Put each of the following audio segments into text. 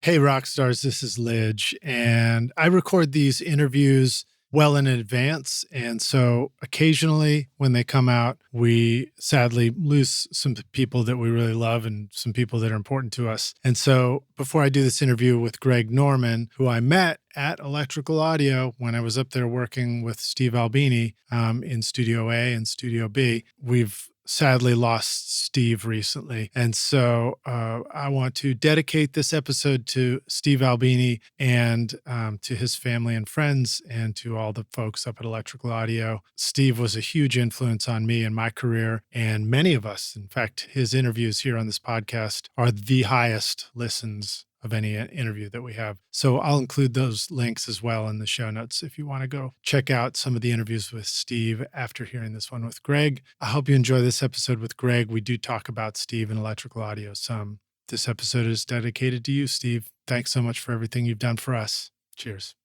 Hey, rock stars, this is Lidge, and I record these interviews well in advance. And so occasionally when they come out, we sadly lose some people that we really love and some people that are important to us. And so before I do this interview with Greg Norman, who I met at Electrical Audio when I was up there working with Steve Albini in Studio A and Studio B, we've sadly lost Steve recently. And so I want to dedicate this episode to Steve Albini and to his family and friends and to all the folks up at Electrical Audio. Steve was a huge influence on me in my career and many of us. In fact, his interviews here on this podcast are the highest listens of any interview that we have. So I'll include those links as well in the show notes if you want to go check out some of the interviews with Steve after hearing this one with Greg. I hope you enjoy this episode with Greg. We do talk about Steve and Electrical Audio some. This episode is dedicated to you, Steve. Thanks so much for everything you've done for us. Cheers.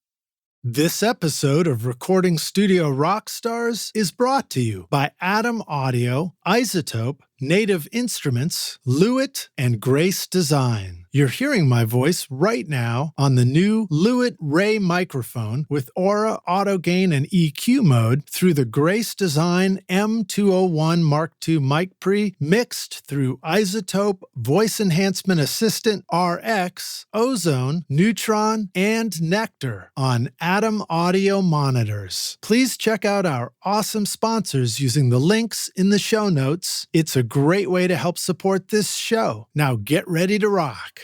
This episode of Recording Studio Rockstars is brought to you by Adam Audio, Isotope, Native Instruments, Lewitt, and Grace Design. You're hearing my voice right now on the new Lewitt Ray microphone with Aura, Auto Gain, and EQ mode through the Grace Design M201 Mark II mic pre, mixed through Isotope, Voice Enhancement Assistant RX, Ozone, Neutron, and Nectar on Adam Audio monitors. Please check out our awesome sponsors using the links in the show notes. It's a great way to help support this show. Now get ready to rock.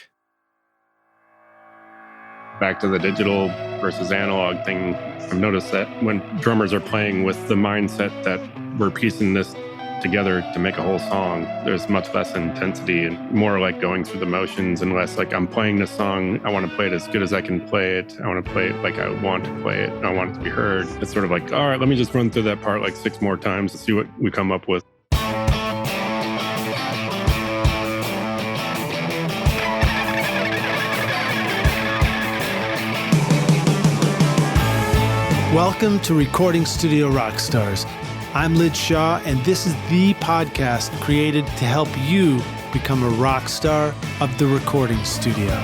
Back to the digital versus analog thing, I've noticed that when drummers are playing with the mindset that we're piecing this together to make a whole song, there's much less intensity and more like going through the motions and less like I'm playing this song, I want to play it as good as I can play it. I want to play it like I want to play it. I want it to be heard. It's sort of like, all right, let me just run through that part like 6 more times and see what we come up with. Welcome to Recording Studio Rockstars. I'm Lid Shaw, and this is the podcast created to help you become a rock star of the recording studio.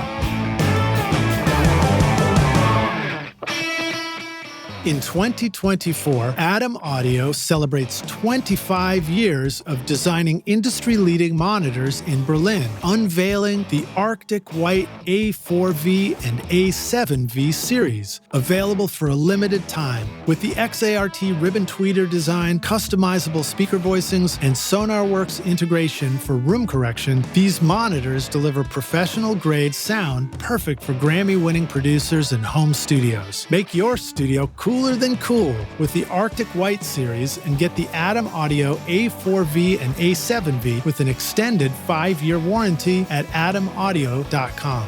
In 2024, Adam Audio celebrates 25 years of designing industry-leading monitors in Berlin, unveiling the Arctic White A4V and A7V series, available for a limited time. With the XART ribbon tweeter design, customizable speaker voicings, and SonarWorks integration for room correction, these monitors deliver professional-grade sound perfect for Grammy-winning producers and home studios. Make your studio cooler than cool with the Arctic White series and get the Adam Audio A4V and A7V with an extended 5-year warranty at adamaudio.com.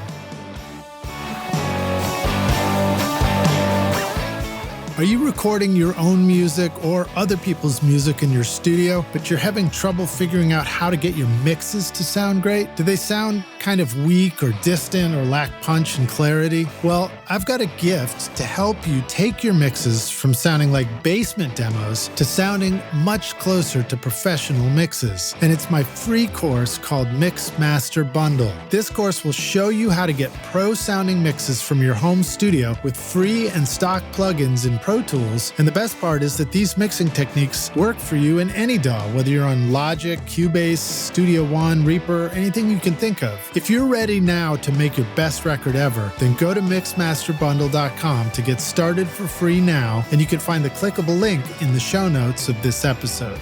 Are you recording your own music or other people's music in your studio, but you're having trouble figuring out how to get your mixes to sound great? Do they sound kind of weak or distant or lack punch and clarity? Well, I've got a gift to help you take your mixes from sounding like basement demos to sounding much closer to professional mixes. And it's my free course called Mix Master Bundle. This course will show you how to get pro-sounding mixes from your home studio with free and stock plugins in Pro Tools, and the best part is that these mixing techniques work for you in any DAW, whether you're on Logic, Cubase, Studio One, Reaper, anything you can think of. If you're ready now to make your best record ever, then go to mixmasterbundle.com to get started for free now, and you can find the clickable link in the show notes of this episode.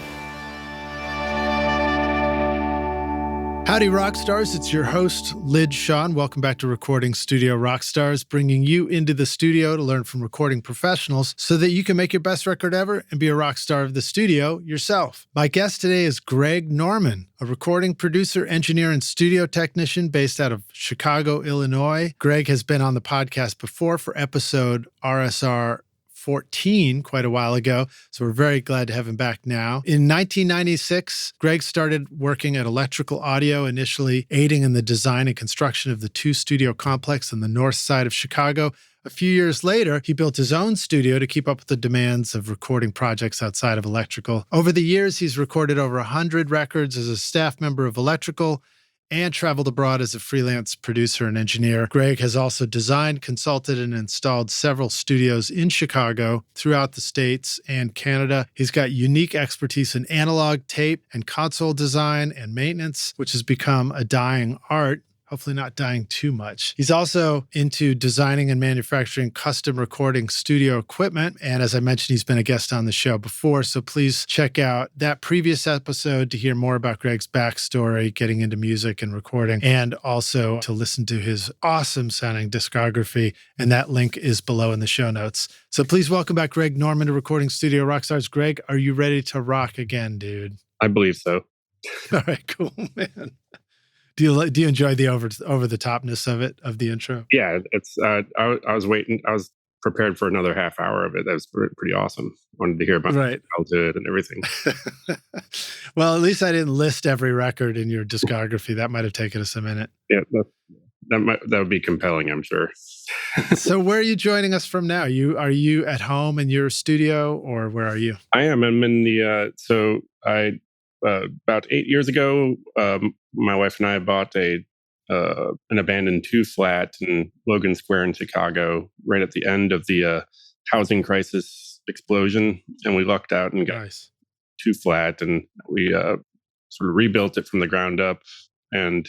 Howdy, Rockstars. It's your host, Lid Shaw, and welcome back to Recording Studio Rockstars, bringing you into the studio to learn from recording professionals so that you can make your best record ever and be a rock star of the studio yourself. My guest today is Greg Norman, a recording producer, engineer, and studio technician based out of Chicago, Illinois. Greg has been on the podcast before for episode RSR459 quite a while ago, so we're very glad to have him back now. In 1996, Greg started working at Electrical Audio, initially aiding in the design and construction of the 2-studio complex on the north side of Chicago. A few years later, he built his own studio to keep up with the demands of recording projects outside of Electrical. Over the years, he's recorded over 100 records as a staff member of Electrical and traveled abroad as a freelance producer and engineer. Greg has also designed, consulted, and installed several studios in Chicago, throughout the States and Canada. He's got unique expertise in analog, tape, and console design and maintenance, which has become a dying art. Hopefully not dying too much. He's also into designing and manufacturing custom recording studio equipment. And as I mentioned, he's been a guest on the show before. So please check out that previous episode to hear more about Greg's backstory, getting into music and recording, and also to listen to his awesome sounding discography. And that link is below in the show notes. So please welcome back Greg Norman to Recording Studio Rockstars. Greg, are you ready to rock again, dude? I believe so. All right, cool, man. Do you enjoy the over the topness of it, of the intro? Yeah, it's. I was waiting. I was prepared for another half hour of it. That was pretty awesome. Wanted to hear about childhood and everything. Well, at least I didn't list every record in your discography. That might have taken us a minute. Yeah, that would be compelling, I'm sure. So, where are you joining us from now? Are you at home in your studio, or where are you? I am. I'm in the. So I. About 8 years ago, my wife and I bought an abandoned 2-flat in Logan Square in Chicago, right at the end of the housing crisis explosion. And we lucked out and got 2-flat, and we sort of rebuilt it from the ground up. And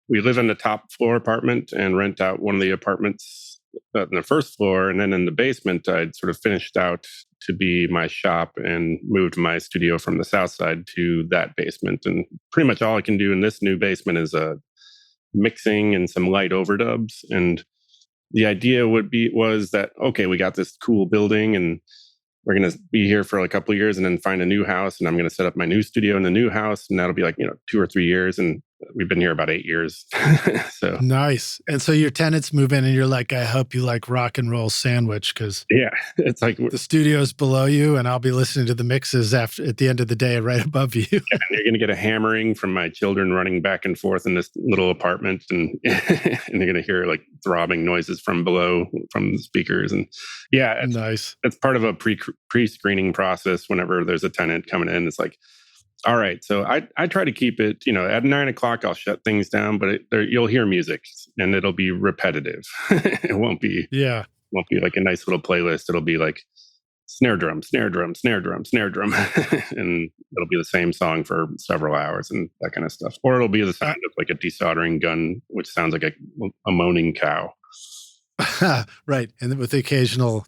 we live in the top floor apartment and rent out one of the apartments on the first floor. And then in the basement, I'd sort of finished out to be my shop and moved my studio from the south side to that basement. And pretty much all I can do in this new basement is mixing and some light overdubs. And the idea was that, okay, we got this cool building and we're going to be here for a couple of years and then find a new house. And I'm going to set up my new studio in the new house. And that'll be 2 or 3 years. And we've been here about 8 years. So nice. And so your tenants move in and you're like, I hope you like rock and roll sandwich, because it's like the studio's below you and I'll be listening to the mixes at the end of the day right above you. And you're going to get a hammering from my children running back and forth in this little apartment, and and you're going to hear like throbbing noises from below from the speakers. And nice. It's part of a pre-screening process. Whenever there's a tenant coming in, it's like, all right, so I try to keep it, at 9 o'clock, I'll shut things down, but you'll hear music and it'll be repetitive. It won't be like a nice little playlist. It'll be like snare drum, snare drum, snare drum, snare drum. And it'll be the same song for several hours and that kind of stuff. Or it'll be the sound of like a desoldering gun, which sounds like a moaning cow. Right. And with the occasional...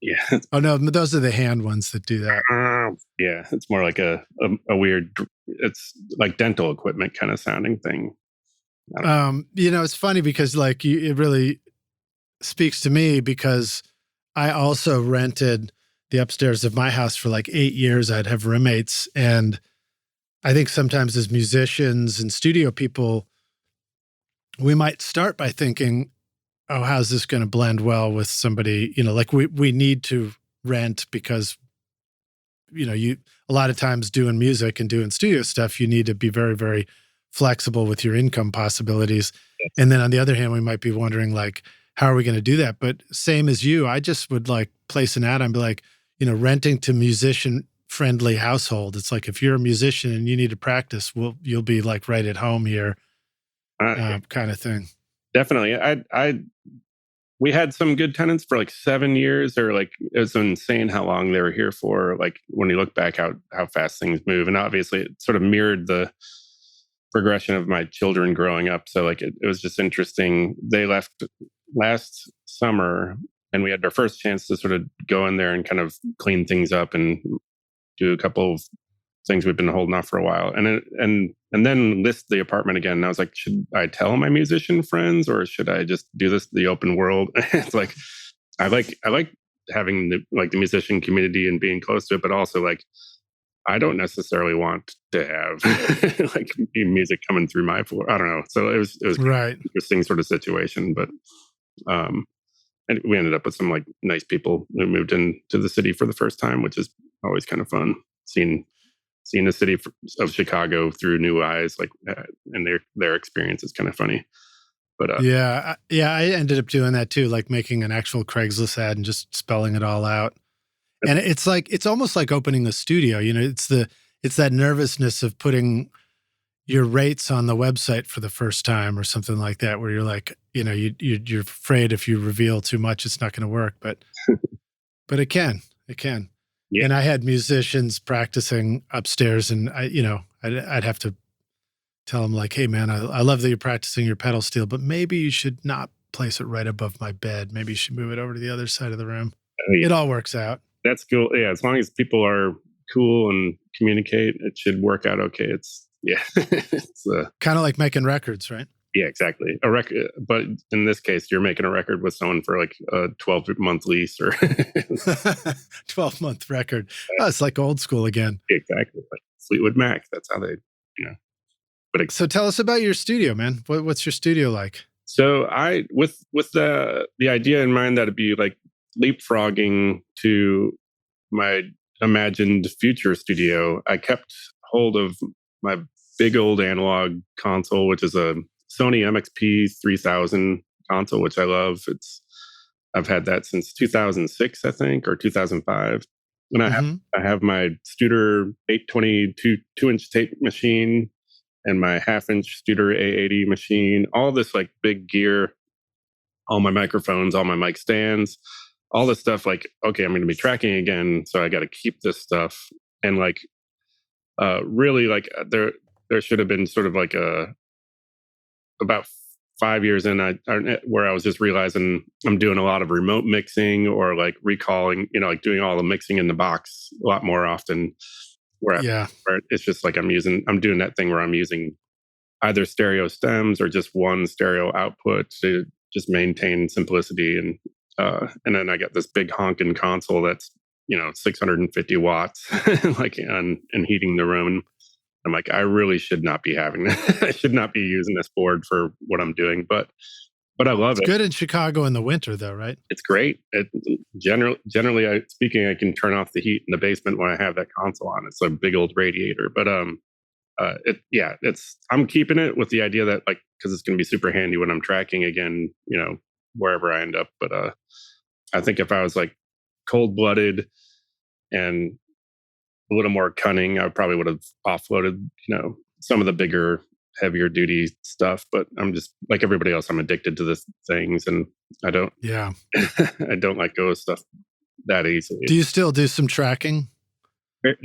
Yeah. Oh no, those are the hand ones that do that. Yeah, it's more like a weird. It's like dental equipment kind of sounding thing. It's funny because it really speaks to me, because I also rented the upstairs of my house for like 8 years. I'd have roommates, and I think sometimes as musicians and studio people, we might start by thinking, oh, how's this going to blend well with somebody, like we need to rent because, a lot of times doing music and doing studio stuff, you need to be very, very flexible with your income possibilities. Yes. And then on the other hand, we might be wondering like, how are we going to do that? But same as you, I just would like place an ad and be like, renting to musician friendly household. It's like, if you're a musician and you need to practice, you'll be like right at home here, kind of thing. Definitely. We had some good tenants for like 7 years, or like, it was insane how long they were here for. Like when you look back how fast things move. And obviously it sort of mirrored the progression of my children growing up. So like, it was just interesting. They left last summer and we had our first chance to sort of go in there and kind of clean things up and do a couple of things we've been holding off for a while, and then list the apartment again. And I was like, should I tell my musician friends, or should I just do this the open world? It's like I like having the musician community and being close to it, but also like I don't necessarily want to have like music coming through my floor. I don't know. So it was right. An interesting sort of situation, but and we ended up with some like nice people who moved into the city for the first time, which is always kind of fun. Seeing the city of Chicago through new eyes, like, and their experience is kind of funny. But I ended up doing that too, like making an actual Craigslist ad and just spelling it all out. And it's almost like opening a studio. It's that nervousness of putting, your rates on the website for the first time or something like that, where you're like, you're afraid if you reveal too much, it's not going to work, but it can. Yeah. And I had musicians practicing upstairs, and I'd have to tell them like, hey man, I love that you're practicing your pedal steel, but maybe you should not place it right above my bed. Maybe you should move it over to the other side of the room. Oh, yeah. It all works out. That's cool. Yeah, as long as people are cool and communicate, it should work out okay. It's it's kind of like making records, right? Yeah, exactly. A record, but in this case, you're making a record with someone for like a 12-month lease or 12-month record. Oh, it's like old school again. Exactly, like Fleetwood Mac. That's how they, So tell us about your studio, man. What's your studio like? So I, with the idea in mind that it'd be like leapfrogging to my imagined future studio, I kept hold of my big old analog console, which is a Sony MXP 3000 console, which I love. I've had that since 2006, I think, or 2005. And I have my Studer 822 2-inch tape machine and my 1/2-inch Studer A80 machine, all this like big gear, all my microphones, all my mic stands, all this stuff. Like, okay, I'm going to be tracking again, so I got to keep this stuff. And like, really, like there should have been sort of like about 5 years in, where I was just realizing I'm doing a lot of remote mixing or like recalling, like doing all the mixing in the box a lot more often. Where it's just like I'm doing that thing where I'm using either stereo stems or just one stereo output to just maintain simplicity. And then I got this big honking console that's 650 watts, like and heating the room. I'm like, I really should not be having that. I should not be using this board for what I'm doing, but I love it. It's good in Chicago in the winter, though, right? It's great. Generally speaking, I can turn off the heat in the basement when I have that console on. It's a big old radiator, but I'm keeping it with the idea that like, because it's going to be super handy when I'm tracking again, wherever I end up. But I think if I was like cold-blooded and a little more cunning, I probably would have offloaded, some of the bigger, heavier duty stuff. But I'm just like everybody else, I'm addicted to these things, and I don't I don't let go of stuff that easily. Do you still do some tracking?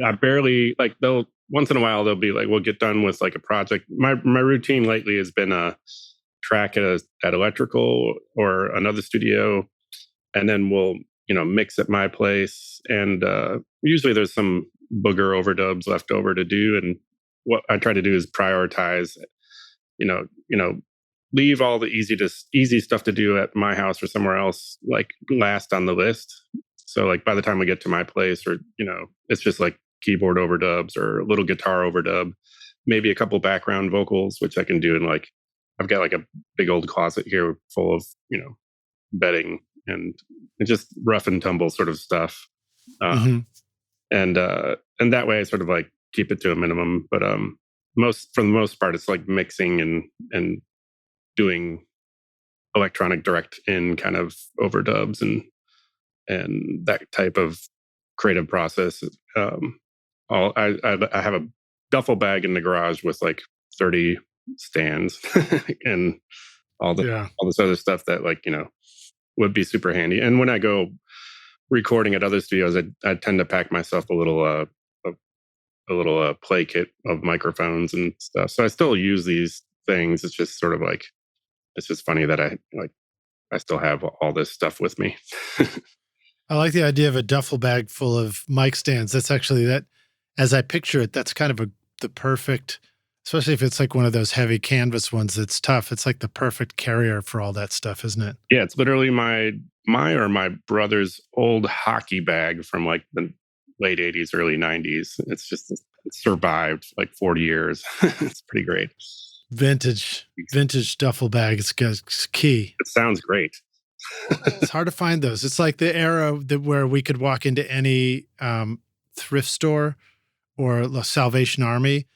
I barely, like, they'll once in a while they'll be like, we'll get done with like a project. My routine lately has been a track at electrical or another studio, and then we'll mix at my place, and usually there's some booger overdubs left over to do. And what I try to do is prioritize, leave all the easy stuff to do at my house or somewhere else, like last on the list. So like by the time we get to my place, or it's just like keyboard overdubs or a little guitar overdub, maybe a couple background vocals, which I can do in like, I've got like a big old closet here full of bedding and just rough and tumble sort of stuff. And that way I sort of like keep it to a minimum. But for the most part, it's like mixing and doing electronic direct in kind of overdubs and that type of creative process. I have a duffel bag in the garage with like 30 stands and all this other stuff that like would be super handy. And when I go recording at other studios, I tend to pack myself a little play kit of microphones and stuff. So I still use these things. It's just sort of like, it's just funny that I still have all this stuff with me. I like the idea of a duffel bag full of mic stands. That's actually as I picture it, that's kind of the perfect, especially if it's like one of those heavy canvas ones that's tough. It's like the perfect carrier for all that stuff, isn't it? Yeah, it's literally my brother's old hockey bag from like the late 80s, early 90s. It's survived like 40 years. It's pretty great. Vintage duffel bag is key. It sounds great. It's hard to find those. It's like the era where we could walk into any thrift store or the Salvation Army,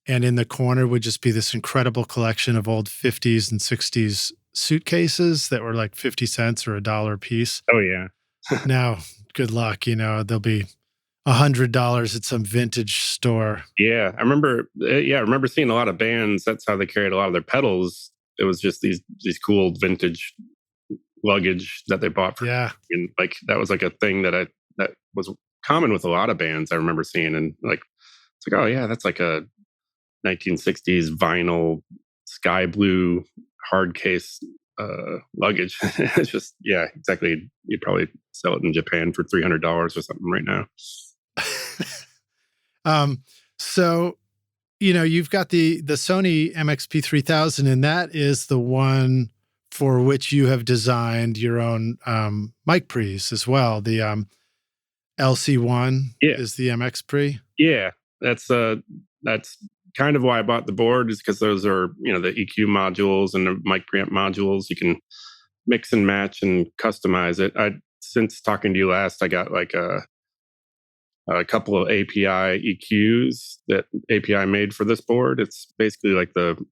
and in the corner would just be this incredible collection of old 50s and 60s suitcases that were like 50 cents or $1 a piece. Oh, yeah. Now, good luck. There'll be $100 at some vintage store. Yeah, I remember. Yeah, I remember seeing a lot of bands. That's how they carried a lot of their pedals. It was just these cool vintage luggage that they bought for, Yeah. and like that was like a thing that was common with a lot of bands. I remember seeing, and like it's like, oh yeah, that's like a 1960s vinyl sky blue hard case luggage. It's just, yeah, exactly. You'd probably sell it in Japan for $300 or something right now. um, so you've got the Sony MXP3000, and that is the one for which you have designed your own mic pre's as well. The LC1 Yeah, is the MX pre. yeah. That's kind of why I bought the board, is because those are, the EQ modules and the mic preamp modules. You can mix and match and customize it. Since talking to you last, I got like a couple of API EQs that API made for this board. It's basically like the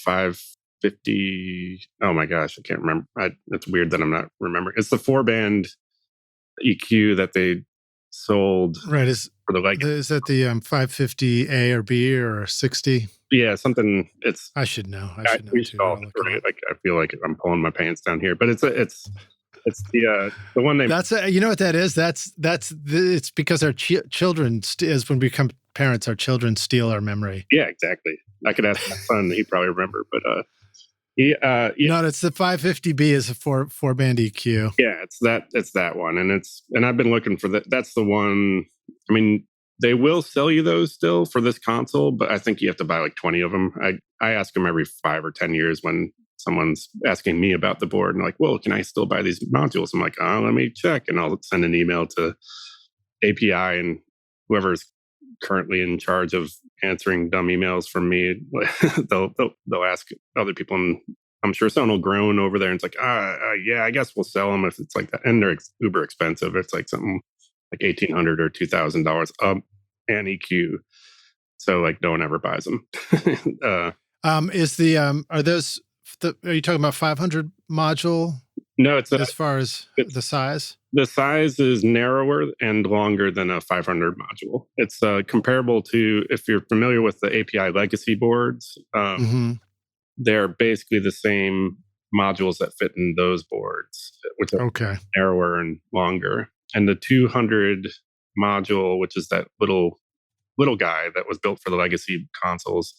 550. Oh my gosh, I can't remember. It's weird that I'm not remembering. It's the 4-band EQ that they sold Right. for the Legacy. Is that the 550A or B or 60? Yeah, something. I should know. I should know we too. saw it, right? Like I feel like I'm pulling my pants down here, but it's the one they. That's you know what that is. It's because our children as when we become parents, our children steal our memory. Yeah, exactly. I could ask my son; he'd probably remember. But yeah. No, it's the 550B is a four band EQ. Yeah, it's that one, and I've been looking for that. That's the one. I mean, they will sell you those still for this console, but I think you have to buy like 20 of them. I ask them every 5 or 10 years when someone's asking me about the board, and like, well, can I still buy these modules? I'm like, oh, let me check, and I'll send an email to API, and whoever's currently in charge of answering dumb emails from me, they'll ask other people, and I'm sure someone will groan over there and it's like, yeah, I guess we'll sell them if it's like that. And they're uber expensive. It's like something like $1,800 or $2,000 an EQ. So like no one ever buys them. Are you talking about 500 module? No, it's as far as the size. The size is narrower and longer than a 500 module. It's comparable to, if you're familiar with the API legacy boards. They're basically the same modules that fit in those boards, which are narrower and longer. And the 200 module, which is that little guy that was built for the legacy consoles,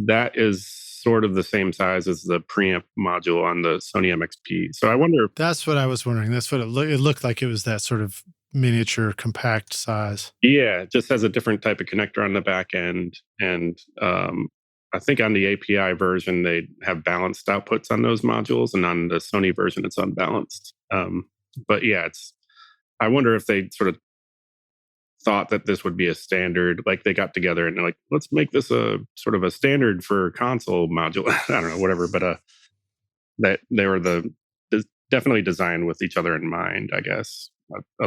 that is sort of the same size as the preamp module on the Sony MXP. So I wonder. That's what I was wondering. That's what it looked like. It was that sort of miniature compact size. Yeah, it just has a different type of connector on the back end. And I think on the API version, they have balanced outputs on those modules. And on the Sony version, it's unbalanced. But yeah, I wonder if they sort of thought that this would be a standard, like they got together and they're like, let's make this a sort of a standard for console module. I don't know, whatever. But that they were definitely designed with each other in mind, I guess.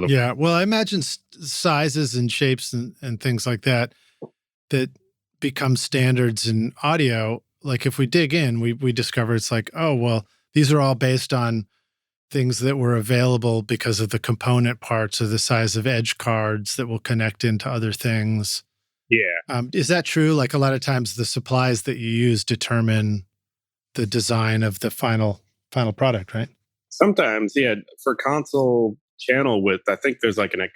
Yeah. Well, I imagine sizes and shapes and things like that become standards in audio. Like if we dig in, we discover it's like, oh, well, these are all based on things that were available because of the component parts or the size of edge cards that will connect into other things. Yeah. Is that true? Like a lot of times the supplies that you use determine the design of the final product, right? Sometimes, yeah. For console channel width, I think there's like I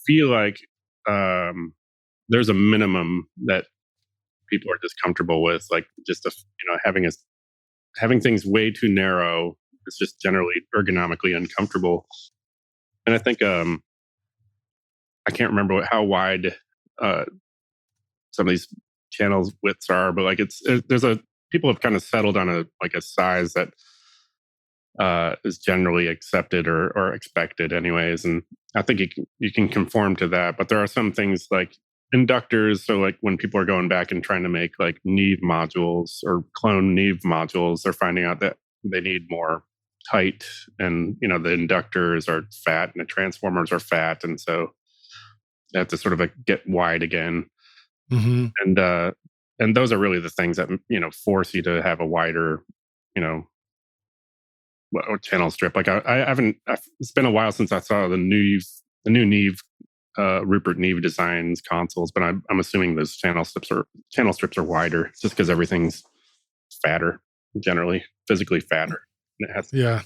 feel like there's a minimum that people are just comfortable with, like just having things way too narrow. It's just generally ergonomically uncomfortable. And I think I can't remember how wide some of these channels widths are, but like people have kind of settled on a size that is generally accepted or expected anyways. And I think you can conform to that. But there are some things like inductors. So like when people are going back and trying to make like Neve modules or clone Neve modules, they're finding out that they need more height, and the inductors are fat and the transformers are fat, and so they have to sort of get wide again. And those are really the things that force you to have a wider channel strip. Like I haven't. It's been a while since I saw the new Neve Rupert Neve Designs consoles, but I'm assuming those channel strips are wider, just because everything's fatter, generally physically fatter. And it has, Yeah.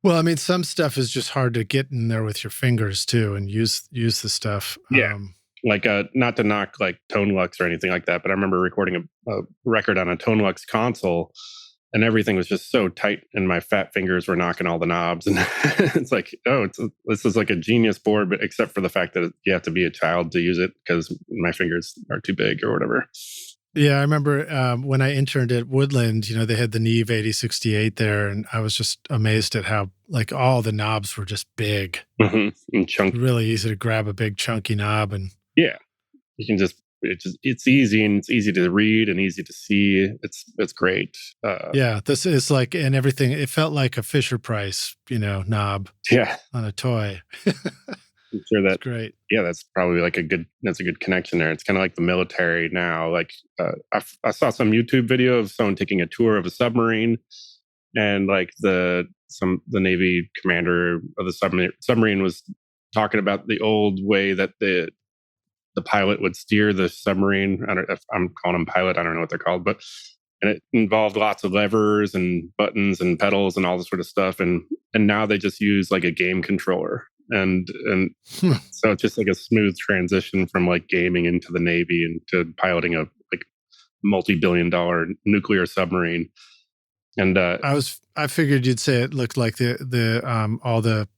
Well, I mean, some stuff is just hard to get in there with your fingers too, and use the stuff. yeah, like not to knock like Tone Lux or anything like that, but I remember recording a record on a Tone Lux console, and everything was just so tight, and my fat fingers were knocking all the knobs, and it's like, oh, this is like a genius board, but except for the fact that you have to be a child to use it because my fingers are too big or whatever. Yeah, I remember when I interned at Woodland, they had the Neve 8068 there, and I was just amazed at how like all the knobs were just big. And chunky. Really easy to grab a big chunky knob, and yeah, you can it's easy, and it's easy to read and easy to see. It's great. Yeah, this is like, and everything. It felt like a Fisher Price, knob Yeah, on a toy. I'm sure that. Great. Yeah, that's probably like a good connection there. It's kind of like the military now. Like I saw some YouTube video of someone taking a tour of a submarine, and like the Navy commander of the submarine was talking about the old way that the pilot would steer the submarine. I don't, if I'm calling them pilot, I don't know what they're called, but and it involved lots of levers and buttons and pedals and all this sort of stuff. And now they just use like a game controller. And so it's just like a smooth transition from like gaming into the Navy and to piloting a like multi-billion-dollar nuclear submarine. And I figured you'd say it looked like the all the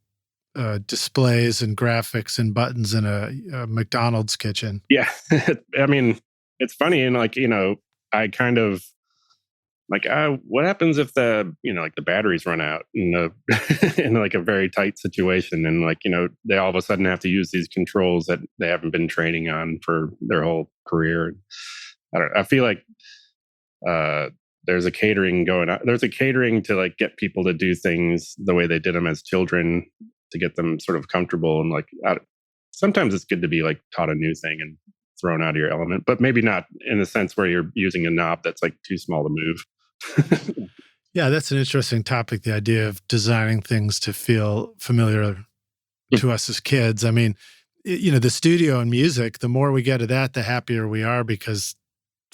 displays and graphics and buttons in a McDonald's kitchen. Yeah, I mean, it's funny, and like I kind of like, what happens if like the batteries run out in in like a very tight situation, and like they all of a sudden have to use these controls that they haven't been training on for their whole career. I feel like there's a catering going on. There's a catering to like get people to do things the way they did them as children to get them sort of comfortable, and like sometimes it's good to be like taught a new thing and thrown out of your element, but maybe not in the sense where you're using a knob that's like too small to move. Yeah, that's an interesting topic, the idea of designing things to feel familiar to us as kids. I mean, the studio and music, the more we get of that, the happier we are, because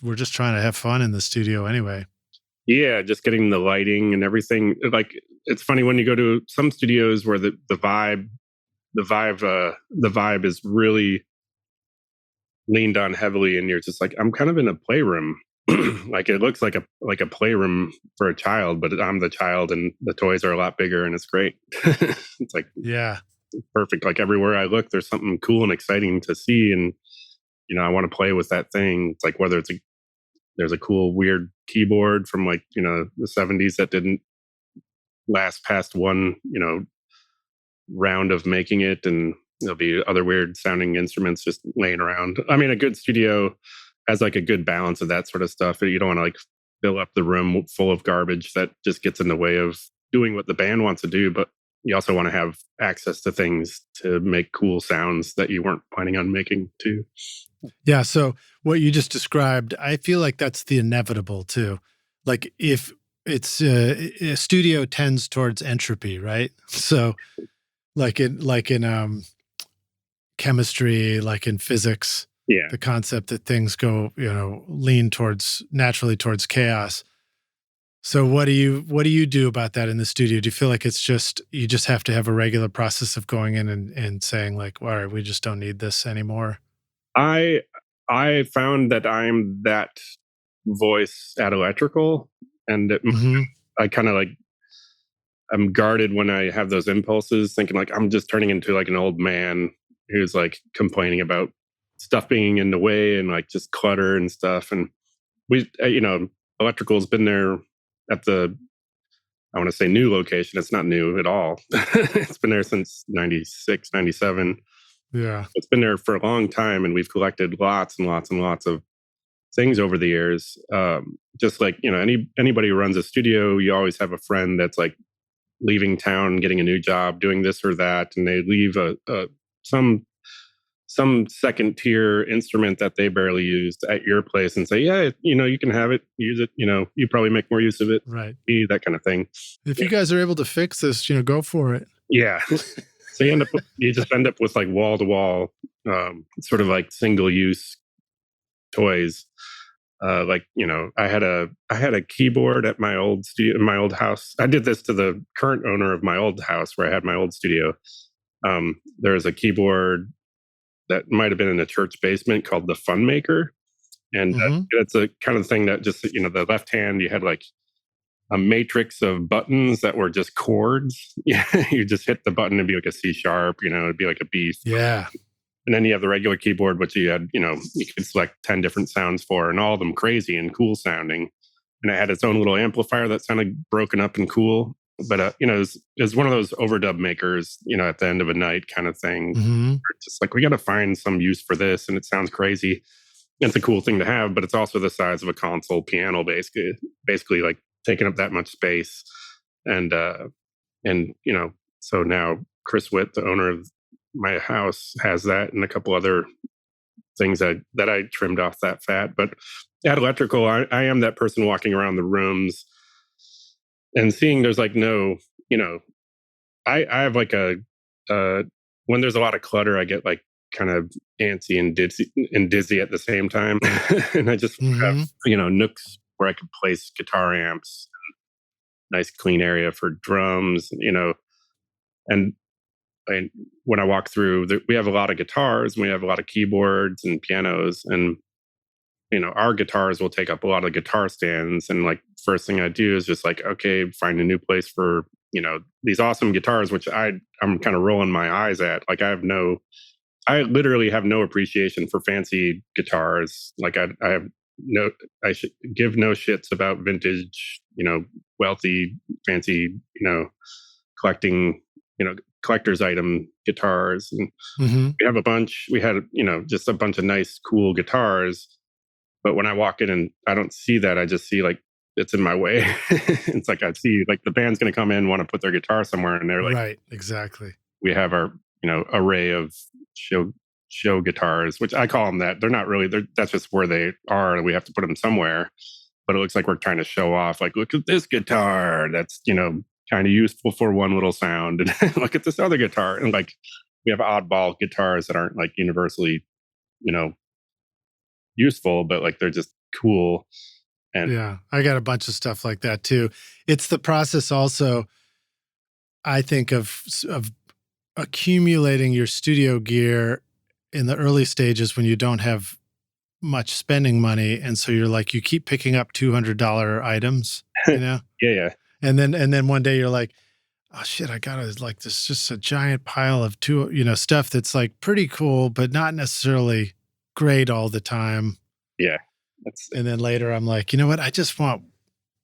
we're just trying to have fun in the studio anyway. Yeah, just getting the lighting and everything. Like, it's funny when you go to some studios where the vibe is really leaned on heavily, and you're just like, I'm kind of in a playroom. Like it looks like a playroom for a child, but I'm the child, and the toys are a lot bigger, and it's great. It's like, yeah, perfect. Like everywhere I look, there's something cool and exciting to see, and I want to play with that thing. It's like whether there's a cool weird keyboard from like the 70s that didn't last past one round of making it, and there'll be other weird sounding instruments just laying around. I mean, a good studio has like a good balance of that sort of stuff. You don't want to like fill up the room full of garbage that just gets in the way of doing what the band wants to do, but you also want to have access to things to make cool sounds that you weren't planning on making too. Yeah, so what you just described, I feel like that's the inevitable too. Like if it's a studio tends towards entropy, right? So like in chemistry, like in physics, yeah, the concept that things go, lean naturally towards chaos. So what do you do about that in the studio? Do you feel like you just have to have a regular process of going in and saying like, all right, we just don't need this anymore? I found that I'm that voice at electrical, and I kind of like, I'm guarded when I have those impulses, thinking like I'm just turning into like an old man who's like complaining about stuff being in the way and like just clutter and stuff. And we, electrical's been there at the, I want to say new location. It's not new at all. It's been there since 96, 97. Yeah. It's been there for a long time, and we've collected lots and lots and lots of things over the years. Just like, anybody who runs a studio, you always have a friend that's like leaving town, getting a new job, doing this or that, and they leave some second tier instrument that they barely used at your place and say, yeah, you can have it, use it, you probably make more use of it. Right. That kind of thing. If you guys are able to fix this, go for it. Yeah. So you just end up with like wall to wall, sort of like single use toys. Like, I had a keyboard at my old studio, my old house. I did this to the current owner of my old house where I had my old studio. There's a keyboard that might have been in a church basement called the Fun Maker, and Hmm. it's a kind of thing that just the left hand you had like a matrix of buttons that were just chords. Yeah, you just hit the button and be like a C sharp. It'd be like a B. Yeah. And then you have the regular keyboard, which you had, you could select 10 different sounds for, and all of them crazy and cool sounding. And it had its own little amplifier that sounded broken up and cool. But, it was one of those overdub makers, at the end of a night kind of thing. Hmm. Just like, we got to find some use for this. And it sounds crazy. It's a cool thing to have, but it's also the size of a console piano, basically like taking up that much space. And, so now Chris Witt, the owner of my house, has that and a couple other things that I trimmed off that fat. But at electrical, I am that person walking around the rooms and seeing there's like no, I have like when there's a lot of clutter, I get like kind of antsy and dizzy at the same time. And I just have, Hmm. nooks where I could place guitar amps, nice clean area for drums, and and when I walk through, we have a lot of guitars, and we have a lot of keyboards and pianos, and our guitars will take up a lot of guitar stands. And like first thing I do is just like, okay, find a new place for these awesome guitars, which I'm kind of rolling my eyes at. Like I literally have no appreciation for fancy guitars. Like I have no, I should give no shits about vintage, wealthy, fancy, collecting, collector's item guitars. And Hmm. we had, just a bunch of nice, cool guitars. But when I walk in and I don't see that, I just see like it's in my way. It's like I see like the band's going to come in, want to put their guitar somewhere, and they're like, Right. Exactly. we have our array of show guitars, which I call them that. They're not really. That's just where they are. We have to put them somewhere. But it looks like we're trying to show off. Like, look at this guitar. That's kind of useful for one little sound, and look at this other guitar. And like we have oddball guitars that aren't like universally, you know, useful, but like they're just cool. And Yeah. I got a bunch of stuff like that too. It's the process also, I think, of accumulating your studio gear in the early stages when you don't have much spending money. And so you're like, you keep picking up $200 items, yeah, yeah, and then one day you're like, oh shit, I got like this, just a giant pile of stuff that's like pretty cool, but not necessarily great all the time. yeah. That's And then later I'm like, you know what? I just want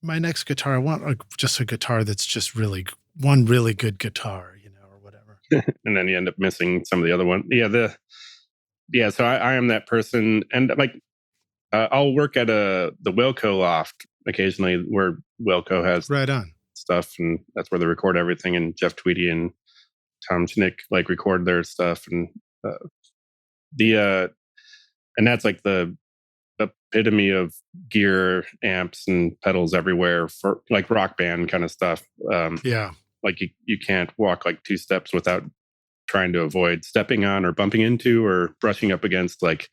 my next guitar. I want just a guitar that's just one really good guitar, or whatever. and then you end up missing some of the other one. Yeah. So I am that person, and like I'll work at the Wilco loft occasionally, where Wilco has Right on. stuff, and that's where they record everything. And Jeff Tweedy and Tom Schnick like record their stuff, and uh, the and that's like the epitome of gear, amps, and pedals everywhere for like rock band kind of stuff. Yeah. Like you can't walk like two steps without trying to avoid stepping on or bumping into or brushing up against like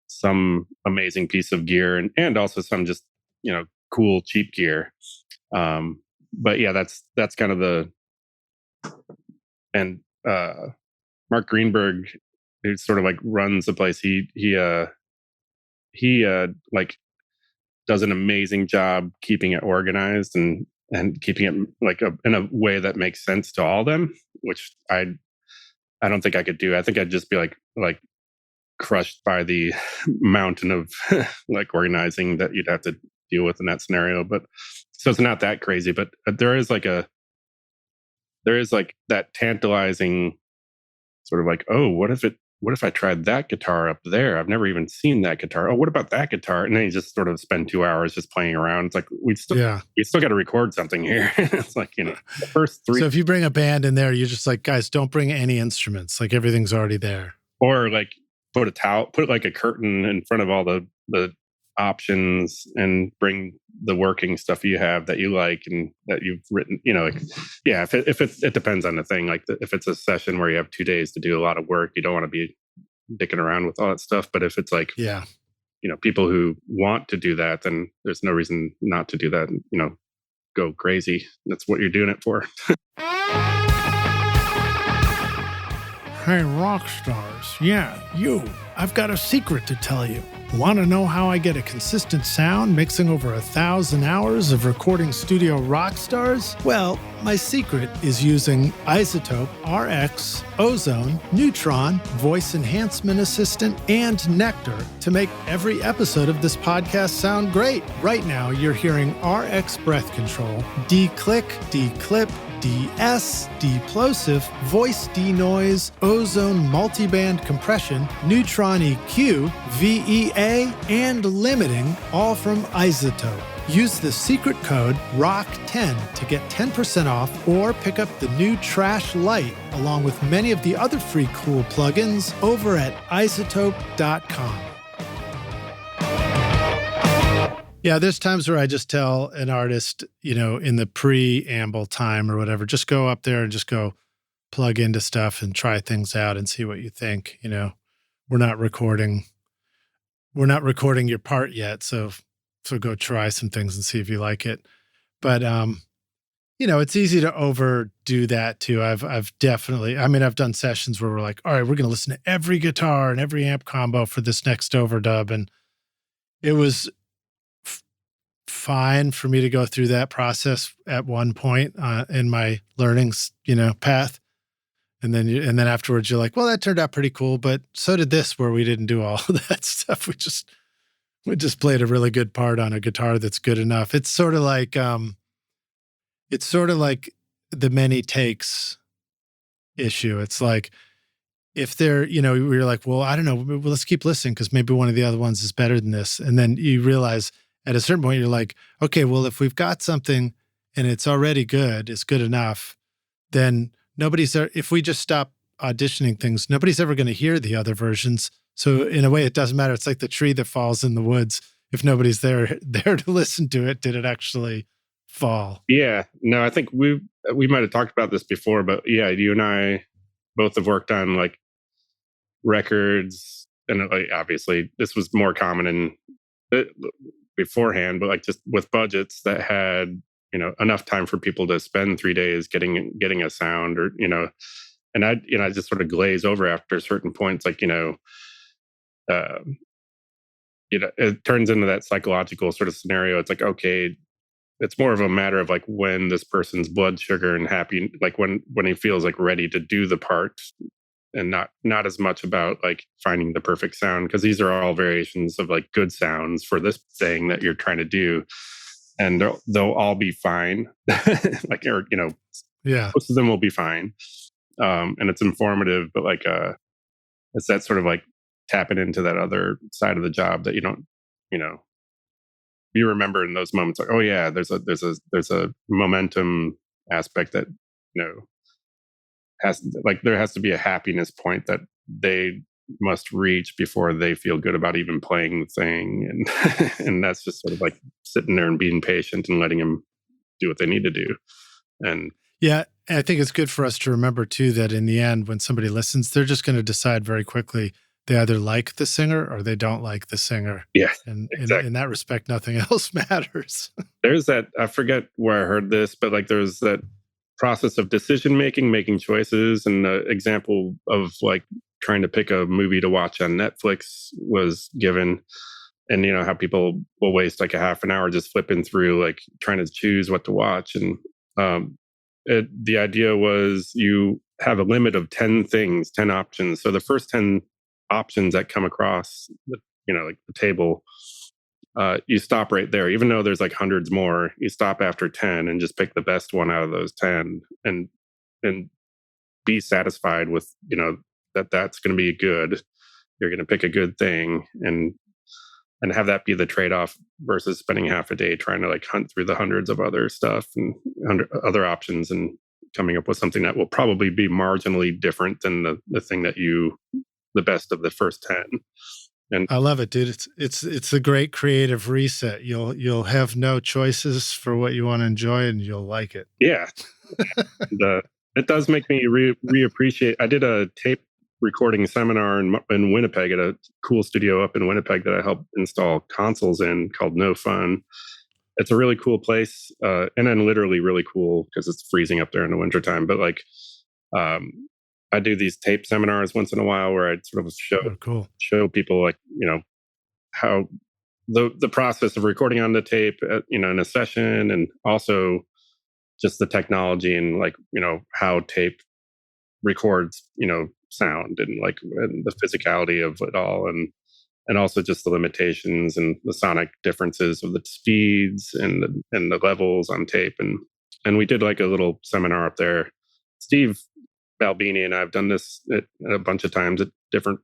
some amazing piece of gear, and also some just cool cheap gear. But yeah, that's kind of the and Mark Greenberg, who sort of like runs the place. He like does an amazing job keeping it organized and keeping it like in a way that makes sense to all of them, which I don't think I could do. I think I'd just be like crushed by the mountain of like organizing that you'd have to deal with in that scenario. But so it's not that crazy, but there is like that tantalizing sort of like, oh, what if I tried that guitar up there? I've never even seen that guitar. Oh, what about that guitar? And then you just sort of spend 2 hours just playing around. It's like Yeah. we still got to record something here. It's like the first three, So if you bring a band in there, you're just like, guys, don't bring any instruments. Like everything's already there. or like put like a curtain in front of all the options and bring the working stuff you have that you like and that you've written, like, yeah, if it depends on the thing, like if it's a session where you have 2 days to do a lot of work, you don't want to be dicking around with all that stuff. But if it's like, Yeah. People who want to do that, then there's no reason not to do that. Go crazy. That's what you're doing it for. Hey, rock stars. Yeah, you. I've got a secret to tell you. Want to know how I get a consistent sound mixing over 1,000 hours of recording studio rock stars? Well, my secret is using Isotope, RX, Ozone, Neutron, Voice Enhancement Assistant, and Nectar to make every episode of this podcast sound great. Right now, you're hearing RX Breath Control, D-Click, D-Clip, DS, Deplosive, Voice Denoise, Ozone Multiband Compression, Neutron EQ, VEA, and Limiting, all from Isotope. Use the secret code ROCK10 to get 10% off or pick up the new Trash Light along with many of the other free cool plugins over at isotope.com. Yeah, there's times where I just tell an artist, in the preamble time or whatever, just go up there and just go plug into stuff and try things out and see what you think. We're not recording your part yet, so go try some things and see if you like it. But it's easy to overdo that too. I've definitely, I've done sessions where we're like, all right, we're going to listen to every guitar and every amp combo for this next overdub, and it was fine for me to go through that process at one point in my learnings, path. And then afterwards you're like, well, that turned out pretty cool, but so did this, where we didn't do all of that stuff. We just played a really good part on a guitar that's good enough. It's sort of like the many takes issue. It's like, if they're, we're like, well, I don't know, well, let's keep listening because maybe one of the other ones is better than this. And then you realize at a certain point, you're like, okay, well, if we've got something and it's already good, it's good enough, then if we just stop auditioning things, nobody's ever going to hear the other versions. So in a way, it doesn't matter. It's like the tree that falls in the woods. If nobody's there to listen to it, did it actually fall? Yeah, no, I think we might have talked about this before, but yeah, you and I both have worked on like records, and like obviously this was more common in beforehand, but like just with budgets that had enough time for people to spend 3 days getting a sound, or and I just sort of glaze over after certain points, like it turns into that psychological sort of scenario. It's like, okay, it's more of a matter of like when this person's blood sugar and happy, like when he feels like ready to do the part, and not as much about like finding the perfect sound, because these are all variations of like good sounds for this thing that you're trying to do, and they'll all be fine. Like, or yeah, most of them will be fine, and it's informative, but like it's that sort of like tapping into that other side of the job that you don't you remember in those moments, like, oh yeah, there's a momentum aspect that there has to be a happiness point that they must reach before they feel good about even playing the thing, and and that's just sort of like sitting there and being patient and letting them do what they need to do. And yeah, I think it's good for us to remember too that in the end, when somebody listens, they're just going to decide very quickly they either like the singer or they don't like the singer. Yeah, and exactly. in that respect, nothing else matters. There's that, I forget where I heard this, but like there's that process of decision making choices, and the example of like trying to pick a movie to watch on Netflix was given, and how people will waste like a half an hour just flipping through, like trying to choose what to watch. And the idea was you have a limit of 10 things, 10 options. So the first 10 options that come across like the table, you stop right there. Even though there's like hundreds more, you stop after 10 and just pick the best one out of those 10, and be satisfied with that's going to be good. You're going to pick a good thing, and have that be the trade-off, versus spending half a day trying to like hunt through the hundreds of other stuff and other options, and coming up with something that will probably be marginally different than the thing that the best of the first 10. And I love it, dude. It's a great creative reset. You'll have no choices for what you want to enjoy, and you'll like it. yeah, the it does make me reappreciate. I did a tape recording seminar in Winnipeg at a cool studio up in Winnipeg that I helped install consoles in called No Fun. It's a really cool place, and then literally really cool because it's freezing up there in the wintertime. But like, um, I do these tape seminars once in a while where I sort of Oh, cool. show people like how the process of recording on the tape, in a session, and also just the technology and like how tape records sound and like and the physicality of it all, and also just the limitations and the sonic differences of the speeds and the levels on tape, and we did like a little seminar up there. Steve Albini and I've done this a bunch of times at different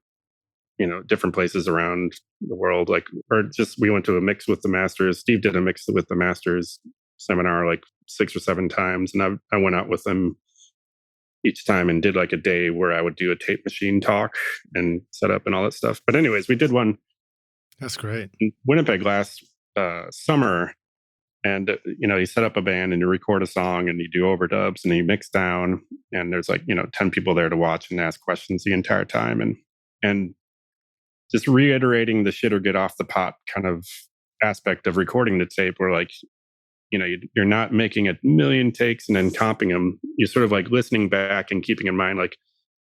places around the world, like, or just we went to a mix with the masters. Steve did a mix with the masters seminar like 6 or 7 times, and I went out with them each time and did like a day where I would do a tape machine talk and set up and all that stuff. But anyways, we did one That's great. in Winnipeg last summer, and you set up a band and you record a song and you do overdubs and you mix down, and there's like 10 people there to watch and ask questions the entire time, and just reiterating the shit or get off the pot kind of aspect of recording the tape, where like you're not making a million takes and then comping them. You're sort of like listening back and keeping in mind like,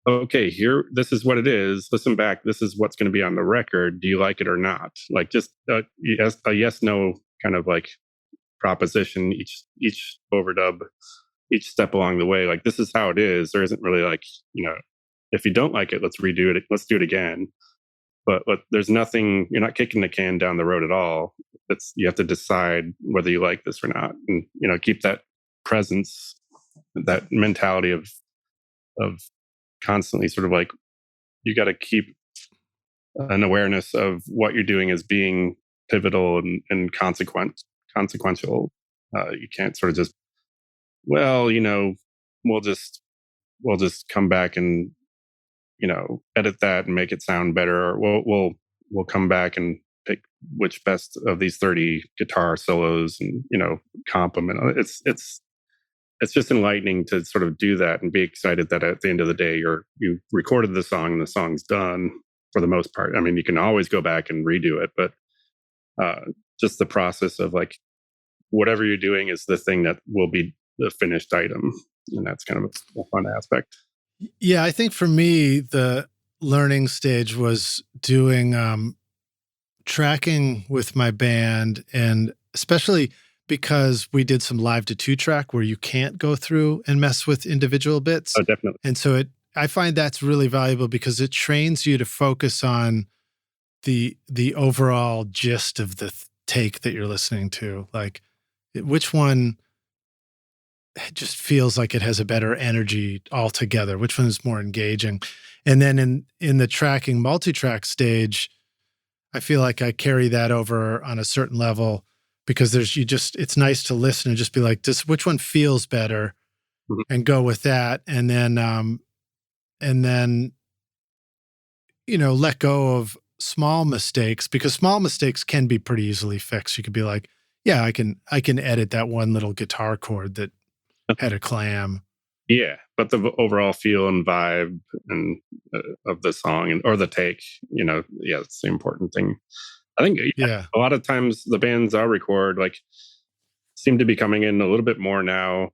okay, here, this is what it is. Listen back. This is what's going to be on the record. Do you like it or not? Like just a yes, no kind of like proposition. Each overdub, each step along the way. Like this is how it is. There isn't really like if you don't like it, let's redo it. Let's do it again. But there's nothing. You're not kicking the can down the road at all. You have to decide whether you like this or not, and keep that presence, that mentality of constantly sort of like you got to keep an awareness of what you're doing as being pivotal and consequential. You can't sort of just we'll just come back and edit that and make it sound better, or we'll come back and pick which best of these 30 guitar solos and comp them, and it's just enlightening to sort of do that and be excited that at the end of the day you recorded the song and the song's done for the most part. I mean, you can always go back and redo it, but just the process of like whatever you're doing is the thing that will be the finished item, and that's kind of a fun aspect. Yeah, I think for me, the learning stage was doing tracking with my band, and especially because we did some live to 2-track where you can't go through and mess with individual bits. Oh, definitely. And so I find that's really valuable because it trains you to focus on the overall gist of the take that you're listening to. Like which one just feels like it has a better energy altogether, which one is more engaging. And then in the tracking multi-track stage, I feel like I carry that over on a certain level because it's nice to listen and just be like, which one feels better, Mhm. and go with that. And then let go of small mistakes, because small mistakes can be pretty easily fixed. You could be like, yeah, I can edit that one little guitar chord that had a clam. Yeah, but the overall feel and vibe and of the song or the take, it's the important thing. I think Yeah. a lot of times the bands I record like seem to be coming in a little bit more now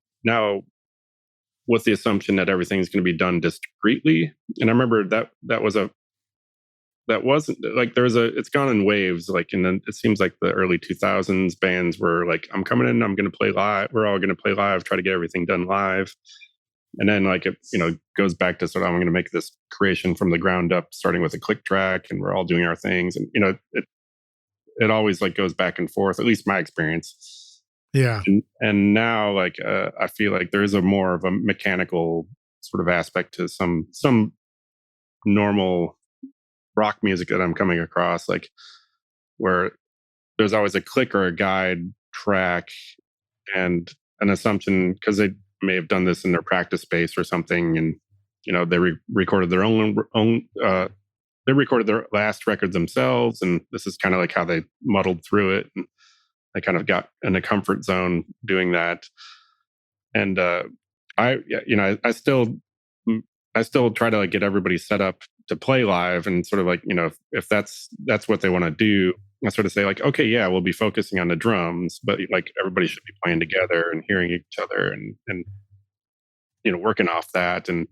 with the assumption that everything's going to be done discreetly. And I remember that wasn't like it's gone in waves. Like it seems like the early 2000s bands were like, I'm coming in, I'm going to play live. We're all going to play live, try to get everything done live. And then like it, goes back to sort of, I'm going to make this creation from the ground up, starting with a click track, and we're all doing our things. And, it always like goes back and forth, at least my experience. Yeah. And now like, I feel like there is a more of a mechanical sort of aspect to some normal rock music that I'm coming across, like where there's always a click or a guide track and an assumption because they may have done this in their practice space or something, and they recorded their own they recorded their last record themselves, and this is kind of like how they muddled through it. And I kind of got in a comfort zone doing that. And I still try to like get everybody set up to play live, and sort of like, if that's what they want to do, I sort of say like, okay, yeah, we'll be focusing on the drums, but like everybody should be playing together and hearing each other, and working off that, and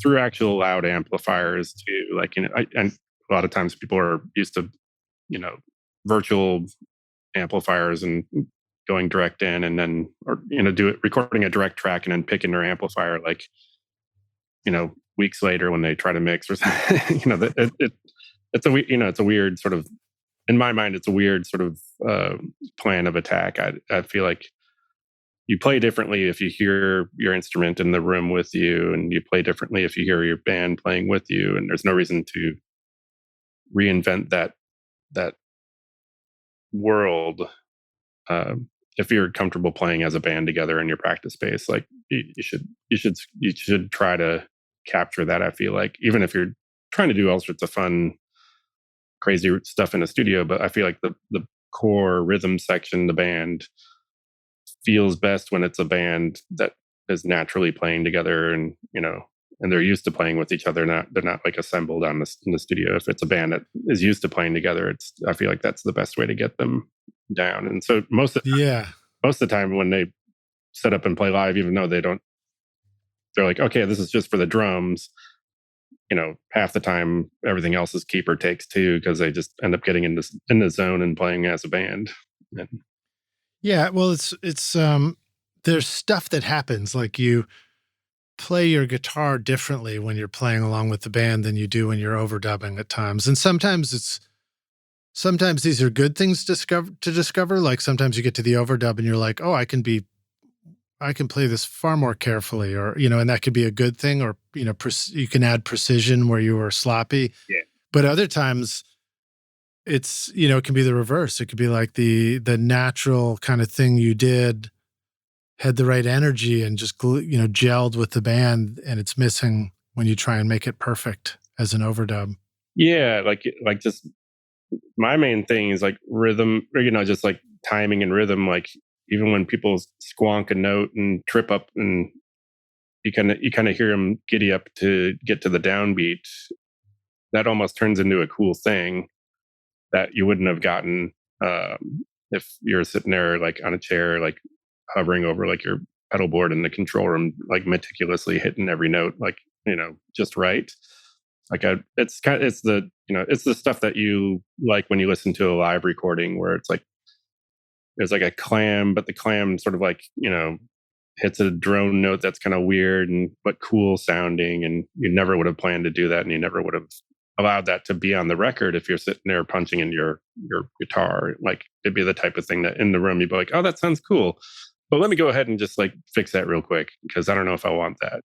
through actual loud amplifiers too. Like, and a lot of times people are used to virtual amplifiers and going direct in, and then, or recording a direct track and then picking their amplifier like weeks later when they try to mix or something. It's a weird sort of, in my mind, it's a weird sort of plan of attack. I feel like you play differently if you hear your instrument in the room with you, and you play differently if you hear your band playing with you, and there's no reason to reinvent that world. If you're comfortable playing as a band together in your practice space, like you should try to capture that. I feel like, even if you're trying to do all sorts of fun, crazy stuff in a studio, but I feel like the core rhythm section, the band, feels best when it's a band that is naturally playing together, and and they're used to playing with each other. They're not like assembled in the studio. If it's a band that is used to playing together, I feel like that's the best way to get them down. And so most of the time when they set up and play live, even though they're like, okay, this is just for the drums, half the time everything else is keeper takes too, because they just end up getting in the zone and playing as a band. And, yeah, well, it's there's stuff that happens, like you play your guitar differently when you're playing along with the band than you do when you're overdubbing at times. And sometimes these are good things to discover. Like sometimes you get to the overdub and you're like, oh, I can play this far more carefully, or, and that could be a good thing, or, you can add precision where you were sloppy. Yeah. But other times it's, it can be the reverse. It could be like the natural kind of thing you did had the right energy and just, gelled with the band, and it's missing when you try and make it perfect as an overdub. Yeah. Like just my main thing is like rhythm, or, just like timing and rhythm. Like, even when people squonk a note and trip up, and you kind of hear them giddy up to get to the downbeat, that almost turns into a cool thing that you wouldn't have gotten if you're sitting there like on a chair, like hovering over like your pedal board in the control room, like meticulously hitting every note, like, just right. Like it's the stuff that you like when you listen to a live recording, where it's like there's like a clam, but the clam sort of like, hits a drone note that's kind of weird but cool sounding, and you never would have planned to do that, and you never would have allowed that to be on the record if you're sitting there punching in your guitar. Like, it'd be the type of thing that in the room you'd be like, oh, that sounds cool, but let me go ahead and just like fix that real quick, because I don't know if I want that.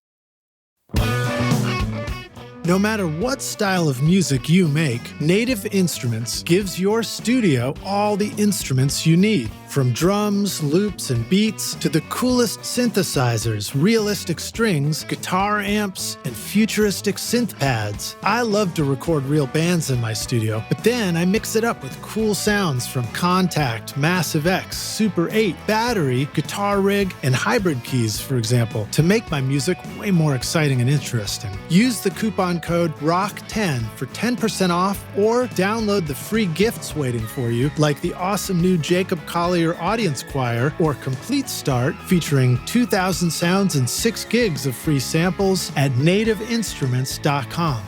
No matter what style of music you make, Native Instruments gives your studio all the instruments you need. From drums, loops, and beats to the coolest synthesizers, realistic strings, guitar amps, and futuristic synth pads. I love to record real bands in my studio, but then I mix it up with cool sounds from Contact, Massive X, Super 8, Battery, Guitar Rig, and Hybrid Keys, for example, to make my music way more exciting and interesting. Use the coupon code ROCK10 for 10% off, or download the free gifts waiting for you, like the awesome new Jacob Collier Audience Choir, or Complete Start, featuring 2,000 sounds and 6 gigs of free samples at nativeinstruments.com.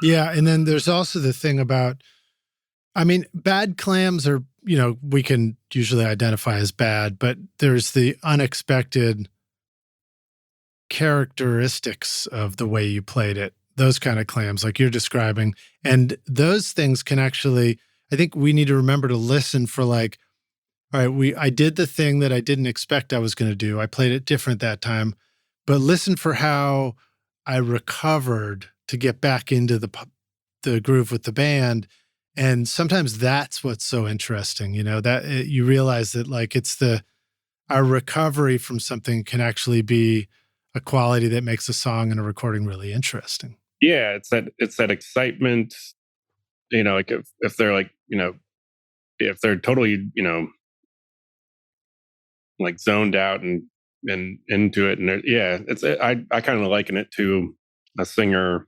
Yeah, and then there's also the thing about, bad clams are, we can usually identify as bad, but there's the unexpected characteristics of the way you played it. Those kind of clams like you're describing. And those things can actually, I think we need to remember to listen for like, all right, I did the thing that I didn't expect I was going to do. I played it different that time, but listen for how I recovered to get back into the groove with the band. And sometimes that's what's so interesting, that you realize that like our recovery from something can actually be a quality that makes a song and a recording really interesting. Yeah, it's that excitement, like if they're like, if they're totally, like zoned out and into it, and yeah, I kind of liken it to a singer,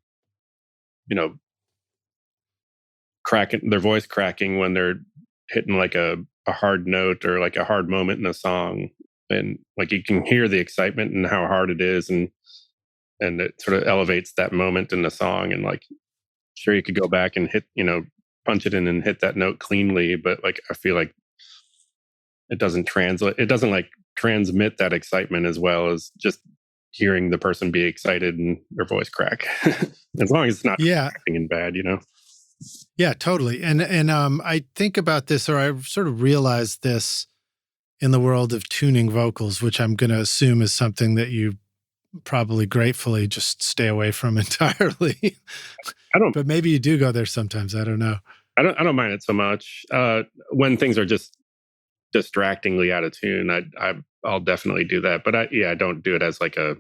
you know, cracking their voice cracking when they're hitting like a hard note or like a hard moment in a song, and like you can hear the excitement and how hard it is, and it sort of elevates that moment in the song, and like sure you could go back and hit, punch it in and hit that note cleanly, but like I feel like it doesn't like transmit that excitement as well as just hearing the person be excited and their voice crack. As long as it's not Yeah. acting in bad. Yeah, totally. And I think about this, or I sort of realized this in the world of tuning vocals, which I'm going to assume is something that you probably gratefully just stay away from entirely. I don't But maybe you do go there sometimes. I don't know. I don't mind it so much. When things are just distractingly out of tune, I'll definitely do that. But I don't do it as like a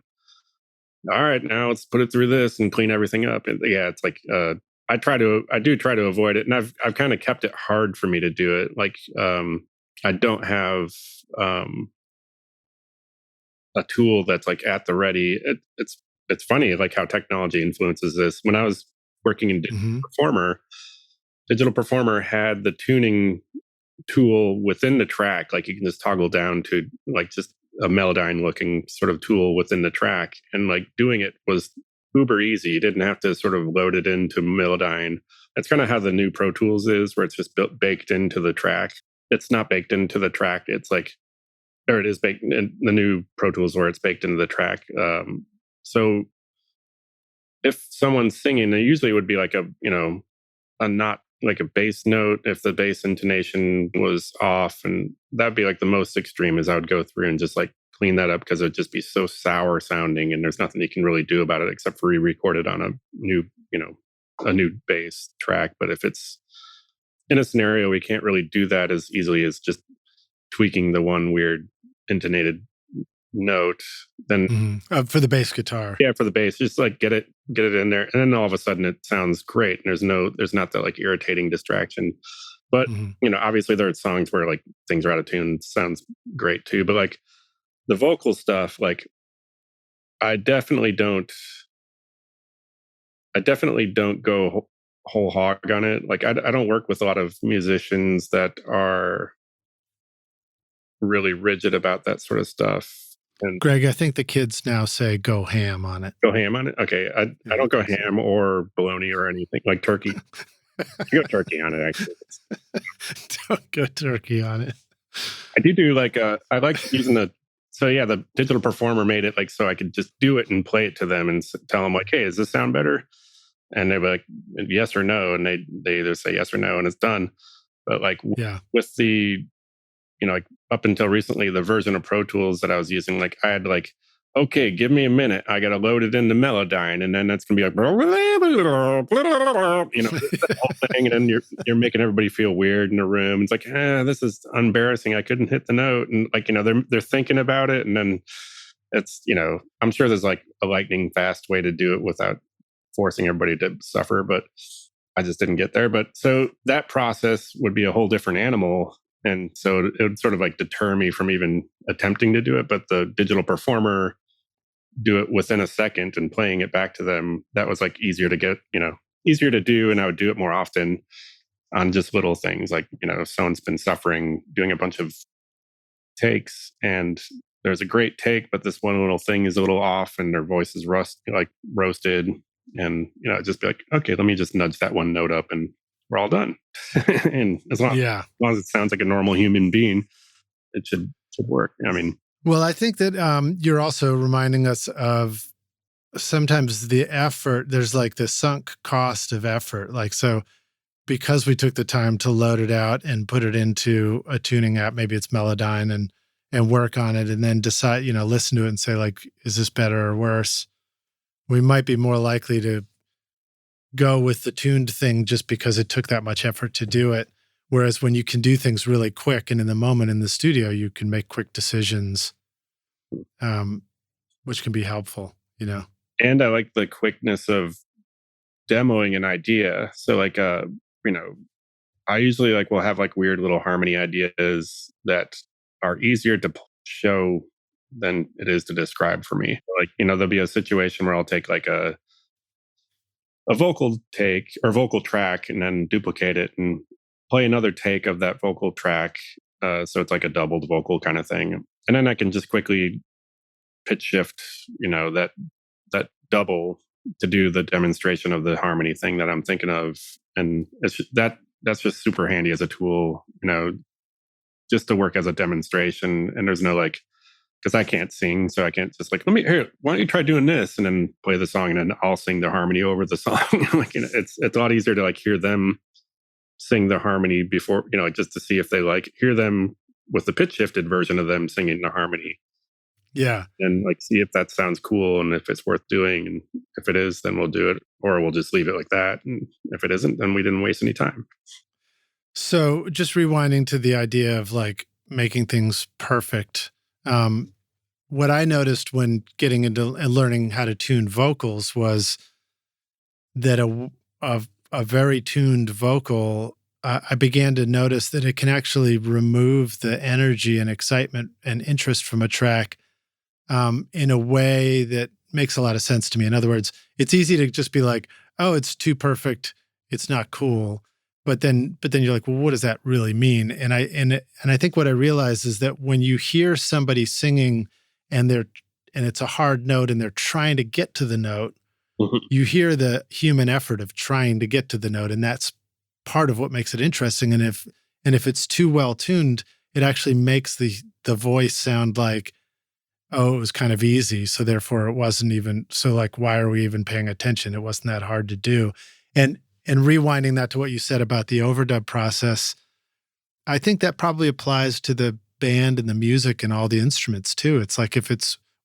all right, now let's put it through this and clean everything up. And yeah, it's like I do try to avoid it, and I've kind of kept it hard for me to do it. Like I don't have a tool that's like at the ready. It's funny like how technology influences this. When I was working in Hmm. Digital Performer had the tuning tool within the track. Like you can just toggle down to like just a Melodyne looking sort of tool within the track. And like doing it was uber easy. You didn't have to sort of load it into Melodyne. That's kind of how the new Pro Tools is, where it's just baked into the track. It's not baked into the track. It's like, or it is baked in the new Pro Tools where it's baked into the track. So if someone's singing, it usually would be like a not like a bass note if the bass intonation was off, and that'd be like the most extreme is I would go through and just like clean that up because it would just be so sour sounding and there's nothing you can really do about it except for re-record it on a new a new bass track. But if it's in a scenario we can't really do that as easily as just tweaking the one weird intonated note, then Hmm. For the bass guitar. yeah, for the bass, just like get it in there, and then all of a sudden it sounds great. And there's not that like irritating distraction. But Hmm. obviously there are songs where like things are out of tune, it sounds great too. But like the vocal stuff, like I definitely don't, go whole hog on it. Like I don't work with a lot of musicians that are really rigid about that sort of stuff and Greg, I think the kids now say go ham on it. go ham on it. Okay, I Yeah, I don't go think so. ham or bologna or anything like turkey. I go turkey on it actually. Don't go turkey on it. I do like I like using the Digital Performer made it like so I could just do it and play it to them and tell them like, hey, does this sound better? And they'd be like, yes or no, and they either say yes or no, and it's done. But like Yeah. with the like up until recently, the version of Pro Tools that I was using, like I had like, okay, give me a minute. I got to load it into Melodyne, and then that's gonna be like, the whole thing, and then you're making everybody feel weird in the room. It's like, this is embarrassing. I couldn't hit the note, and like they're thinking about it, and then it's I'm sure there's like a lightning fast way to do it without forcing everybody to suffer, but I just didn't get there. But so that process would be a whole different animal. And so it would sort of like deter me from even attempting to do it. But the Digital Performer do it within a second and playing it back to them, that was like easier to get, easier to do. And I would do it more often on just little things like, if someone's been suffering doing a bunch of takes and there's a great take, but this one little thing is a little off and their voice is roasted. And, just be like, okay, let me just nudge that one note up and we're all done. And Yeah. as long as it sounds like a normal human being, it should work. I mean, Well, I think that you're also reminding us of sometimes the effort. There's like the sunk cost of effort. Like, so because we took the time to load it out and put it into a tuning app, maybe it's Melodyne, and work on it and then decide, listen to it and say like, is this better or worse? We might be more likely to go with the tuned thing just because it took that much effort to do it. Whereas when you can do things really quick and in the moment in the studio, you can make quick decisions. Um, which can be helpful, you know? And I like the quickness of demoing an idea. So like you know, I usually like will have like weird little harmony ideas that are easier to show than it is to describe for me. Like, there'll be a situation where I'll take like a vocal take or vocal track and then duplicate it and play another take of that vocal track. So it's like a doubled vocal kind of thing. And then I can just quickly pitch shift, that double to do the demonstration of the harmony thing that I'm thinking of. And that's just super handy as a tool, just to work as a demonstration. And there's no like, because I can't sing, so I can't just like, why don't you try doing this and then play the song and then I'll sing the harmony over the song. Like, it's a lot easier to like hear them sing the harmony before, just to see if they like hear them with the pitch shifted version of them singing the harmony. Yeah. And like see if that sounds cool and if it's worth doing. And if it is, then we'll do it, or we'll just leave it like that. And if it isn't, then we didn't waste any time. So just rewinding to the idea of like making things perfect. What I noticed when getting into and learning how to tune vocals was that a very tuned vocal, I began to notice that it can actually remove the energy and excitement and interest from a track in a way that makes a lot of sense to me. In other words, it's easy to just be like, oh, it's too perfect, it's not cool. But then you're like, well, what does that really mean? And I think what I realized is that when you hear somebody singing and it's a hard note and they're trying to get to the note, you hear the human effort of trying to get to the note, and that's part of what makes it interesting. And if it's too well tuned, it actually makes the voice sound like, oh, it was kind of easy, so therefore it wasn't even so like, why are we even paying attention? It wasn't that hard to do. And rewinding that to what you said about the overdub process, I think that probably applies to the band and the music and all the instruments too. It's like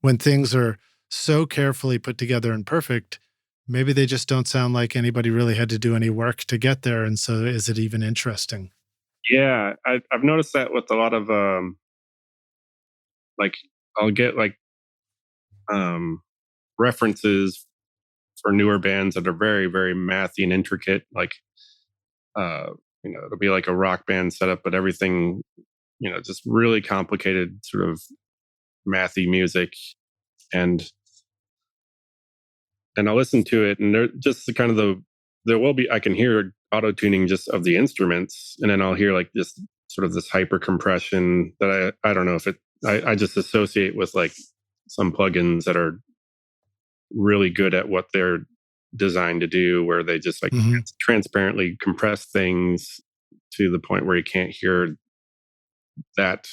when things are so carefully put together and perfect, maybe they just don't sound like anybody really had to do any work to get there. And so is it even interesting? Yeah, I've noticed that with a lot of like I'll get like references for newer bands that are very, very mathy and intricate. Like, it'll be like a rock band setup, but everything, just really complicated sort of mathy music. And I'll listen to it, and they're just there will be, I can hear auto tuning just of the instruments, and then I'll hear like this sort of this hyper compression that I don't know if I just associate with like some plugins that are really good at what they're designed to do, where they just like transparently compress things to the point where you can't hear that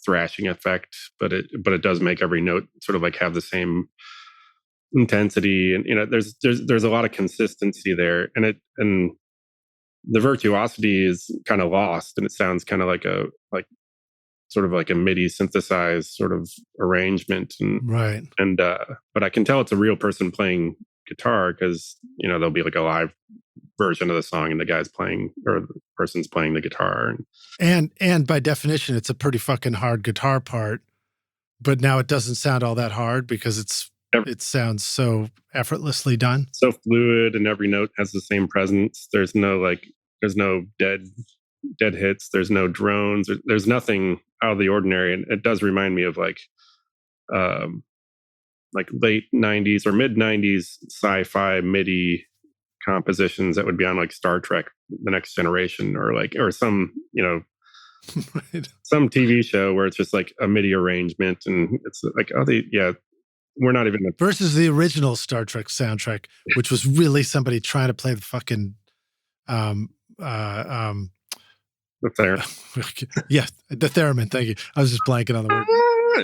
thrashing effect, but it does make every note sort of like have the same intensity. And there's a lot of consistency there, and the virtuosity is kind of lost, and it sounds kind of like sort of like a MIDI synthesized sort of arrangement. And right. And but I can tell it's a real person playing guitar, because there'll be like a live version of the song and the guy's playing, or the person's playing the guitar. And by definition, it's a pretty fucking hard guitar part, but now it doesn't sound all that hard because it sounds so effortlessly done, so fluid, and every note has the same presence. There's no dead hits. There's no drones. There's nothing out of the ordinary. And it does remind me of like late 90s or mid 90s sci-fi MIDI compositions that would be on like Star Trek The Next Generation, or some right. some TV show where it's just like a MIDI arrangement, and it's like, we're not even versus the original Star Trek soundtrack, which was really somebody trying to play the fucking the yeah, the theremin. Thank you. I was just blanking on the word.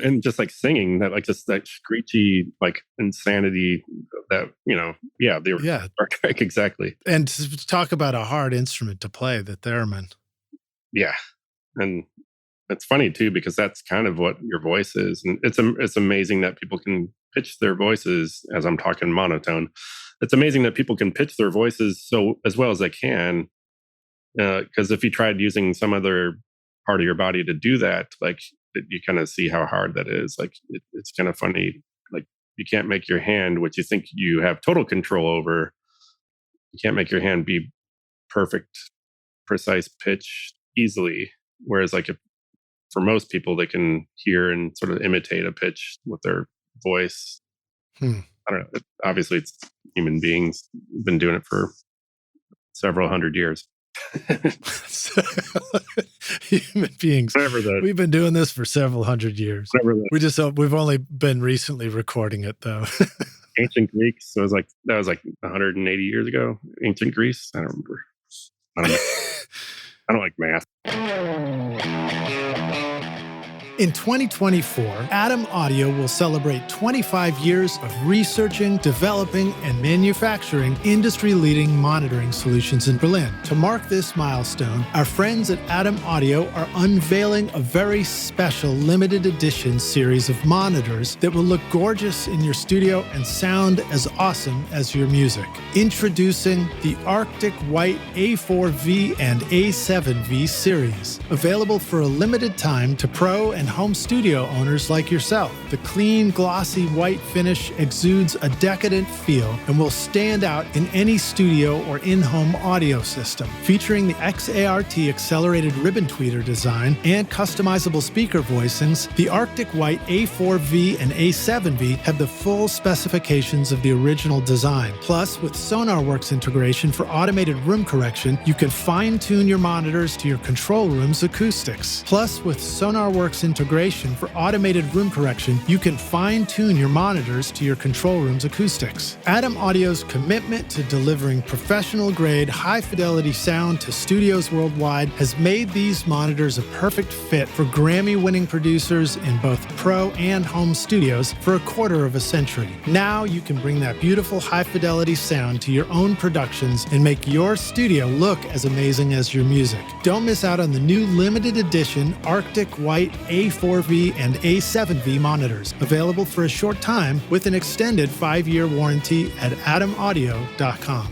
And just like singing that, like just that screechy like insanity that Star Trek, exactly. And to talk about a hard instrument to play, the theremin. Yeah, and it's funny too, because that's kind of what your voice is, and it's amazing that people can pitch their voices. As I'm talking monotone, it's amazing that people can pitch their voices so as well as they can. Because if you tried using some other part of your body to do that, like you kind of see how hard that is. Like it's kind of funny, like you can't make your hand, which you think you have total control over, you can't make your hand be perfect, precise pitch easily. Whereas like if, for most people, they can hear and sort of imitate a pitch with their voice. Hmm. I don't know. Obviously, it's human beings been doing it for several hundred years. Human beings. Whatever We've been doing this for several hundred years. We've only been recently recording it though. Ancient Greeks. So that was like 180 years ago. Ancient Greece. I don't remember. I don't know. I don't like math. In 2024, Atom Audio will celebrate 25 years of researching, developing, and manufacturing industry-leading monitoring solutions in Berlin. To mark this milestone, our friends at Atom Audio are unveiling a very special limited edition series of monitors that will look gorgeous in your studio and sound as awesome as your music. Introducing the Arctic White A4V and A7V series, available for a limited time to pro and home studio owners like yourself. The clean, glossy white finish exudes a decadent feel and will stand out in any studio or in-home audio system. Featuring the XART accelerated ribbon tweeter design and customizable speaker voicings, the Arctic White A4V and A7V have the full specifications of the original design. Plus, with SonarWorks integration for automated room correction, you can fine-tune your monitors to your control room's acoustics. Plus, with SonarWorks integration for automated room correction, you can fine-tune your monitors to your control room's acoustics. Atom Audio's commitment to delivering professional-grade, high-fidelity sound to studios worldwide has made these monitors a perfect fit for Grammy-winning producers in both pro and home studios for a quarter of a century. Now you can bring that beautiful high-fidelity sound to your own productions and make your studio look as amazing as your music. Don't miss out on the new limited edition Arctic White A4V and A7V monitors, available for a short time with an extended 5-year warranty at atomaudio.com.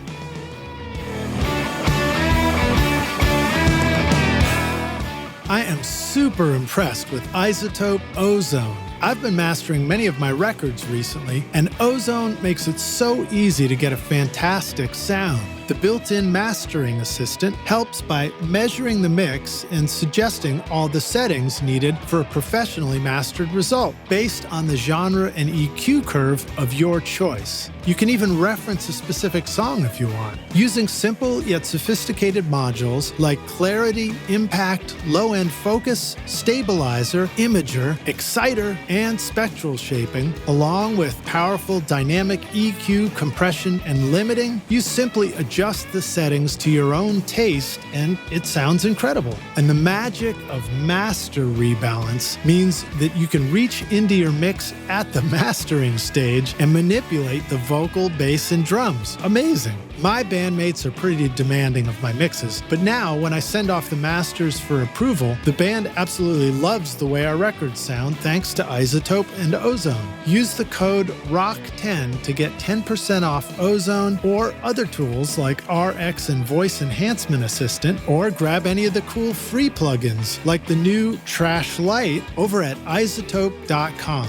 I am super impressed with iZotope Ozone. I've been mastering many of my records recently, and Ozone makes it so easy to get a fantastic sound. The built-in mastering assistant helps by measuring the mix and suggesting all the settings needed for a professionally mastered result based on the genre and EQ curve of your choice. You can even reference a specific song if you want. Using simple yet sophisticated modules like Clarity, Impact, Low-End Focus, Stabilizer, Imager, Exciter, and Spectral Shaping, along with powerful dynamic EQ, compression, and limiting, you simply adjust the settings to your own taste and it sounds incredible. And the magic of master rebalance means that you can reach into your mix at the mastering stage and manipulate the vocal, bass, and drums. Amazing. My bandmates are pretty demanding of my mixes, but now when I send off the masters for approval, the band absolutely loves the way our records sound thanks to iZotope and Ozone. Use the code ROCK10 to get 10% off Ozone or other tools like RX and Voice Enhancement Assistant, or grab any of the cool free plugins like the new Trash Light over at iZotope.com.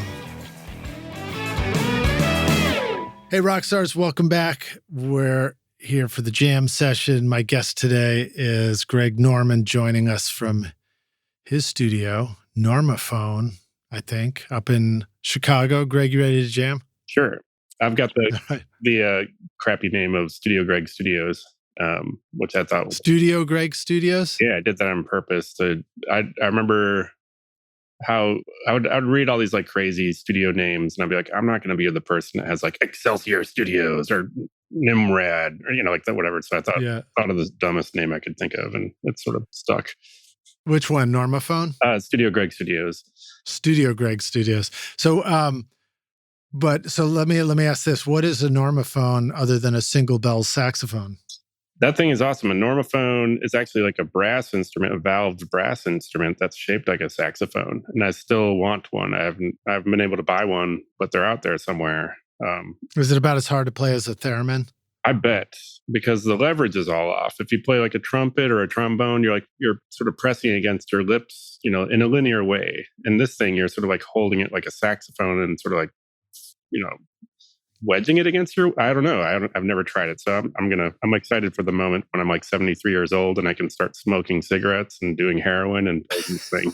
Hey, Rockstars, welcome back. We're here for the jam session. My guest today is Greg Norman, joining us from his studio, Normaphone, I think, up in Chicago. Greg, you ready to jam? Sure. I've got the crappy name of Studio Greg Studios, which I thought was... Studio Greg Studios? Yeah, I did that on purpose. I remember how I would read all these like crazy studio names and I'd be like, I'm not going to be the person that has like Excelsior Studios or Nimrad or, like that, whatever. So I thought of the dumbest name I could think of and it sort of stuck. Which one? Normaphone? Studio Greg Studios. Studio Greg Studios. So, so let me ask this. What is a Normaphone other than a single bell saxophone? That thing is awesome. A Normaphone is actually like a brass instrument, a valved brass instrument that's shaped like a saxophone. And I still want one. I haven't been able to buy one, but they're out there somewhere. Is it about as hard to play as a theremin? I bet, because the leverage is all off. If you play like a trumpet or a trombone, you're sort of pressing against your lips, in a linear way. And this thing, you're sort of like holding it like a saxophone and sort of like wedging it against your, I don't know. I've never tried it. So I'm excited for the moment when I'm like 73 years old and I can start smoking cigarettes and doing heroin and playing this thing.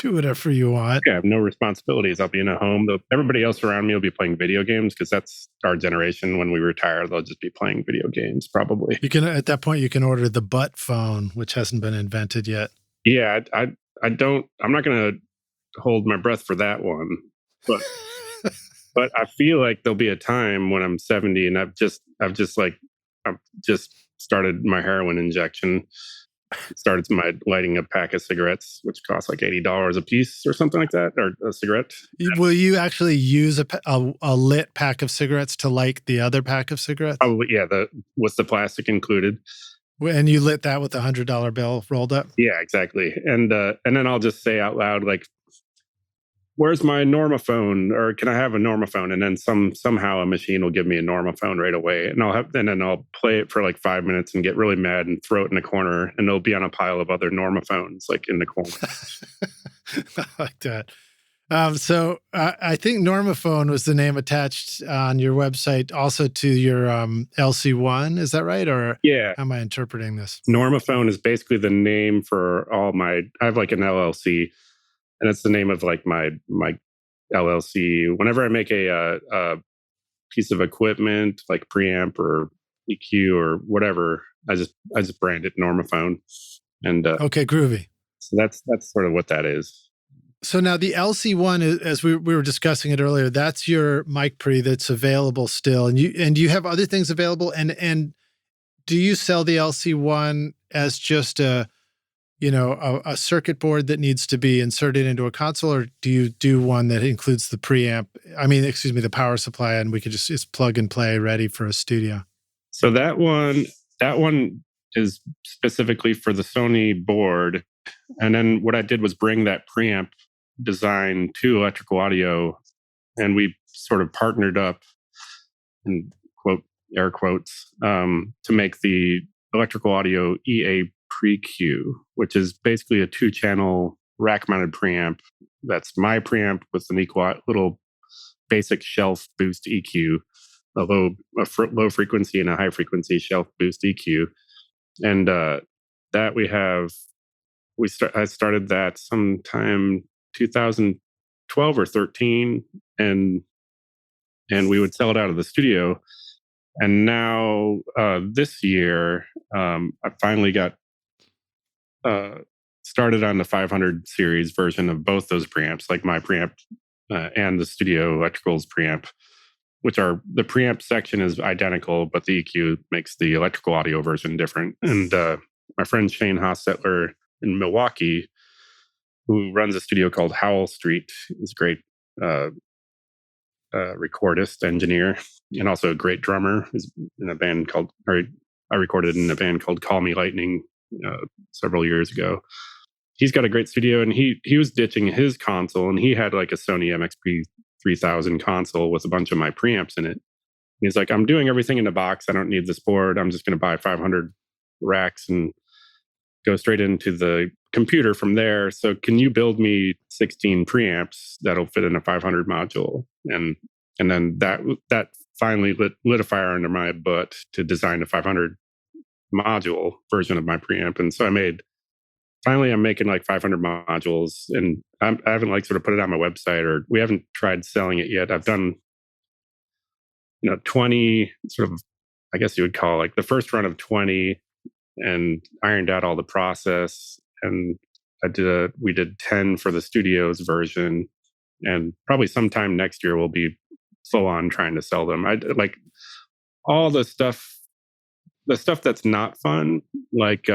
Do whatever you want. I have no responsibilities. I'll be in a home. Everybody else around me will be playing video games because that's our generation. When we retire, they'll just be playing video games probably. You can, at that point, you can order the butt phone, which hasn't been invented yet. Yeah, I'm not going to hold my breath for that one, but but I feel like there'll be a time when I'm 70 and I've just started my heroin injection. Started my lighting a pack of cigarettes, which costs like $80 a piece or something like that, or a cigarette. Will you actually use a lit pack of cigarettes to light the other pack of cigarettes? Oh yeah, with the plastic included. And you lit that with a $100 bill rolled up? Yeah, exactly. And then I'll just say out loud, like, where's my normophone? Or can I have a normophone? And then somehow a machine will give me a normophone right away. And then I'll play it for like 5 minutes and get really mad and throw it in a corner. And it'll be on a pile of other normophones, like in the corner. I like that. So I think normophone was the name attached on your website also to your LC1. Is that right? Or yeah, how am I interpreting this? Normophone is basically the name for I have like an LLC, and it's the name of like my LLC. Whenever I make a piece of equipment like preamp or EQ or whatever, I just brand it Normophone. And okay, groovy. So that's sort of what that is. So now the LC1, as we were discussing it earlier, that's your mic pre that's available still, and you have other things available. And do you sell the LC1 as just a circuit board that needs to be inserted into a console, or do you do one that includes the preamp? The power supply, and we could it's plug and play, ready for a studio? So that one is specifically for the Sony board, and then what I did was bring that preamp design to electrical audio, and we sort of partnered up, in air quotes, to make the electrical audio EA Pre-Q, which is basically a 2-channel rack-mounted preamp. That's my preamp with an little basic shelf boost EQ, a low frequency and a high frequency shelf boost EQ, and that I started that sometime 2012 or 13, and we would sell it out of the studio. And now this year, I finally got started on the 500 series version of both those preamps, like my preamp and the studio electricals preamp, which are, the preamp section is identical, but the EQ makes the electrical audio version different. And my friend Shane Hostetler in Milwaukee, who runs a studio called Howell Street, is a great recordist, engineer, and also a great drummer. He's in a band I recorded in a band called Call Me Lightning several years ago. He's got a great studio, and he was ditching his console, and he had like a Sony MXP 3000 console with a bunch of my preamps in it. He's like, I'm doing everything in the box. I don't need this board. I'm just going to buy 500 racks and go straight into the computer from there. So can you build me 16 preamps that'll fit in a 500 module? And then that finally lit a fire under my butt to design a 500 module version of my preamp. And so I'm making like 500 modules, and I haven't like sort of put it on my website, or we haven't tried selling it yet. I've done 20 sort of, I guess you would call like the first run of 20, and ironed out all the process. And we did 10 for the studio's version, and probably sometime next year we'll be full on trying to sell them. I like all the stuff that's not fun, like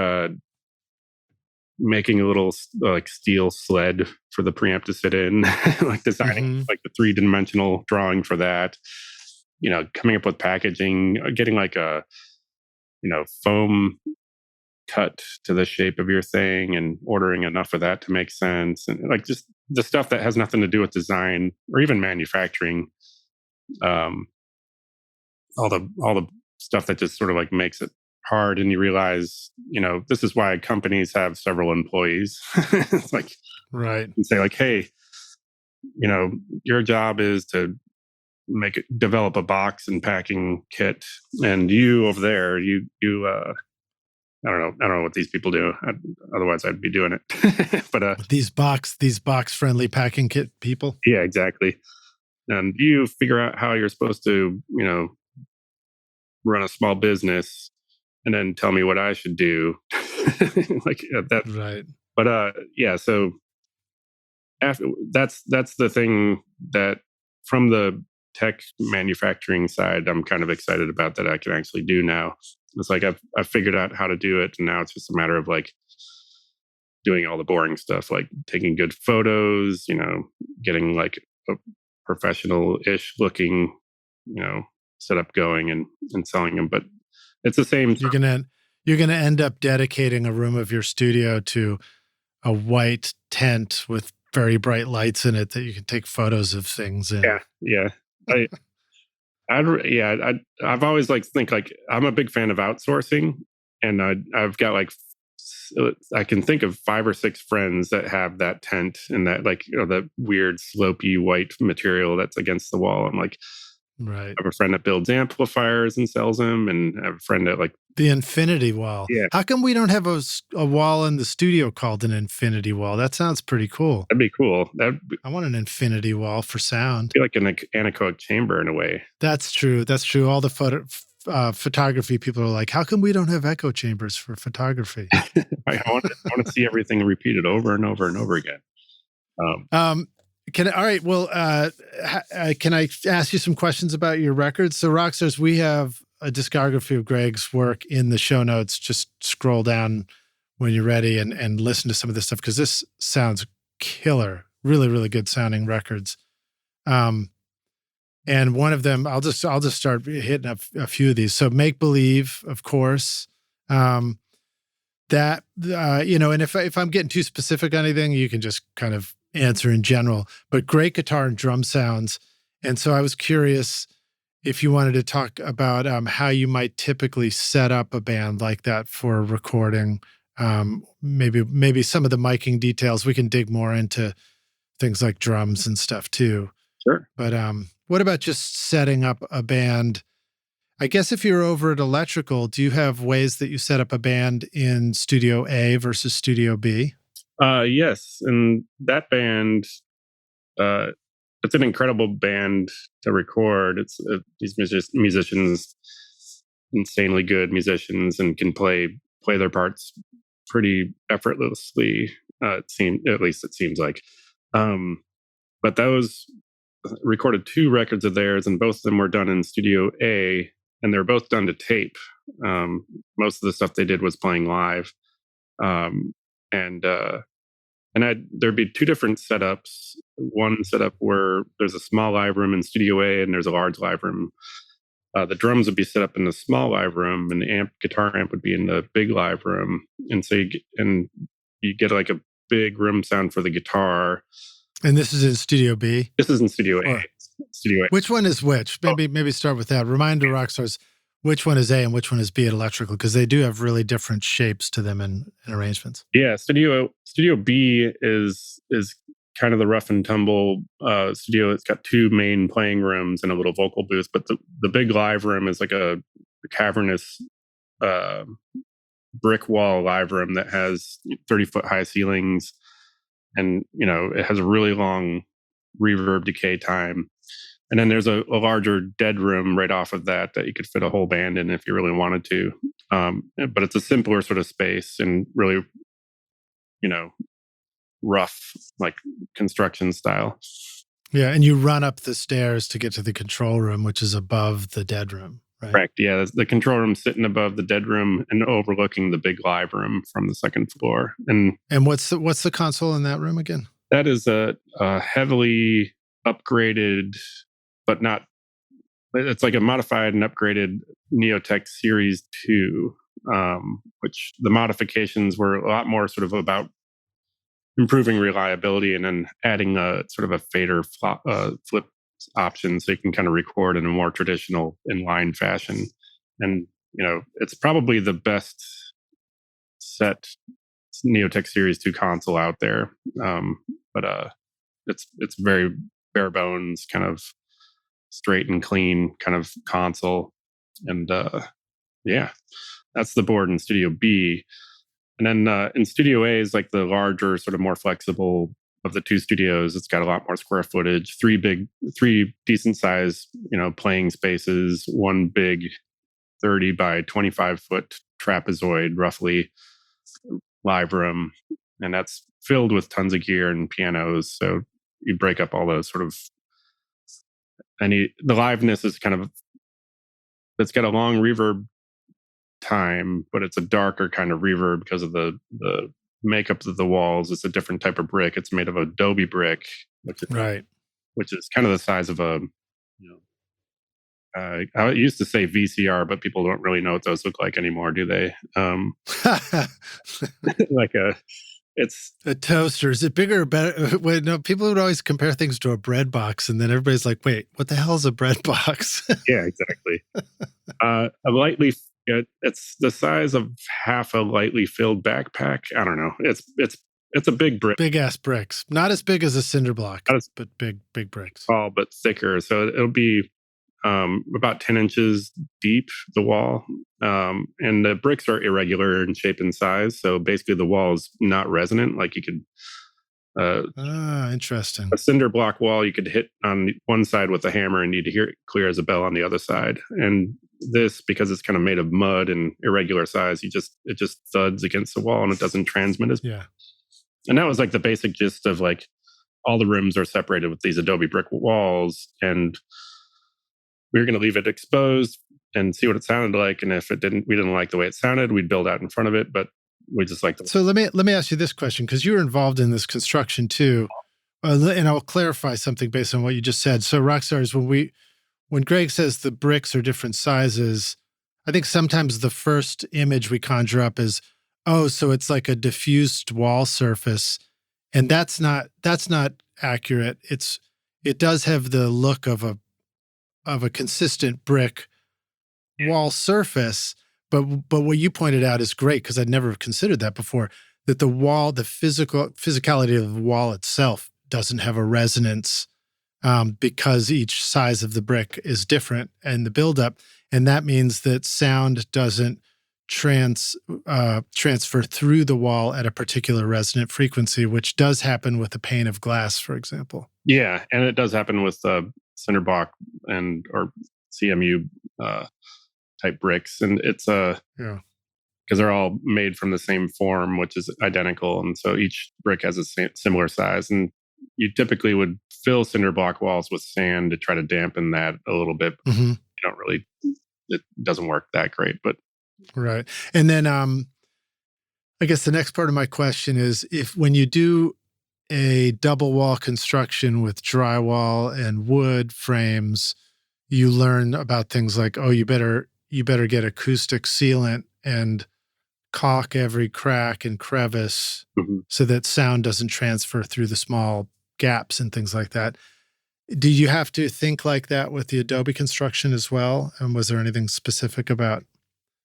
making a little like steel sled for the preamp to sit in, like designing like the 3-dimensional drawing for that, coming up with packaging, getting like a foam cut to the shape of your thing and ordering enough of that to make sense, and like just the stuff that has nothing to do with design or even manufacturing, all the stuff that just sort of like makes it hard. And you realize this is why companies have several employees. It's like, right, and say like, hey, your job is to develop a box and packing kit. And you over there, I don't know what these people do. Otherwise, I'd be doing it. But These box friendly packing kit people. yeah, exactly. And you figure out how you're supposed to, run a small business, and then tell me what I should do. Like that. Right. But yeah. So that's the thing that from the tech manufacturing side, I'm kind of excited about that I can actually do now. It's like I've figured out how to do it, and now it's just a matter of like doing all the boring stuff, like taking good photos, getting like a professional-ish looking, setup going and selling them. But it's the same. You're gonna end up dedicating a room of your studio to a white tent with very bright lights in it that you can take photos of things in. Yeah. I, I've always think like I'm a big fan of outsourcing, and I've got like I can think of 5 or 6 friends that have that tent and that that weird slopey white material that's against the wall. I'm like, right. I have a friend that builds amplifiers and sells them, and I have a friend that the infinity wall. Yeah. How come we don't have a wall in the studio called an infinity wall? That sounds pretty cool. That'd be cool. I want an infinity wall for sound. Be like an anechoic chamber in a way. That's true. All the photography people are like, how come we don't have echo chambers for photography? I want to see everything repeated over and over and over again. All right. Well, can I ask you some questions about your records? So, Rockstars, we have a discography of Greg's work in the show notes. Just scroll down when you're ready and listen to some of this stuff, because this sounds killer. Really, really good sounding records. And one of them, I'll just start hitting up a few of these. So, Make Believe, of course. And if I'm getting too specific on anything, you can just kind of answer in general. But great guitar and drum sounds. And so I was curious if you wanted to talk about how you might typically set up a band like that for recording. Maybe some of the miking details. We can dig more into things like drums and stuff too. Sure. But what about just setting up a band? I guess if you're over at Electrical, do you have ways that you set up a band in Studio A versus Studio B? Yes. And that band, it's an incredible band to record. It's these musicians, insanely good musicians, and can play their parts pretty effortlessly. At least it seems like. But those recorded 2 records of theirs, and both of them were done in Studio A, and they're both done to tape. Most of the stuff they did was playing live. There'd be 2 different setups. One setup where there's a small live room in Studio A and there's a large live room. The drums would be set up in the small live room, and the guitar amp would be in the big live room. And so you get like a big room sound for the guitar. And this is in Studio B? This is in Studio A. Studio A. Which one is which? Maybe start with that. Remind the Rockstars which one is A and which one is B at Electrical, because they do have really different shapes to them in arrangements. Yeah, Studio B is kind of the rough and tumble studio. It's got 2 main playing rooms and a little vocal booth, but the big live room is like a cavernous brick wall live room that has 30-foot high ceilings, and it has a really long reverb decay time. And then there's a larger dead room right off of that you could fit a whole band in if you really wanted to. But it's a simpler sort of space and really, rough, like construction style. Yeah, and you run up the stairs to get to the control room, which is above the dead room, right? Correct. Yeah, the control room sitting above the dead room and overlooking the big live room from the second floor. And what's the console in that room again? That is a heavily upgraded, but not. It's like a modified and upgraded Neotech Series 2, which the modifications were a lot more sort of about improving reliability and then adding a sort of a fader flip option so you can kind of record in a more traditional inline fashion. And, it's probably the best set Neotech Series 2 console out there. But it's very bare bones, kind of straight and clean kind of console. And yeah, that's the board in Studio B. And then in Studio A is like the larger, sort of more flexible of the two studios. It's got a lot more square footage, three decent size, playing spaces, one big 30 by 25 foot trapezoid, roughly, live room. And that's filled with tons of gear and pianos. So you break up all the sort of the liveness is kind of, it's got a long reverb time, but it's a darker kind of reverb because of the makeup of the walls. It's a different type of brick. It's made of adobe brick, which is kind of the size of a, I used to say VCR, but people don't really know what those look like anymore, do they? Like it's a toaster. Is it bigger or better? Wait, no, people would always compare things to a bread box, and then everybody's like, wait, what the hell is a bread box? Yeah, exactly. It's the size of half a lightly filled backpack. I don't know. It's a big brick. Big ass bricks. Not as big as a cinder block, but big bricks. Tall, but thicker. So it'll be about 10 inches deep, the wall. And the bricks are irregular in shape and size. So basically the wall is not resonant. Like you could... interesting. A cinder block wall, you could hit on one side with a hammer and need to hear it clear as a bell on the other side. And this, because it's kind of made of mud and irregular size, it just thuds against the wall and it doesn't transmit as... Yeah. And that was like the basic gist of like all the rooms are separated with these adobe brick walls, and we were going to leave it exposed and see what it sounded like. And if we didn't like the way it sounded, we'd build out in front of it. But we just like... So let me ask you this question, because you were involved in this construction too, and I'll clarify something based on what you just said. So Rockstars, when Greg says the bricks are different sizes, I think sometimes the first image we conjure up is, oh, so it's like a diffused wall surface, and that's not accurate. It does have the look of a consistent brick wall surface, but what you pointed out is great, because I'd never considered that before, that the wall, the physicality of the wall itself doesn't have a resonance, because each size of the brick is different and the buildup, and that means that sound doesn't transfer through the wall at a particular resonant frequency, which does happen with a pane of glass, for example. Yeah, and it does happen with cinder block or CMU type bricks, and it's because they're all made from the same form, which is identical, and so each brick has a similar size. And you typically would fill cinder block walls with sand to try to dampen that a little bit. Mm-hmm. It doesn't work that great, but... Right. And then I guess the next part of my question is, when you do a double wall construction with drywall and wood frames, you learn about things like, oh, you better get acoustic sealant and caulk every crack and crevice, mm-hmm. so that sound doesn't transfer through the small gaps and things like that. Do you have to think like that with the Adobe construction as well? And was there anything specific about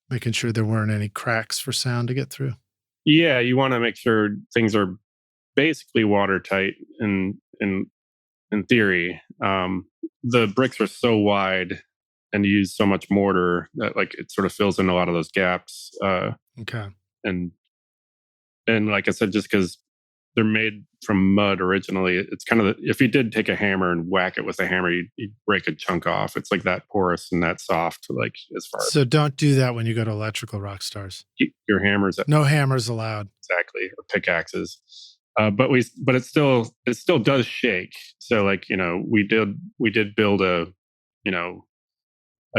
making sure there weren't any cracks for sound to get through? Yeah, you want to make sure things are basically watertight in theory. The bricks are so wide and you use so much mortar that like it sort of fills in a lot of those gaps. Okay. And like I said, just because they're made from mud originally, it's kind of, if you did take a hammer and whack it with a hammer, you'd break a chunk off. It's like that porous and that soft, like as far as... So don't do that when you go to electrical Rockstars. Keep your hammers... No hammers allowed. Exactly. Or pickaxes. But it still does shake. So like, we did build a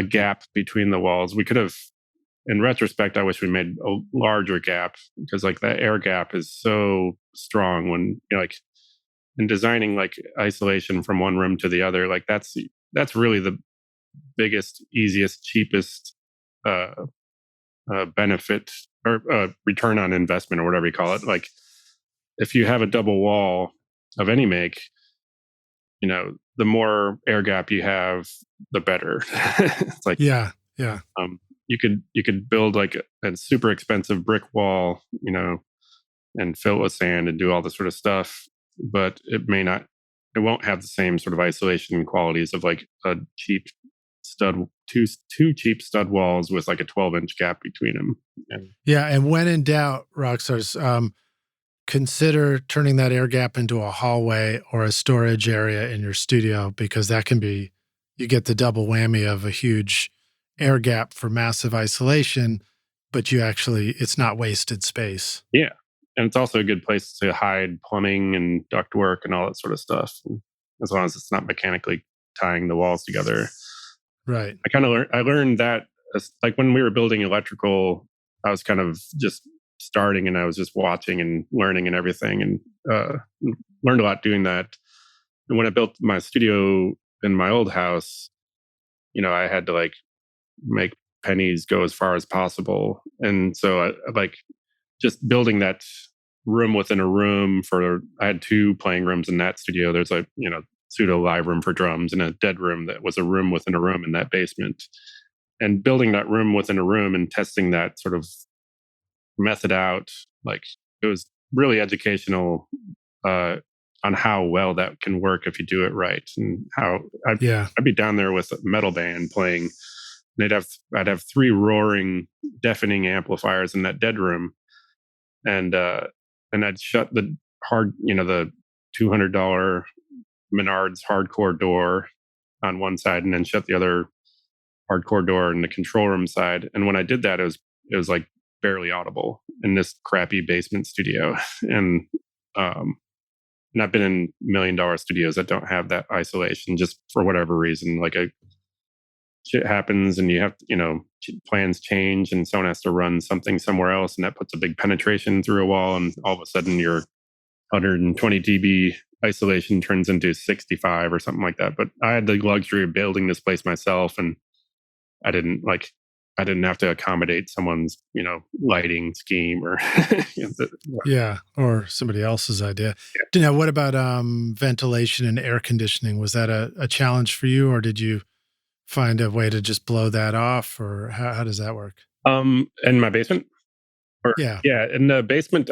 gap between the walls. We could have, in retrospect, I wish we made a larger gap, because like that air gap is so strong when like in designing like isolation from one room to the other, like that's really the biggest, easiest, cheapest benefit or return on investment or whatever you call it. Like if you have a double wall of any make, the more air gap you have, the better. It's like, yeah. You could build like a super expensive brick wall, and fill it with sand and do all this sort of stuff, but it may not it won't have the same sort of isolation qualities of like a cheap stud, two cheap stud walls with like a 12-inch gap between them. And Yeah. And when in doubt, Rockstars, consider turning that air gap into a hallway or a storage area in your studio, because that can be, you get the double whammy of a huge air gap for massive isolation, but it's not wasted space. yeah, and it's also a good place to hide plumbing and ductwork and all that sort of stuff, as long as it's not mechanically tying the walls together. Right. I learned that like when we were building electrical, I was kind of just starting and I was just watching and learning and everything, and learned a lot doing that. And when I built my studio in my old house, I had to like make pennies go as far as possible. And so I like just building that room within a room I had 2 playing rooms in that studio. There's a, pseudo live room for drums and a dead room that was a room within a room in that basement. And building that room within a room and testing that sort of method out, like it was really educational on how well that can work if you do it right. And how I'd be down there with a metal band playing, and I'd have 3 roaring, deafening amplifiers in that dead room, and I'd shut the the $200 Menards hardcore door on one side, and then shut the other hardcore door in the control room side. And when I did that, it was like barely audible in this crappy basement studio. And I've been in $1 million studios that don't have that isolation, just for whatever reason. Like shit happens and you have to, plans change and someone has to run something somewhere else, and that puts a big penetration through a wall, and all of a sudden your 120 dB isolation turns into 65 or something like that. But I had the luxury of building this place myself, and I didn't have to accommodate someone's, lighting scheme or or somebody else's idea. Yeah. Now, what about ventilation and air conditioning? Was that a challenge for you, or did you find a way to just blow that off, or how does that work? In my basement? Yeah. In the basement,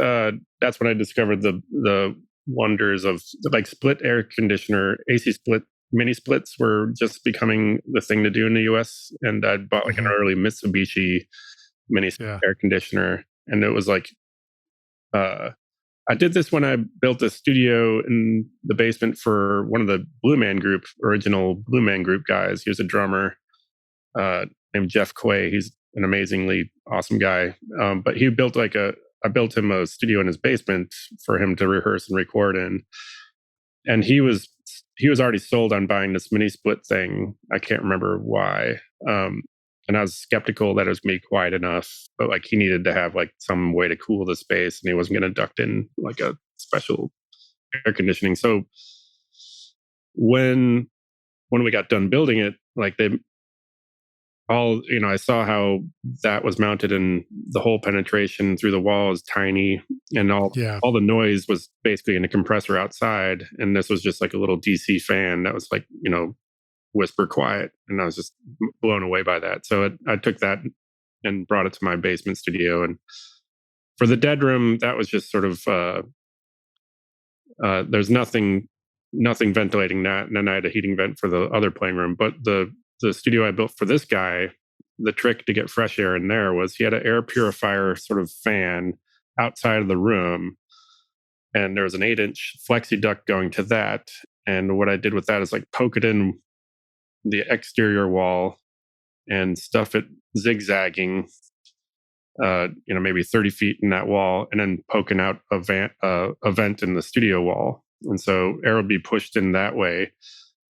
that's when I discovered the wonders of like split air conditioner. AC split mini splits were just becoming the thing to do in the US. And I bought like an early Mitsubishi mini air conditioner. And it was like, I did this when I built a studio in the basement for one of the original Blue Man Group guys. He was a drummer named Jeff Quay. He's an amazingly awesome guy. But he built I built him a studio in his basement for him to rehearse and record in. And he was already sold on buying this mini split thing. I can't remember why. And I was skeptical that it was going to be quiet enough, but like he needed to have like some way to cool the space, and he wasn't going to duct in like a special air conditioning. So when we got done building it, like I saw how that was mounted, and the whole penetration through the wall is tiny, and all the noise was basically in a compressor outside. And this was just like a little DC fan that was like, whisper quiet. And I was just blown away by that. So I took that and brought it to my basement studio. And for the dead room, that was just sort of, there's nothing ventilating that. And then I had a heating vent for the other playing room. But the studio I built for this guy, the trick to get fresh air in there was he had an air purifier sort of fan outside of the room. And there was an 8-inch flexi duct going to that. And what I did with that is like poke it in the exterior wall and stuff it zigzagging, maybe 30 feet in that wall, and then poking out a vent in the studio wall. And so air would be pushed in that way.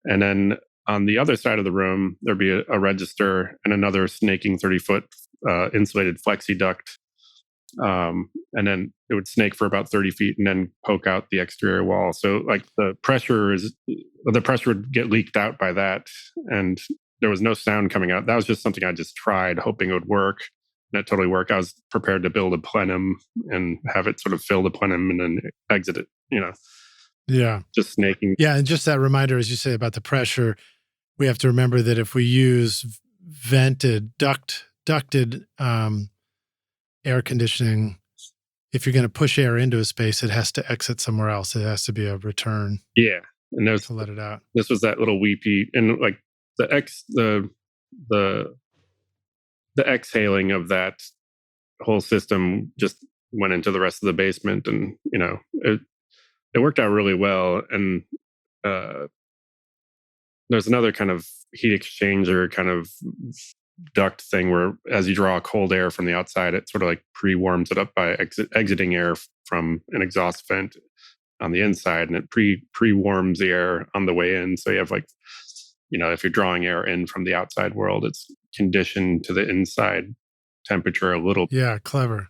And then on the other side of the room, there'd be a register and another snaking 30-foot insulated flexi duct. And then it would snake for about 30 feet and then poke out the exterior wall. So like the pressure would get leaked out by that. And there was no sound coming out. That was just something I just tried, hoping it would work. And it totally worked. I was prepared to build a plenum and have it sort of fill the plenum and then exit it, Yeah. Just snaking. Yeah. And just that reminder, as you say, about the pressure, we have to remember that if we use ducted air conditioning, if you're going to push air into a space, it has to exit somewhere else. It has to be a return. Yeah. And to let it out. this was that little weepy, and like the the exhaling of that whole system just went into the rest of the basement, and it worked out really well. And uh, there's another kind of heat exchanger kind of duct thing where, as you draw cold air from the outside, it sort of like pre-warms it up by exiting air from an exhaust vent on the inside, and it pre-warms the air on the way in. So you have like, if you're drawing air in from the outside world, it's conditioned to the inside temperature a little. Yeah, clever.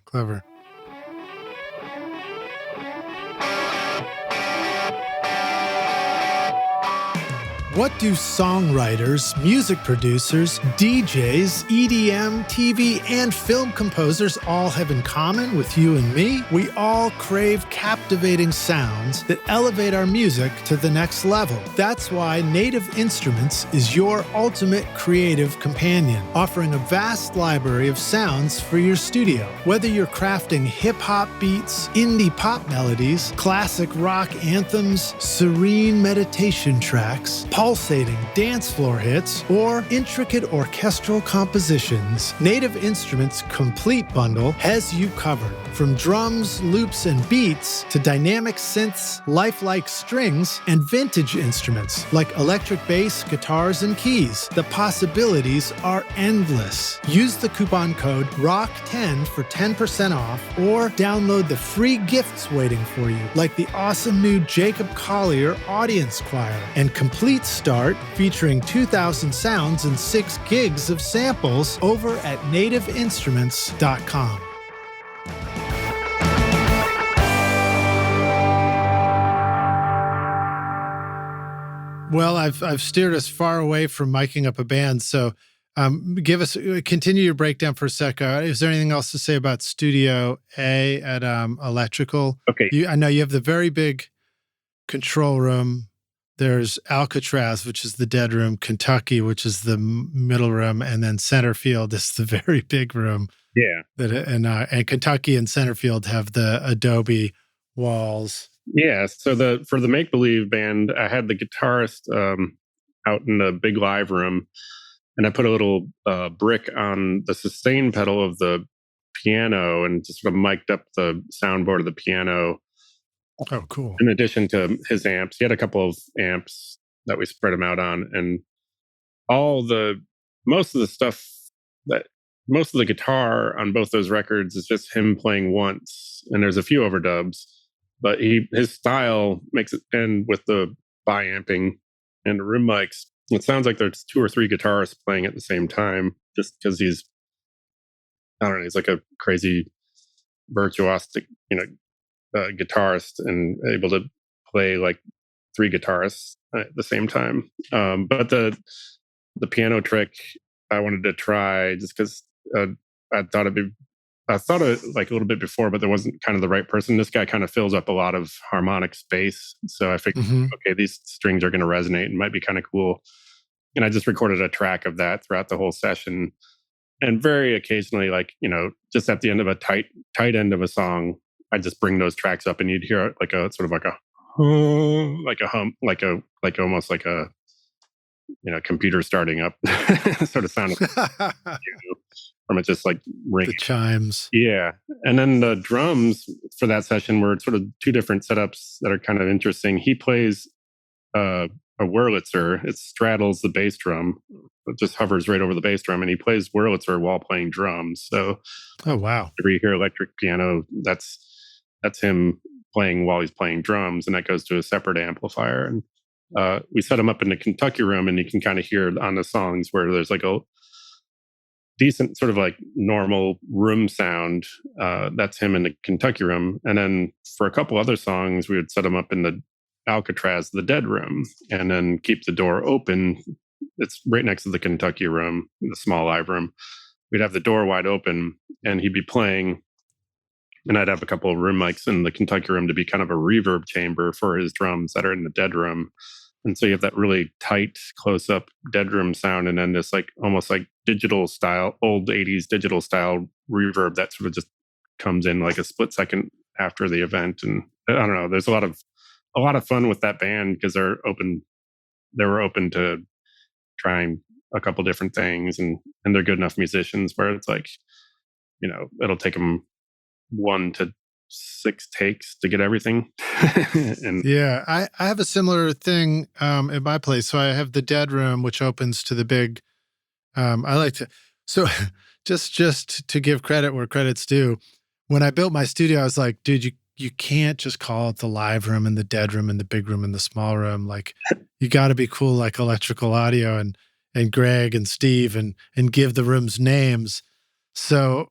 What do songwriters, music producers, DJs, EDM, TV, and film composers all have in common with you and me? We all crave captivating sounds that elevate our music to the next level. That's why Native Instruments is your ultimate creative companion, offering a vast library of sounds for your studio. Whether you're crafting hip-hop beats, indie pop melodies, classic rock anthems, serene meditation tracks, pulsating dance floor hits, or intricate orchestral compositions, Native Instruments' complete bundle has you covered. From drums, loops, and beats to dynamic synths, lifelike strings, and vintage instruments like electric bass, guitars, and keys. The possibilities are endless. Use the coupon code ROCK10 for 10% off, or download the free gifts waiting for you, like the awesome new Jacob Collier Audience Choir and Complete Start, featuring 2,000 sounds and 6 gigs of samples over at nativeinstruments.com. Well, I've steered us far away from miking up a band, so continue your breakdown for a sec. Is there anything else to say about Studio A at Electrical? Okay. I know you have the very big control room. There's Alcatraz, which is the dead room, Kentucky, which is the middle room, and then center field is the very big room. Yeah. And Kentucky and center field have the adobe walls. Yeah. So for the Make Believe band, I had the guitarist out in the big live room, and I put a little brick on the sustain pedal of the piano and just sort of mic'd up the soundboard of the piano. Oh, cool. In addition to his amps, he had a couple of amps that we spread him out on, and most of the guitar on both those records is just him playing once, and there's a few overdubs, but his style makes it, and with the bi-amping and the room mics, it sounds like there's 2 or 3 guitarists playing at the same time, just because he's like a crazy virtuosic, guitarist, and able to play like 3 guitarists at the same time. But the piano trick I wanted to try just because I thought of it like a little bit before, but there wasn't kind of the right person. This guy kind of fills up a lot of harmonic space, so I figured, okay, these strings are going to resonate and might be kind of cool. And I just recorded a track of that throughout the whole session. And very occasionally, like, just at the end of a tight end of a song, I just bring those tracks up, and you'd hear like a sort of like a hum, like almost like a computer starting up sort of sound from it, just like ringing. The chimes. Yeah. And then the drums for that session were sort of 2 different setups that are kind of interesting. He plays a Wurlitzer. It straddles the bass drum. It just hovers right over the bass drum, and he plays Wurlitzer while playing drums. So, oh wow! If you hear electric piano, that's him playing while he's playing drums, and that goes to a separate amplifier. And we set him up in the Kentucky room, and you can kind of hear on the songs where there's like a decent sort of like normal room sound. That's him in the Kentucky room. And then for a couple other songs, we would set him up in the Alcatraz, the dead room, and then keep the door open. It's right next to the Kentucky room, the small live room. We'd have the door wide open, and he'd be playing, and I'd have a couple of room mics in the Kentucky room to be kind of a reverb chamber for his drums that are in the dead room. And so you have that really tight, close-up dead room sound, and then this like almost like digital style, old 80s digital style reverb that sort of just comes in like a split second after the event. And I don't know, there's a lot of a lot of fun with that band because they were open to trying a couple different things, and they're good enough musicians where it's like, it'll take them 1 to 6 takes to get everything. And Yeah, I have a similar thing in my place. So I have the dead room, which opens to the big. I like to. So just to give credit where credit's due, when I built my studio, I was like, dude, you can't just call it the live room and the dead room and the big room and the small room. Like, you got to be cool, like Electrical Audio and Greg and Steve, and give the rooms names. So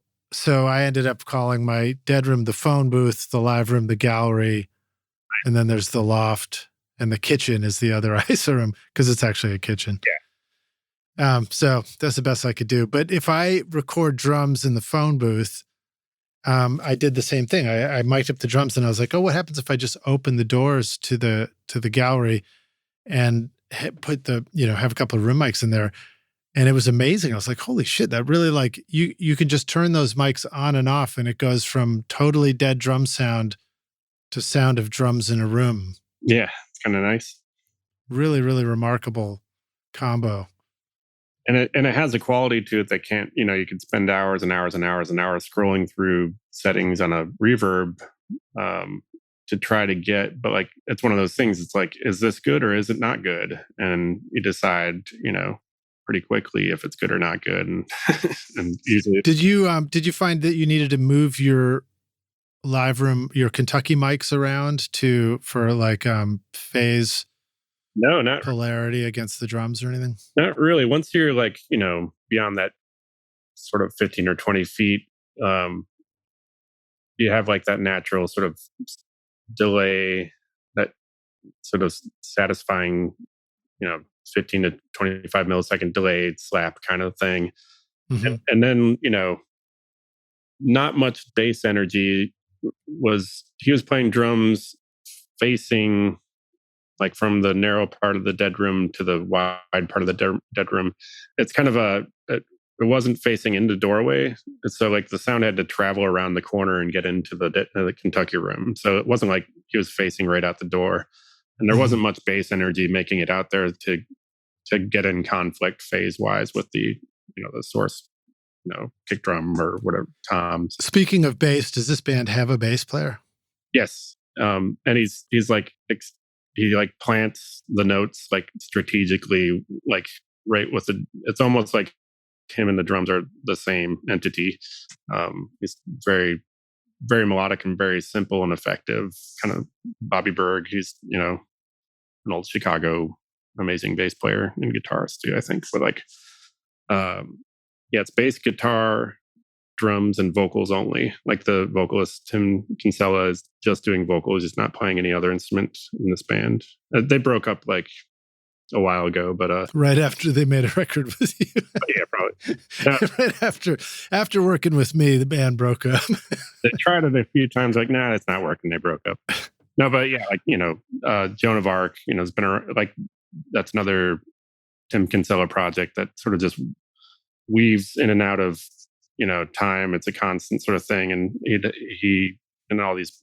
I ended up calling my dead room the phone booth, the live room the gallery, and then there's the loft, and the kitchen is the other ISO room because it's actually a kitchen. So that's the best I could do. But if I record drums in the phone booth, I did the same thing. I mic'd up the drums, and I was like, oh, what happens if I just open the doors to the gallery and put have a couple of room mics in there? And it was amazing. I was like, holy shit, that really, like, you can just turn those mics on and off, and it goes from totally dead drum sound to sound of drums in a room. Yeah, it's kind of nice. Really, really remarkable combo. And it has a quality to it that can't, you could spend hours and hours and hours and hours scrolling through settings on a reverb to try to get, but like, it's one of those things. It's like, is this good or is it not good? And you decide, pretty quickly if it's good or not good. And, and usually, did you find that you needed to move your live room, your Kentucky mics around for like phase? No, not polarity against the drums or anything? Not really. Once you're like, beyond that sort of 15 or 20 feet, you have like that natural sort of delay, that sort of satisfying, 15 to 25 millisecond delayed slap kind of thing. Mm-hmm. And then, not much bass energy. He was playing drums facing like from the narrow part of the dead room to the wide part of the dead room. It's kind of it wasn't facing into the doorway. So like the sound had to travel around the corner and get into the Kentucky room. So it wasn't like he was facing right out the door. And there wasn't much bass energy making it out there to get in conflict phase wise with the, the source, kick drum or whatever, toms. Speaking of bass, does this band have a bass player? Yes. And he's like, he like plants the notes like strategically, like right with it's almost like him and the drums are the same entity. He's very, very melodic and very simple and effective, kind of Bobby Berg. He's, an old Chicago amazing bass player and guitarist too, I think. But like, it's bass, guitar, drums, and vocals only. Like the vocalist Tim Kinsella is just doing vocals, he's not playing any other instrument in this band. They broke up like a while ago, but right after they made a record with you. Yeah, probably. Yeah. Right after working with me, the band broke up. They tried it a few times, like, nah, it's not working. They broke up. No, but yeah, like, Joan of Arc, has been like, that's another Tim Kinsella project that sort of just weaves in and out of, time. It's a constant sort of thing. And he and all his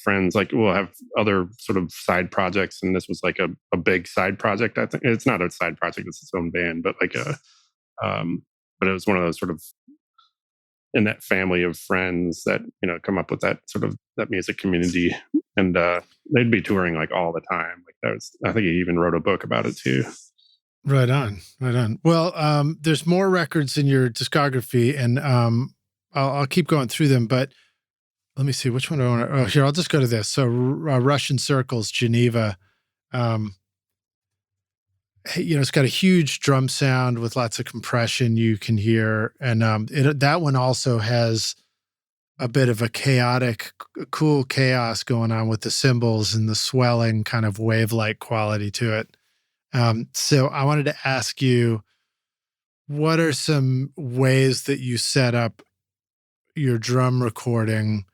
friends like will have other sort of side projects, and this was like a big side project. I think it's not a side project; it's its own band, but like but it was one of those sort of in that family of friends that come up with that sort of that music community, and they'd be touring like all the time. Like that was, I think he even wrote a book about it too. Right on. Well, there's more records in your discography, and I'll keep going through them, but let me see which one do I want to. Oh, here, I'll just go to this. So, Russian Circles, Geneva. It's got a huge drum sound with lots of compression you can hear, and that one also has a bit of a chaotic, cool chaos going on with the cymbals and the swelling kind of wave-like quality to it. So I wanted to ask you, what are some ways that you set up your drum recording,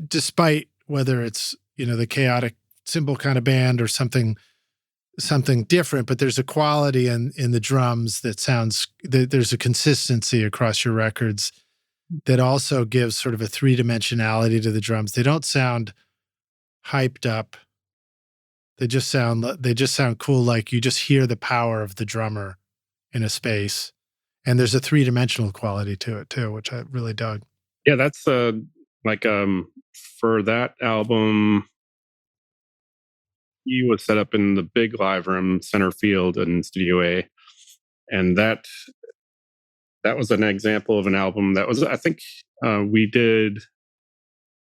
despite whether it's, the chaotic cymbal kind of band or something different, but there's a quality in the drums that there's a consistency across your records. that also gives sort of a three-dimensionality to the drums. They don't sound hyped up. They just sound cool. Like you just hear the power of the drummer in a space. And there's a three-dimensional quality to it too, which I really dug. Yeah, that's like for that album, he was set up in the big live room, center field in Studio A, and that was an example of an album that was, I think, we did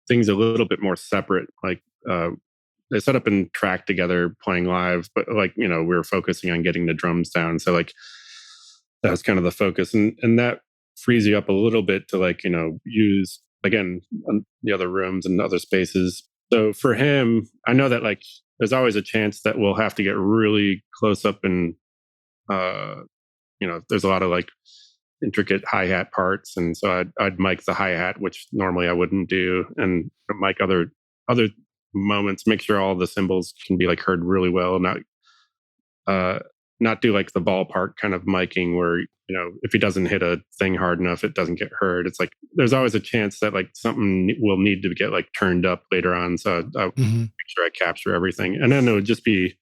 things a little bit more separate. Like they set up and track together playing live, but like we were focusing on getting the drums down. So like that was kind of the focus, and that frees you up a little bit to like use again the other rooms and other spaces. So for him, I know that like there's always a chance that we'll have to get really close up and there's a lot of like intricate hi-hat parts, and so I'd mic the hi-hat, which normally I wouldn't do, and mic other moments, make sure all the cymbals can be like heard really well, not do like the ballpark kind of miking where if he doesn't hit a thing hard enough it doesn't get heard. It's like there's always a chance that like something will need to get like turned up later on, so I make sure I capture everything. And then it would just be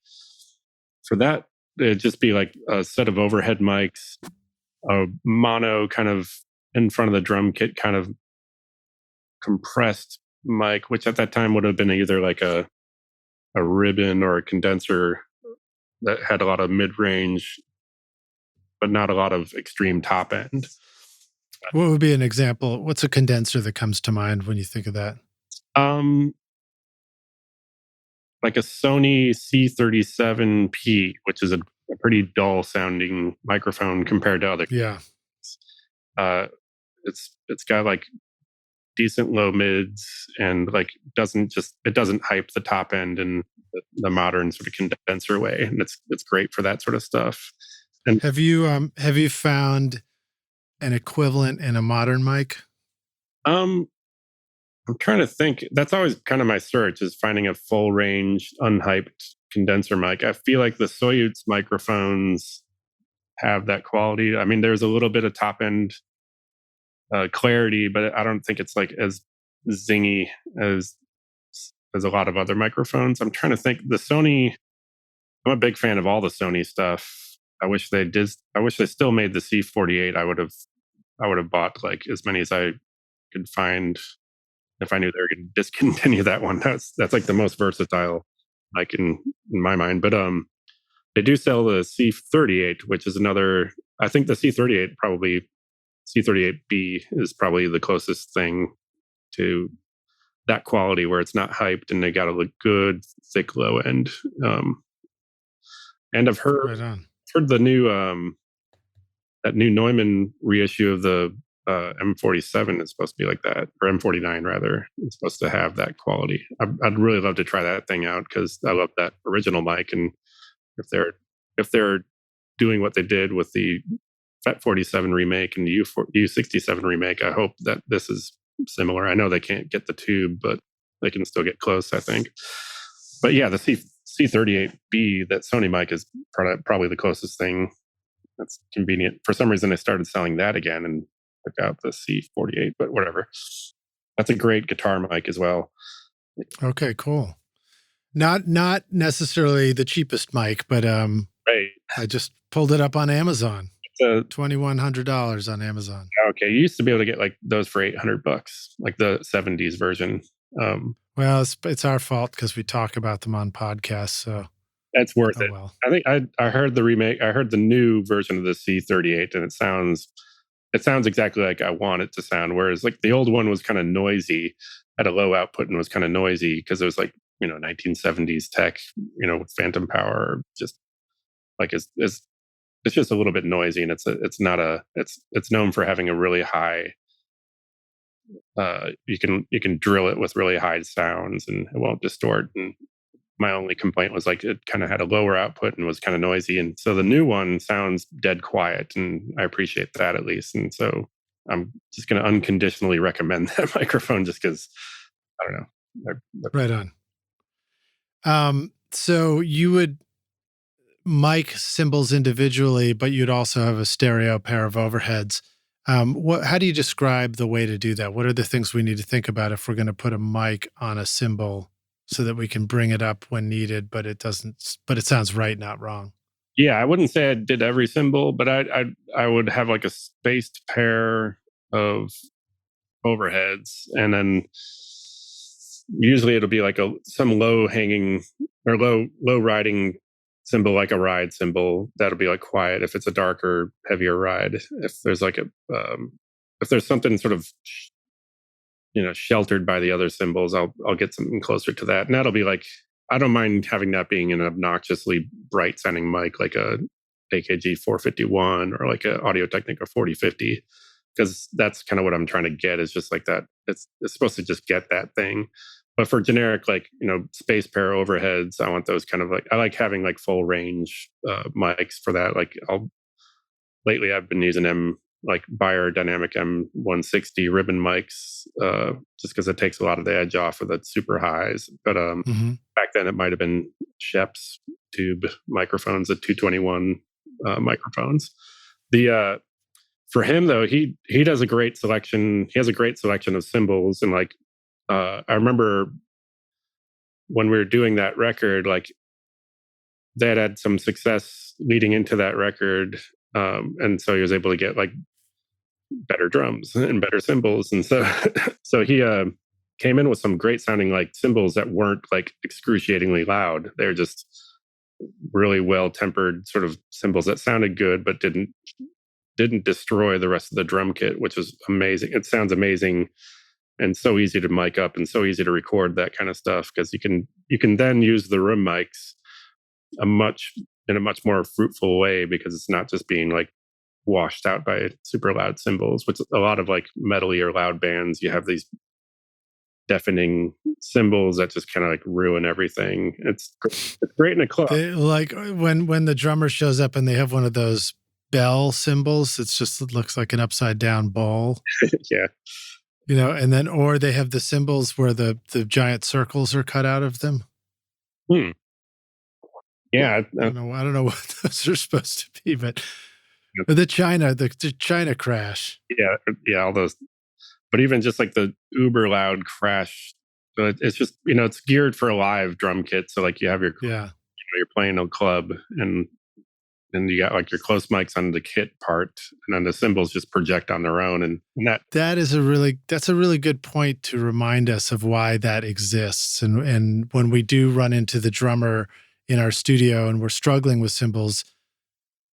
for that, it'd just be like a set of overhead mics, a mono kind of in front of the drum kit kind of compressed mic, which at that time would have been either like a ribbon or a condenser that had a lot of mid-range but not a lot of extreme top end. What would be an example? What's a condenser that comes to mind when you think of that? Like a Sony C37P, which is a pretty dull sounding microphone compared to other. Yeah. It's got like decent low mids and like it doesn't hype the top end in the modern sort of condenser way, and it's great for that sort of stuff. And have you found an equivalent in a modern mic? I'm trying to think. That's always kind of my search, is finding a full range unhyped condenser mic. I feel like the Soyuz microphones have that quality. I mean, there's a little bit of top end clarity, but I don't think it's like as zingy as a lot of other microphones. I'm trying to think. The Sony, I'm a big fan of all the Sony stuff. I wish they still made the C48. I would have bought like as many as I could find if I knew they were going to discontinue that one. That's like the most versatile mic in my mind. But they do sell the C38, which is another. I think the C38B is probably the closest thing to that quality where it's not hyped and they got a good thick low end. And I've heard the new that new Neumann reissue of the M47 is supposed to be like that, or M49 rather. It's supposed to have that quality. I'd really love to try that thing out because I love that original mic. And if they're doing what they did with the FET47 remake and the U67 remake, I hope that this is similar. I know they can't get the tube, but they can still get close, I think. But yeah, the C38B, that Sony mic, is probably the closest thing that's convenient. For some reason, I started selling that again and took out the C48, but whatever. That's a great guitar mic as well. Okay, cool. Not necessarily the cheapest mic, but right. I just pulled it up on Amazon. $2,100 on Amazon. Okay, you used to be able to get like those for $800, like the 70s version. Well, it's our fault because we talk about them on podcasts, so that's worth it. Well. I think I heard the remake. I heard the new version of the C38, and it sounds exactly like I want it to sound. Whereas like the old one was kind of noisy, had a low output, and was kind of noisy because it was like 1970s tech, with phantom power. Just like it's just a little bit noisy, and it's known for having a really high. You can drill it with really high sounds, and it won't distort. And my only complaint was like it kind of had a lower output and was kind of noisy. And so the new one sounds dead quiet, and I appreciate that at least. And so I'm just going to unconditionally recommend that microphone just because I don't know. Right on. So you would mic cymbals individually, but you'd also have a stereo pair of overheads. How do you describe the way to do that? What are the things we need to think about if we're going to put a mic on a cymbal so that we can bring it up when needed, but it doesn't, but it sounds right, not wrong? Yeah, I wouldn't say I did every symbol, but I would have like a spaced pair of overheads, and then usually it'll be like some low hanging or low riding symbol, like a ride symbol that'll be like quiet if it's a darker, heavier ride. If there's like if there's something sort of sheltered by the other symbols, I'll get something closer to that, and that'll be like, I don't mind having that being an obnoxiously bright sounding mic like a AKG 451 or like a Audio Technica 4050, because that's kind of what I'm trying to get, is just like that. It's supposed to just get that thing. But for generic, like, space pair overheads, I want those kind of like, I like having like full range mics for that. Like lately I've been using them like Beyer Dynamic M160 ribbon mics, just because it takes a lot of the edge off of the super highs. But back then it might have been Shep's tube microphones, the 221 microphones. The For him though, he does a great selection. He has a great selection of cymbals, and like I remember when we were doing that record, like they had some success leading into that record, and so he was able to get like better drums and better cymbals, and so so he came in with some great sounding like cymbals that weren't like excruciatingly loud. They're just really well tempered sort of cymbals that sounded good but didn't destroy the rest of the drum kit, which was amazing. It sounds amazing and so easy to mic up and so easy to record that kind of stuff, because you can then use the room mics in a much more fruitful way, because it's not just being like washed out by super loud cymbals, which a lot of like metally or loud bands, you have these deafening cymbals that just kind of like ruin everything. It's great in a club. Like when the drummer shows up and they have one of those bell cymbals, it looks like an upside down bowl. Yeah. And then, or they have the cymbals where the giant circles are cut out of them. Yeah. I don't know what those are supposed to be, but the China crash. Yeah, all those. But even just like the uber loud crash, so it's just, it's geared for a live drum kit. So like you have your, you're playing a club, and you got like your close mics on the kit part, and then the cymbals just project on their own. And that's a really good point to remind us of why that exists. And when we do run into the drummer in our studio and we're struggling with cymbals,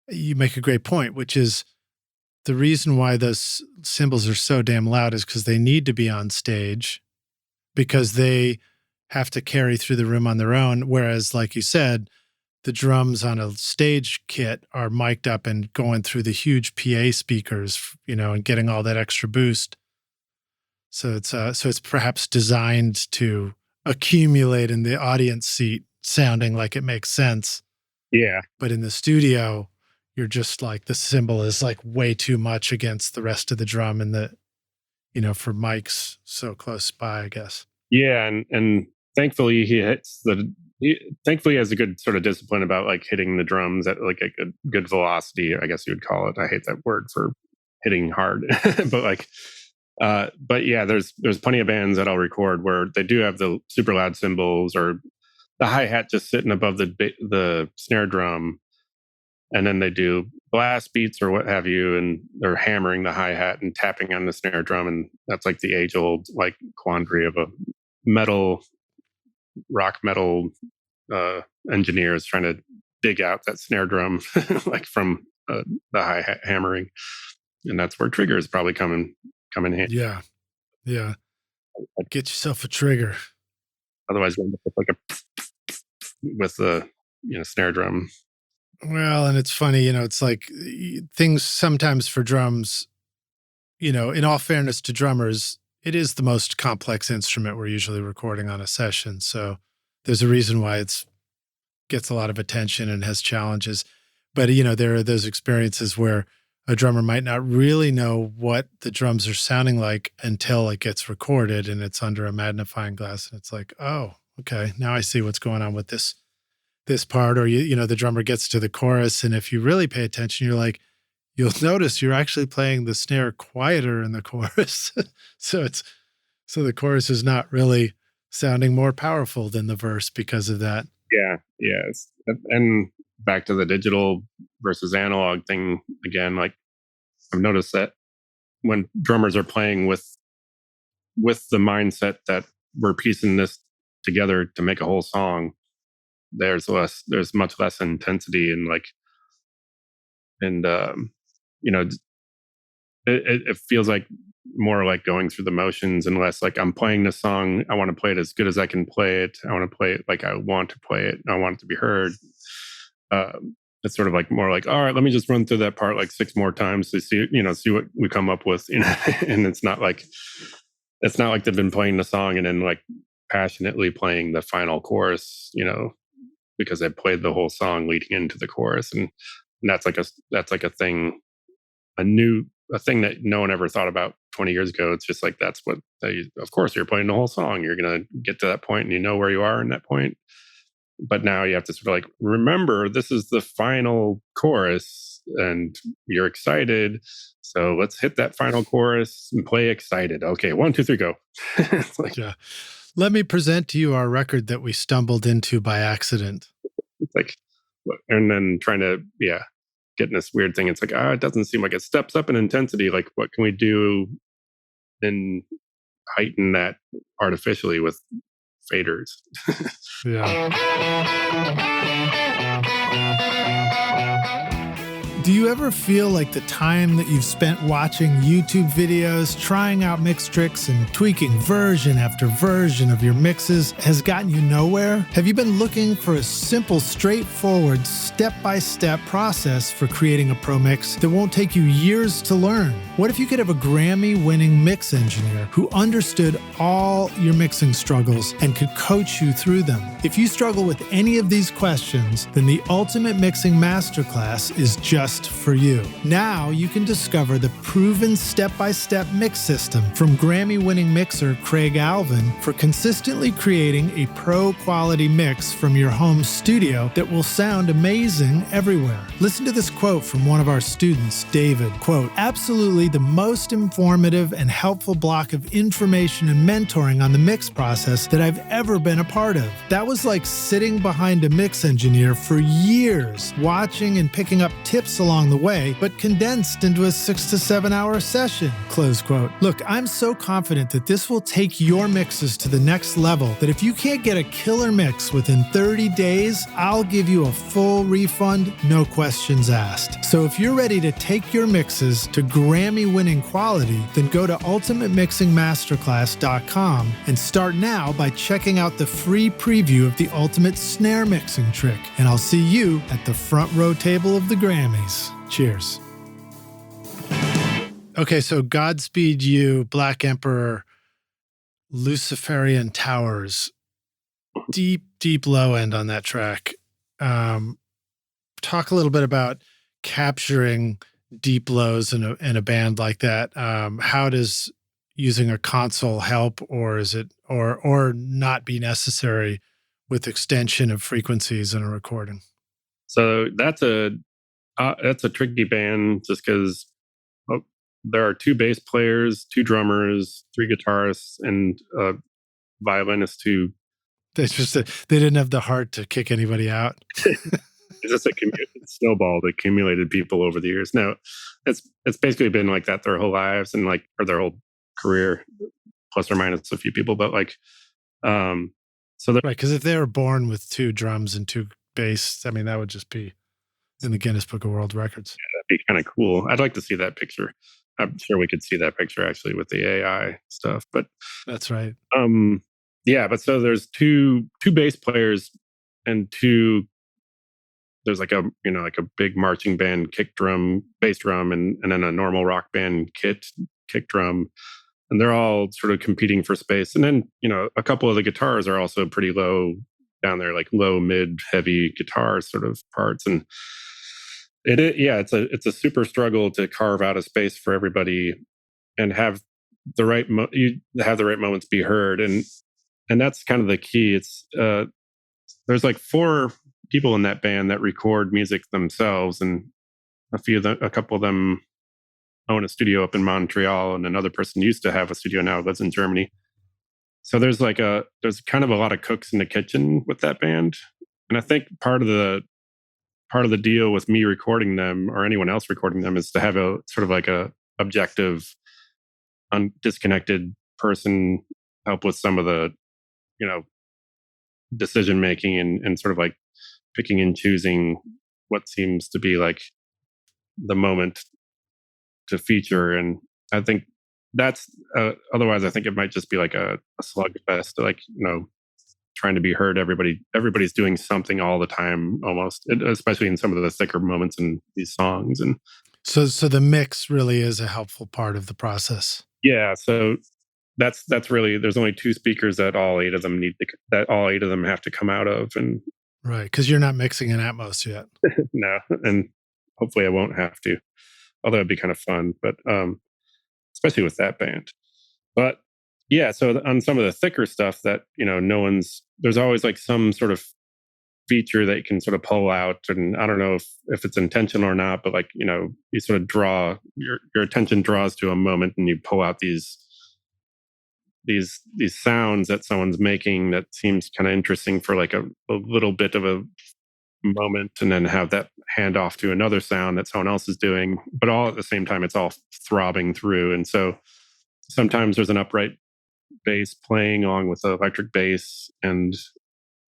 you make a great point, which is the reason why those cymbals are so damn loud is because they need to be on stage, because they have to carry through the room on their own. Whereas, like you said, the drums on a stage kit are mic'd up and going through the huge PA speakers, and getting all that extra boost. So it's perhaps designed to accumulate in the audience seat, sounding like it makes sense. Yeah. But in the studio, you're just like, the cymbal is like way too much against the rest of the drum, and for mics so close by, I guess. Yeah. And thankfully he has a good sort of discipline about like hitting the drums at like a good velocity, I guess you would call it. I hate that word for hitting hard, but like, but yeah, there's plenty of bands that I'll record where they do have the super loud cymbals or the hi-hat just sitting above the snare drum, and then they do blast beats or what have you, and they're hammering the hi-hat and tapping on the snare drum, and that's like the age-old like quandary of a rock metal engineers trying to dig out that snare drum like from the hi-hat hammering, and that's where triggers probably come in handy. Yeah. Get yourself a trigger. Otherwise, we'll end up with like with the snare drum. Well, and it's funny, it's like things sometimes for drums, in all fairness to drummers, it is the most complex instrument we're usually recording on a session. So there's a reason why it gets a lot of attention and has challenges. But, there are those experiences where a drummer might not really know what the drums are sounding like until it gets recorded and it's under a magnifying glass. And it's like, oh, okay, now I see what's going on with this part. Or, the drummer gets to the chorus, and if you really pay attention, you're like, you'll notice you're actually playing the snare quieter in the chorus. So the chorus is not really sounding more powerful than the verse because of that. Yeah, yes. And back to the digital versus analog thing again, like I've noticed that when drummers are playing with the mindset that we're piecing this together to make a whole song, there's much less intensity and like, and you know, it feels like more like going through the motions and less like I'm playing this song. I want to play it as good as I can play it. I want to play it like I want to play it. I want it to be heard. It's sort of like more like, all right, let me just run through that part like 6 more times to see what we come up with. And it's not like they've been playing the song and then like passionately playing the final chorus, because they played the whole song leading into the chorus. And that's like a thing, a thing that no one ever thought about 20 years ago. It's just like, of course you're playing the whole song. You're going to get to that point and you know where you are in that point. But now you have to sort of like, remember, this is the final chorus and you're excited. So let's hit that final chorus and play excited. Okay, 1, 2, 3, go. It's like, Yeah. Let me present to you our record that we stumbled into by accident. it's like, and then trying to, get in this weird thing. It's like, it doesn't seem like it steps up in intensity. Like, what can we do and heighten that artificially with faders? Yeah. Do you ever feel like the time that you've spent watching YouTube videos, trying out mix tricks, and tweaking version after version of your mixes has gotten you nowhere? Have you been looking for a simple, straightforward, step-by-step process for creating a pro mix that won't take you years to learn? What if you could have a Grammy-winning mix engineer who understood all your mixing struggles and could coach you through them? If you struggle with any of these questions, then the Ultimate Mixing Masterclass is just for you. Now you can discover the proven step-by-step mix system from Grammy-winning mixer Craig Alvin for consistently creating a pro-quality mix from your home studio that will sound amazing everywhere. Listen to this quote from one of our students, David. Quote, "Absolutely the most informative and helpful block of information and mentoring on the mix process that I've ever been a part of. That was like sitting behind a mix engineer for years, watching and picking up tips along the way, but condensed into a 6 to 7 hour session." Close quote. Look, I'm so confident that this will take your mixes to the next level that if you can't get a killer mix within 30 days, I'll give you a full refund, no questions asked. So if you're ready to take your mixes to Grammy-winning quality, then go to ultimatemixingmasterclass.com and start now by checking out the free preview of the Ultimate Snare Mixing Trick. And I'll see you at the front row table of the Grammys. Cheers. Okay, so Godspeed You, Black Emperor, Luciferian Towers. Deep, deep low end on that track. Talk a little bit about capturing deep lows in a band like that. How does using a console help, or is it or not be necessary with extension of frequencies in a recording? So that's a tricky band just because there are 2 bass players, 2 drummers, 3 guitarists, and a violinist who They didn't have the heart to kick anybody out. it's just a snowball that accumulated people over the years. No, it's basically been like that their whole lives and or their whole career, plus or minus a few people. But so right, because if they were born with 2 drums and 2 bass, I mean, that would just be in the Guinness Book of World Records. Yeah, that'd be kind of cool. I'd like to see that picture. I'm sure we could see that picture actually with the AI stuff. But that's right. Yeah, but so there's two bass players and there's like a big marching band kick drum, bass drum, and then a normal rock band kick drum. And they're all sort of competing for space. And then, a couple of the guitars are also pretty low down there, like low, mid, heavy guitar sort of parts. And it's a super struggle to carve out a space for everybody and have the right moments be heard. And that's kind of the key. It's there's like 4 people in that band that record music themselves, and A couple of them own a studio up in Montreal, and another person used to have a studio, now lives in Germany. So there's kind of a lot of cooks in the kitchen with that band. And I think part of the deal with me recording them or anyone else recording them is to have a sort of like a objective, undisconnected person help with some of the, you know, decision making, and sort of like picking and choosing what seems to be like the moment to feature. And I think that's otherwise I think it might just be like a slugfest, like, trying to be heard. Everybody's doing something all the time almost, especially in some of the thicker moments in these songs. And So the mix really is a helpful part of the process. yeah, so that's really, there's only two speakers that all eight of them have to come out of. And Right, because you're not mixing in Atmos yet. no, and hopefully I won't have to, although it'd be kind of fun, but especially with that band. But yeah, so on some of the thicker stuff that, there's always like some sort of feature that you can sort of pull out. And I don't know if it's intentional or not, but like, you sort of draw your attention draws to a moment, and you pull out these sounds that someone's making that seems kind of interesting for like a little bit of a moment, and then have that hand off to another sound that someone else is doing, but all at the same time it's all throbbing through. And so sometimes there's an upright bass playing along with the electric bass, and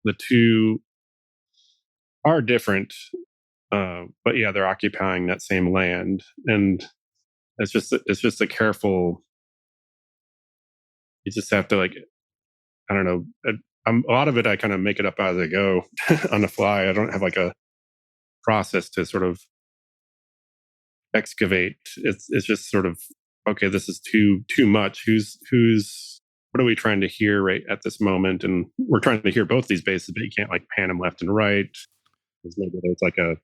the two are different, but yeah, they're occupying that same land. And it's just a careful, you just have to like, I don't know, a lot of it I kind of make it up as I go on the fly. I don't have like a process to sort of excavate. It's just sort of, okay, this is too much. Who's what are we trying to hear right at this moment? And we're trying to hear both these basses, but you can't like pan them left and right. Because maybe there's like a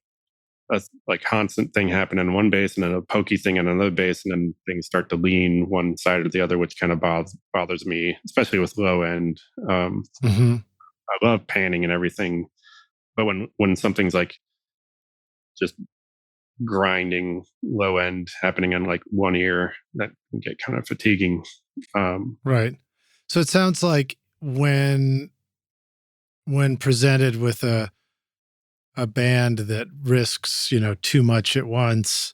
like constant thing happening on one bass, and then a pokey thing on another bass, and then things start to lean one side or the other, which kind of bothers me, especially with low end. Hmm. I love panning and everything, but when something's like just grinding low end happening on like one ear, that can get kind of fatiguing. Right. So it sounds like when presented with a band that risks, too much at once,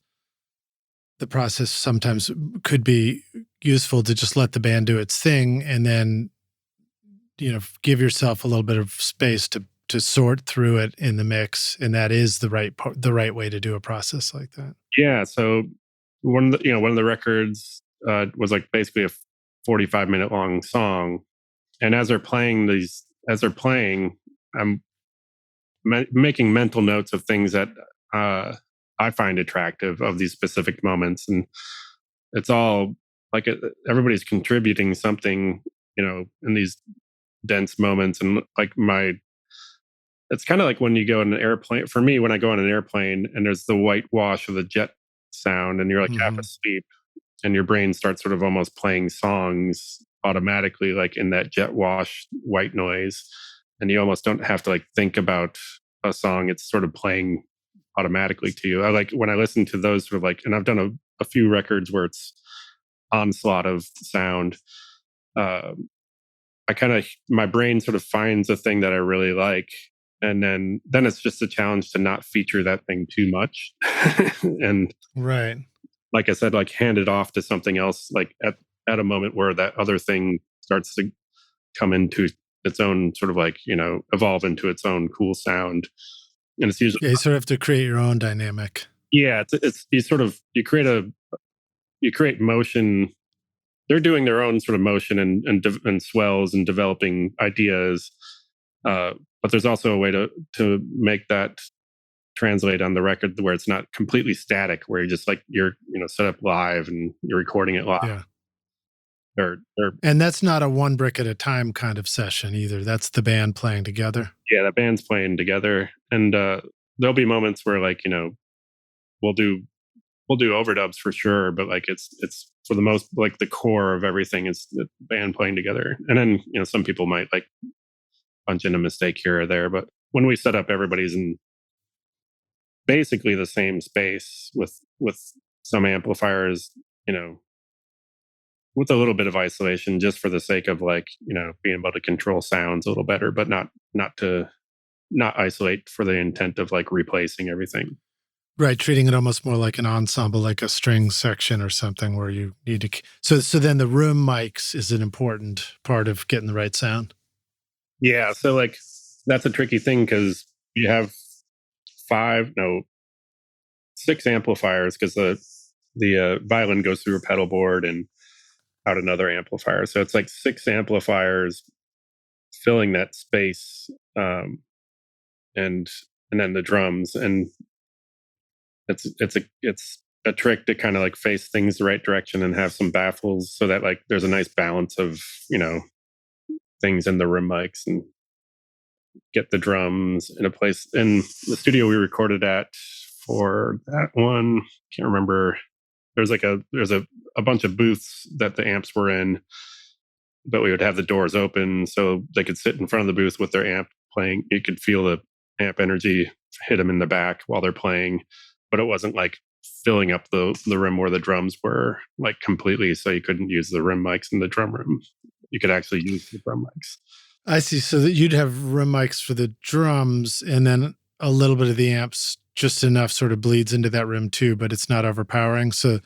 the process sometimes could be useful to just let the band do its thing, and then, give yourself a little bit of space to sort through it in the mix. And that is the right way to do a process like that. Yeah, so one of the records was like basically a 45-minute long song, and as they're playing, I'm making mental notes of things that I find attractive of these specific moments. And it's all like everybody's contributing something, in these dense moments. And like it's kind of like when you go in an airplane. For me, when I go on an airplane and there's the white wash of the jet sound, and you're like half Hmm. asleep, and your brain starts sort of almost playing songs automatically, like in that jet wash white noise, and you almost don't have to like think about a song. It's sort of playing automatically to you. I like when I listen to those sort of like, and I've done a few records where it's onslaught of sound. uh, I kind of, my brain sort of finds a thing that I really like, and then it's just a challenge to not feature that thing too much. And Right. like I said, like hand it off to something else, like at a moment where that other thing starts to come into its own sort of like, evolve into its own cool sound. And it's usually, Yeah, you sort of have to create your own dynamic. yeah, it's you sort of, you create motion. They're doing their own sort of motion, and swells and developing ideas. But there's also a way to make that translate on the record where it's not completely static, where you're just like, you're set up live and you're recording it live. Yeah. Or And that's not a one brick at a time kind of session either. That's the band playing together. yeah, the band's playing together, and there'll be moments where like, we'll do overdubs for sure, but like it's for the most, like the core of everything is the band playing together. And then some people might like punch in a mistake here or there, but when we set up, everybody's in basically the same space with some amplifiers, you know, with a little bit of isolation just for the sake of like, you know, being able to control sounds a little better, but not isolate for the intent of like replacing everything. Right, treating it almost more like an ensemble, like a string section or something where you need to. So then the room mics is an important part of getting the right sound. Yeah, so like that's a tricky thing because you have five, no, six amplifiers because the violin goes through a pedal board and out another amplifier. So it's like six amplifiers filling that space, and and then the drums, and it's a trick to kind of like face things the right direction and have some baffles so that like there's a nice balance of, you know, things in the room mics, and get the drums in a place. In the studio we recorded at for that one, can't remember. There's a bunch of booths that the amps were in, but we would have the doors open so they could sit in front of the booth with their amp playing. You could feel the amp energy hit them in the back while they're playing, but it wasn't like filling up the room where the drums were like completely. So you couldn't use the room mics in the drum room. You could actually use the drum mics. I see. So that you'd have room mics for the drums, and then a little bit of the amps, just enough sort of bleeds into that room too, but it's not overpowering. So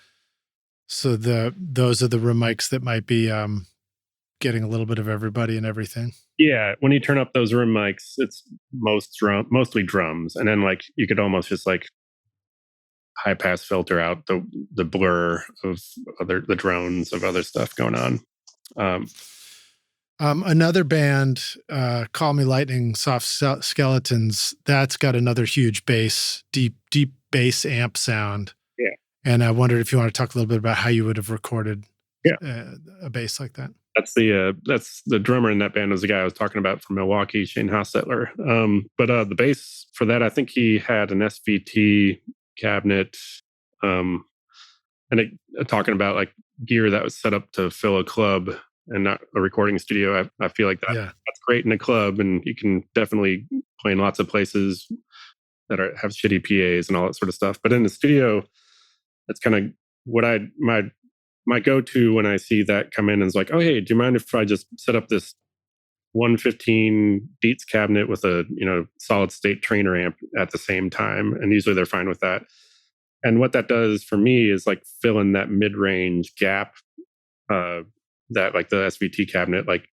those are the room mics that might be getting a little bit of everybody and everything. Yeah, when you turn up those room mics, it's mostly drums, and then like you could almost just like high pass filter out the blur of the drones of other stuff going on. Um, Another band, Call Me Lightning, Soft Skeletons, that's got another huge bass, deep bass amp sound. yeah, And I wondered if you want to talk a little bit about how you would have recorded yeah. a bass like that. That's the drummer in that band was the guy I was talking about from Milwaukee, Shane Hostetler. But the bass for that, I think he had an SVT cabinet, and talking about like gear that was set up to fill a club and not a recording studio. I feel like that's great in a club, and you can definitely play in lots of places that have shitty PAs and all that sort of stuff. But in the studio, that's kind of what my go-to when I see that come in is like, oh, hey, do you mind if I just set up this 115 Beats cabinet with a, you know, solid state trainer amp at the same time? And usually they're fine with that. And what that does for me is like fill in that mid-range gap that like the SVT cabinet like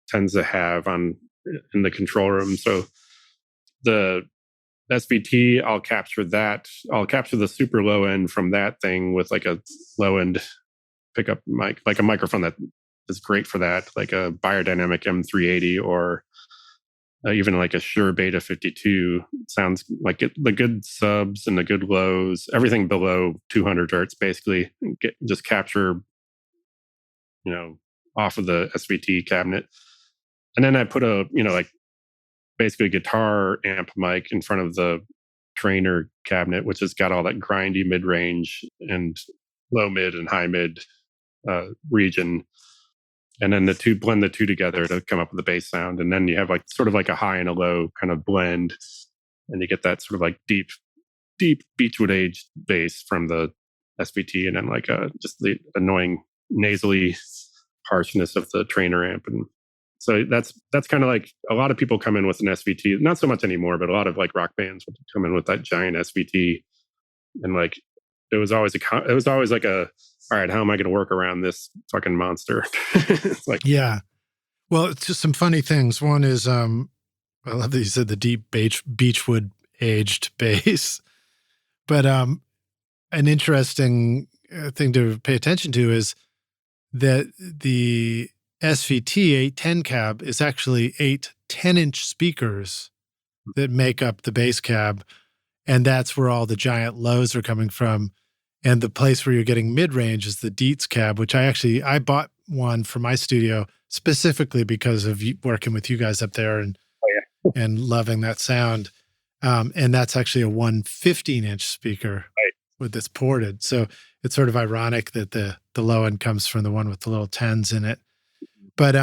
tends to have in the control room. So the SVT, I'll capture the super low end from that thing with like a low end pickup mic, like a microphone that is great for that, like a Biodynamic M380 or even like a Shure Beta 52. Sounds like the good subs and the good lows, everything below 200 hertz, basically just capture, you know, off of the SVT cabinet. And then I put a, you know, like basically guitar amp mic in front of the trainer cabinet, which has got all that grindy mid range and low mid and high mid region, and then blend the two together to come up with the bass sound. And then you have like sort of like a high and a low kind of blend, and you get that sort of like deep Beechwood aged bass from the SVT, and then like just the annoying nasally harshness of the trainer amp. And so that's kind of like a lot of people come in with an SVT, not so much anymore, but a lot of like rock bands would come in with that giant SVT, and like it was always like a, all right, how am I going to work around this fucking monster? It's like, yeah. Well, it's just some funny things. One is, I love that you said the deep Beechwood aged bass, but an interesting thing to pay attention to is that the SVT 810 cab is actually 8 10-inch speakers that make up the bass cab, and that's where all the giant lows are coming from. And the place where you're getting mid-range is the Dietz cab, which I bought one for my studio specifically because of working with you guys up there and and loving that sound. And that's actually a 115-inch speaker with this ported. So it's sort of ironic that the low end comes from the one with the little 10s in it. But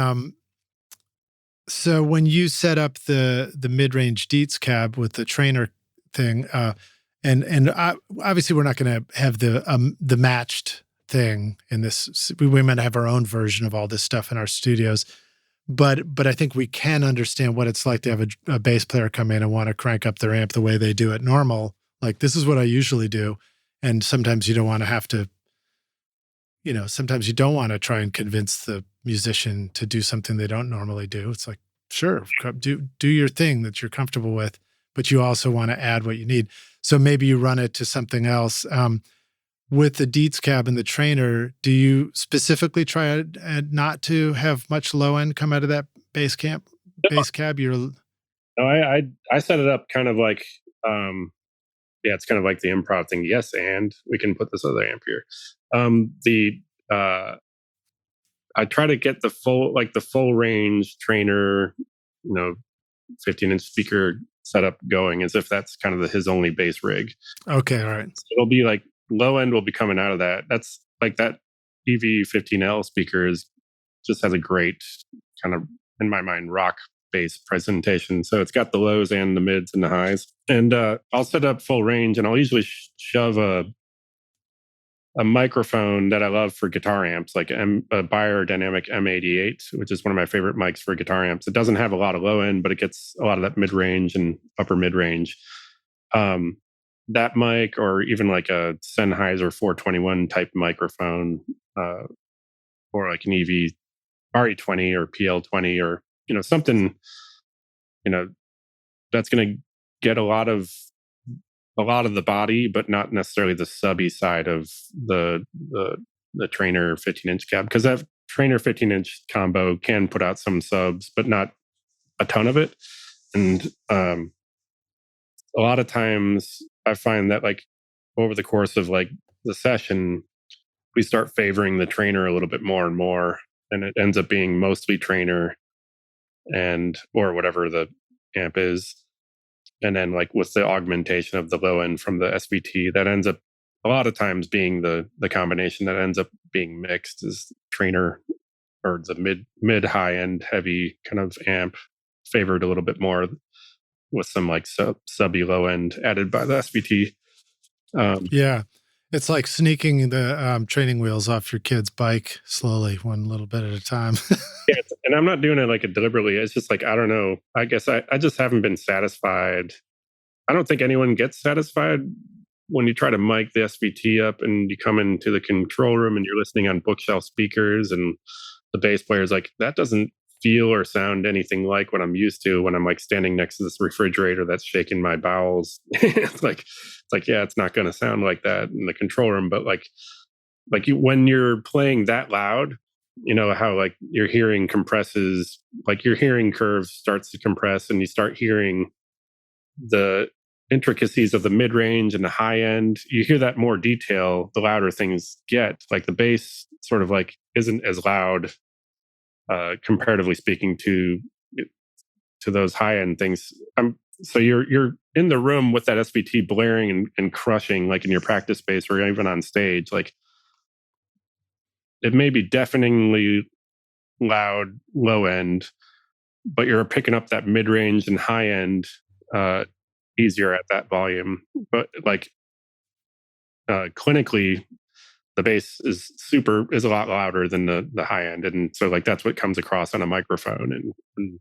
so when you set up the mid-range Dietz cab with the trainer thing, Obviously we're not going to have the matched thing in this. We might have our own version of all this stuff in our studios, but I think we can understand what it's like to have a bass player come in and want to crank up their amp the way they do it normal. Like, this is what I usually do. And sometimes you don't want to have to, sometimes you don't want to try and convince the musician to do something they don't normally do. It's like, sure, do your thing that you're comfortable with, but you also want to add what you need. So maybe you run it to something else. With the Dietz cab and the trainer, do you specifically try not to have much low end come out of that bass cab? No, I set it up kind of like, it's kind of like the improv thing. Yes, and we can put this other amp here. I try to get the full range trainer, 15-inch speaker setup going as if that's kind of his only bass rig. Okay, all right. So it'll be like low end will be coming out of that. That's like that EV15L speaker just has a great kind of, in my mind, rock bass presentation. So it's got the lows and the mids and the highs. And I'll set up full range, and I'll usually shove a microphone that I love for guitar amps, like a Beyerdynamic M88, which is one of my favorite mics for guitar amps. It doesn't have a lot of low end, but it gets a lot of that mid range and upper mid range. That mic, or even like a Sennheiser 421 type microphone, or like an EV RE20 or PL20, or something, that's going to get a lot of the body, but not necessarily the subby side of the trainer 15-inch cab, because that trainer 15-inch combo can put out some subs, but not a ton of it. And a lot of times I find that, like, over the course of like the session, we start favoring the trainer a little bit more and more, and it ends up being mostly trainer or whatever the amp is. And then, like, with the augmentation of the low end from the SVT, that ends up a lot of times being the combination that ends up being mixed is trainer, or the mid high end heavy kind of amp favored a little bit more, with some like subby low end added by the SVT. Yeah. It's like sneaking the training wheels off your kid's bike slowly, one little bit at a time. Yeah, and I'm not doing it like deliberately. It's just like, I don't know. I guess I just haven't been satisfied. I don't think anyone gets satisfied when you try to mic the SVT up and you come into the control room and you're listening on bookshelf speakers, and the bass player's like, that doesn't feel or sound anything like what I'm used to when I'm like standing next to this refrigerator that's shaking my bowels. It's like, yeah, it's not going to sound like that in the control room. But when you're playing that loud, how like your hearing compresses, like your hearing curve starts to compress, and you start hearing the intricacies of the mid range and the high end. You hear that more detail the louder things get. Like the bass sort of like isn't as loud, comparatively speaking, to those high end things. So you're in the room with that SVT blaring and crushing, like in your practice space or even on stage. Like, it may be deafeningly loud low end, but you're picking up that mid range and high end easier at that volume. But like clinically, the bass is a lot louder than the high end, and so like that's what comes across on a microphone. And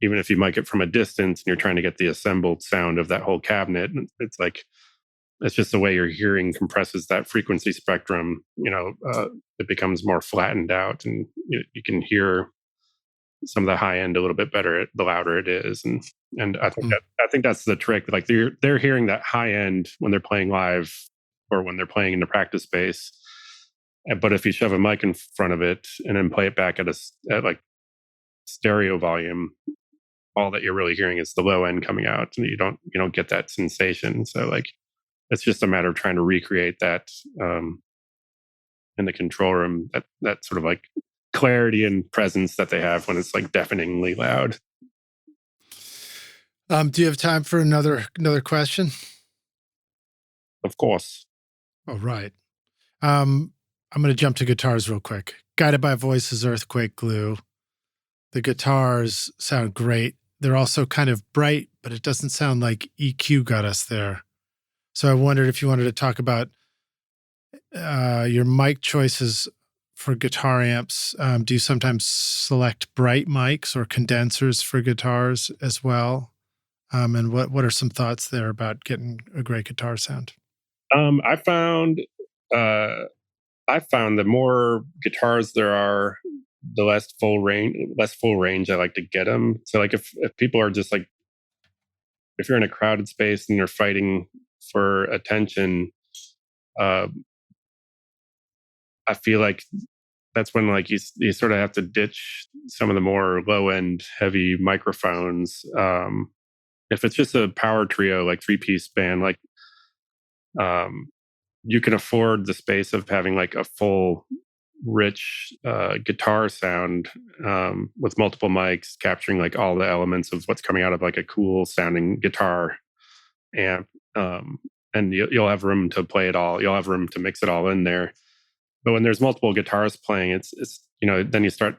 even if you mic it from a distance and you're trying to get the assembled sound of that whole cabinet, it's like, it's just the way your hearing compresses that frequency spectrum. It becomes more flattened out, and you can hear some of the high end a little bit better the louder it is. And I think that's the trick. Like they're hearing that high end when they're playing live or when they're playing in the practice space. But if you shove a mic in front of it and then play it back at like stereo volume, all that you're really hearing is the low end coming out, and you don't get that sensation. So like, it's just a matter of trying to recreate that in the control room, that sort of like clarity and presence that they have when it's like deafeningly loud. Do you have time for another question? Of course. Oh, right. I'm going to jump to guitars real quick. Guided by Voices, Earthquake Glue. The guitars sound great. They're also kind of bright, but it doesn't sound like EQ got us there. So I wondered if you wanted to talk about your mic choices for guitar amps. Do you sometimes select bright mics or condensers for guitars as well? And what are some thoughts there about getting a great guitar sound? I found the more guitars there are, the less full range I like to get them. So like if people are just like, if you're in a crowded space and you're fighting for attention, uh, I feel like that's when like you sort of have to ditch some of the more low end heavy microphones. If it's just a power trio, like 3-piece band, like um, you can afford the space of having like a full rich guitar sound with multiple mics capturing like all the elements of what's coming out of like a cool sounding guitar amp. And you'll have room to play it all. You'll have room to mix it all in there. But when there's multiple guitars playing, it's then you start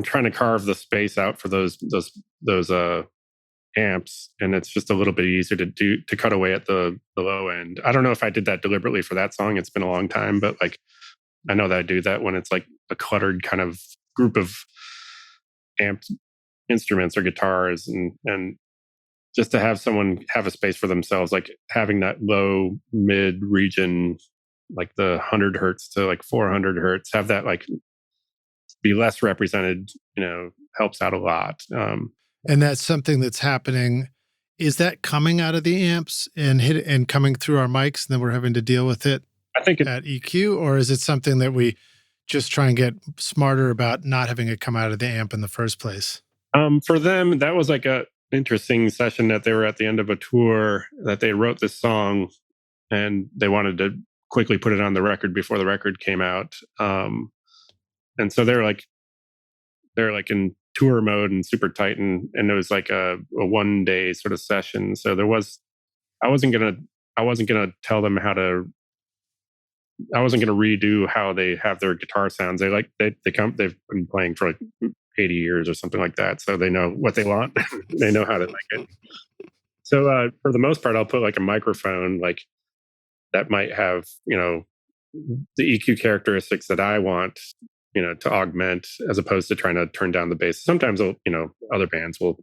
trying to carve the space out for those amps, and it's just a little bit easier to cut away at the low end. I don't know if I did that deliberately for that song. It's been a long time, but like I know that I do that when it's like a cluttered kind of group of amped instruments or guitars, and just to have someone have a space for themselves, like having that low mid region, like the 100 hertz to like 400 hertz, have that like be less represented, helps out a lot. And that's something that's happening. Is that coming out of the amps and coming through our mics, and then we're having to deal with it I think at EQ? Or is it something that we just try and get smarter about not having it come out of the amp in the first place? For them, that was like a interesting session that they were at the end of a tour that they wrote this song and they wanted to quickly put it on the record before the record came out. And so they're like in tour mode and super tight, and it was like a 1 day sort of session. So I wasn't gonna tell them how to. I wasn't gonna redo how they have their guitar sounds. They've been playing for like 80 years or something like that, so they know what they want. They know how to make it. So for the most part, I'll put like a microphone like that might have the EQ characteristics that I want to augment, as opposed to trying to turn down the bass. Sometimes other bands will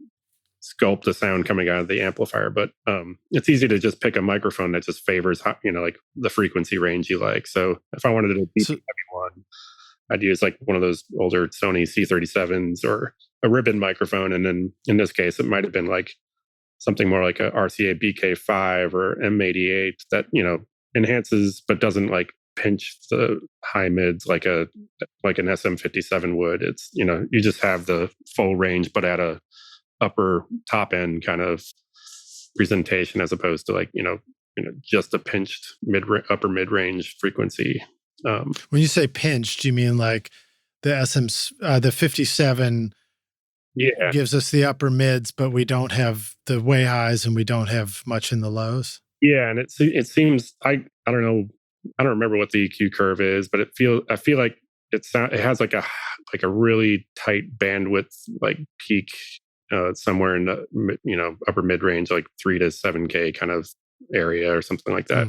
sculpt the sound coming out of the amplifier, but it's easy to just pick a microphone that just favors like the frequency range you like. So if I wanted to do a heavy one, I'd use like one of those older Sony C37s or a ribbon microphone, and then in this case it might have been like something more like a RCA BK5 or M88 that enhances but doesn't like pinch the high mids like an SM57 would. It's you just have the full range but at a upper top end kind of presentation, as opposed to like just a pinched upper mid range frequency. When you say pinched, you mean like the 57 gives us the upper mids, but we don't have the way highs and we don't have much in the lows? Yeah, and it seems I don't know, I don't remember what the EQ curve is, but I feel like it has like a really tight bandwidth, like peak somewhere in the upper mid range, like 3 to 7K kind of area or something like that.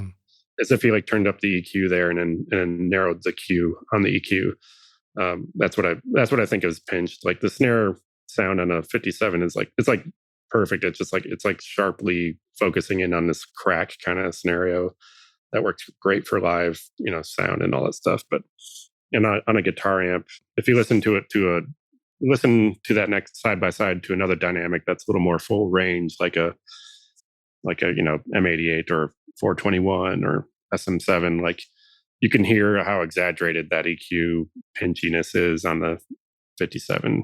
As if he like turned up the EQ there and narrowed the Q on the EQ. That's what I think is pinched. Like the snare sound on a 57 is like, it's like perfect. It's like sharply focusing in on this crack kind of scenario that works great for live, sound and all that stuff. But on a guitar amp, if you listen to that next side by side to another dynamic that's a little more full range, like a M88 or 421 or SM7, like you can hear how exaggerated that EQ pinchiness is on the 57.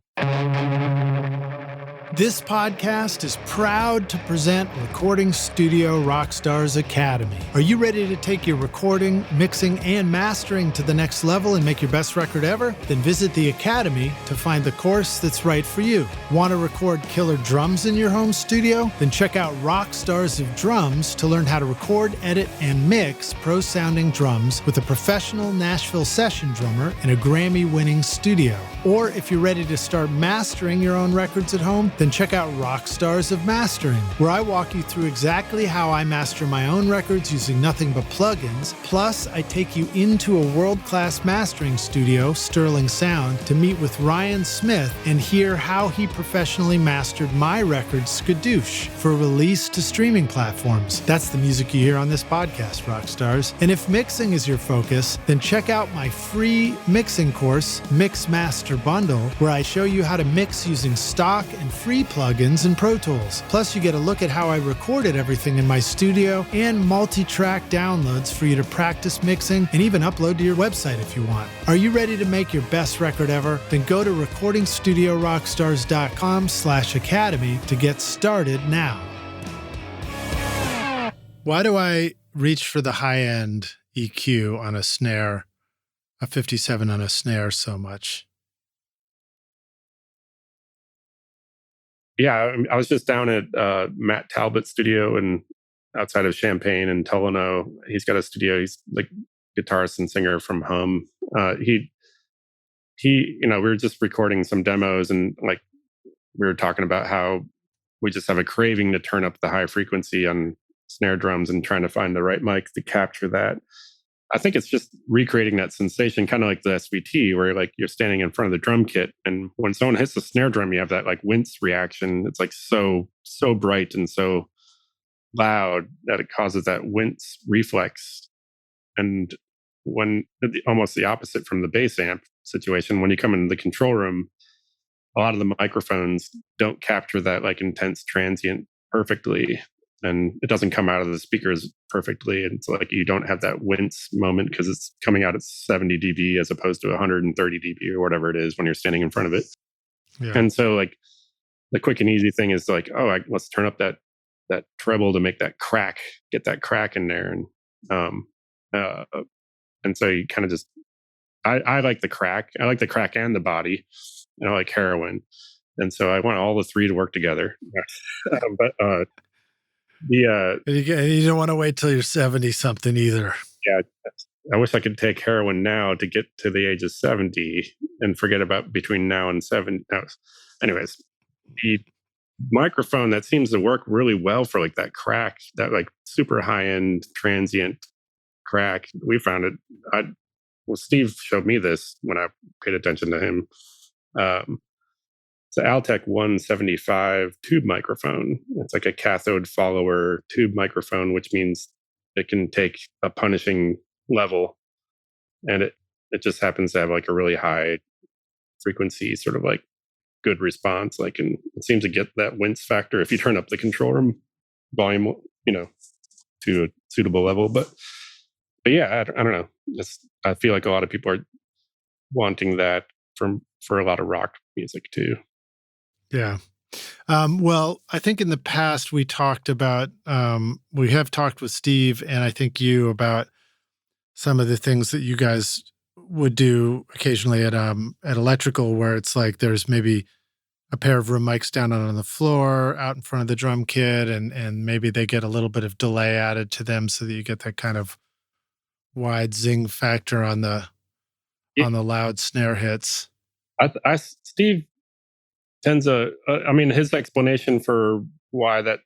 This podcast is proud to present Recording Studio Rockstars Academy. Are you ready to take your recording, mixing, and mastering to the next level and make your best record ever? Then visit the Academy to find the course that's right for you. Want to record killer drums in your home studio? Then check out Rockstars of Drums to learn how to record, edit, and mix pro-sounding drums with a professional Nashville session drummer in a Grammy-winning studio. Or if you're ready to start mastering your own records at home, then then check out Rockstars of Mastering, where I walk you through exactly how I master my own records using nothing but plugins. Plus, I take you into a world-class mastering studio, Sterling Sound, to meet with Ryan Smith and hear how he professionally mastered my record Skadoosh for release to streaming platforms. That's the music you hear on this podcast, Rockstars. And if mixing is your focus, then check out my free mixing course, Mix Master Bundle, where I show you how to mix using stock and free plugins in Pro Tools. Plus, you get a look at how I recorded everything in my studio and multi-track downloads for you to practice mixing and even upload to your website if you want. Are you ready to make your best record ever? Then go to recordingstudiorockstars.com/academy to get started now. Why do I reach for the high-end EQ on a snare, a 57 on a snare so much? Yeah, I was just down at Matt Talbot's studio and outside of Champaign and Tolano. He's got a studio. He's like guitarist and singer from Hum. We were just recording some demos, and like we were talking about how we just have a craving to turn up the high frequency on snare drums and trying to find the right mic to capture that. I think it's just recreating that sensation, kind of like the SVT, where like you're standing in front of the drum kit, and when someone hits the snare drum, you have that like wince reaction. It's like so bright and so loud that it causes that wince reflex. And when almost the opposite from the bass amp situation, when you come into the control room, a lot of the microphones don't capture that like intense transient perfectly, and it doesn't come out of the speakers perfectly. And it's like you don't have that wince moment because it's coming out at 70 dB as opposed to 130 dB or whatever it is when you're standing in front of it. Yeah. And so like the quick and easy thing is like, let's turn up that treble to make that crack, get that crack in there. And so you kind of just, I like the crack. I like the crack and the body, and I like heroin. And so I want all the three to work together. You don't want to wait till you're 70 something either. Yeah. I wish I could take heroin now to get to the age of 70 and forget about between now and 70. Anyways, the microphone that seems to work really well for like that crack, that like super high end transient crack. We found it. Steve showed me this when I paid attention to him. It's an Altec 175 tube microphone. It's like a cathode follower tube microphone, which means it can take a punishing level, and it just happens to have like a really high frequency, sort of like good response. Like, and it seems to get that wince factor if you turn up the control room volume, to a suitable level. But yeah, I don't know. I feel like a lot of people are wanting that for a lot of rock music too. Yeah. Well, I think in the past we talked about, we have talked with Steve and I think you about some of the things that you guys would do occasionally at Electrical, where it's like there's maybe a pair of room mics down on the floor out in front of the drum kit, and maybe they get a little bit of delay added to them so that you get that kind of wide zing factor on the loud snare hits. Steve tends to, his explanation for why that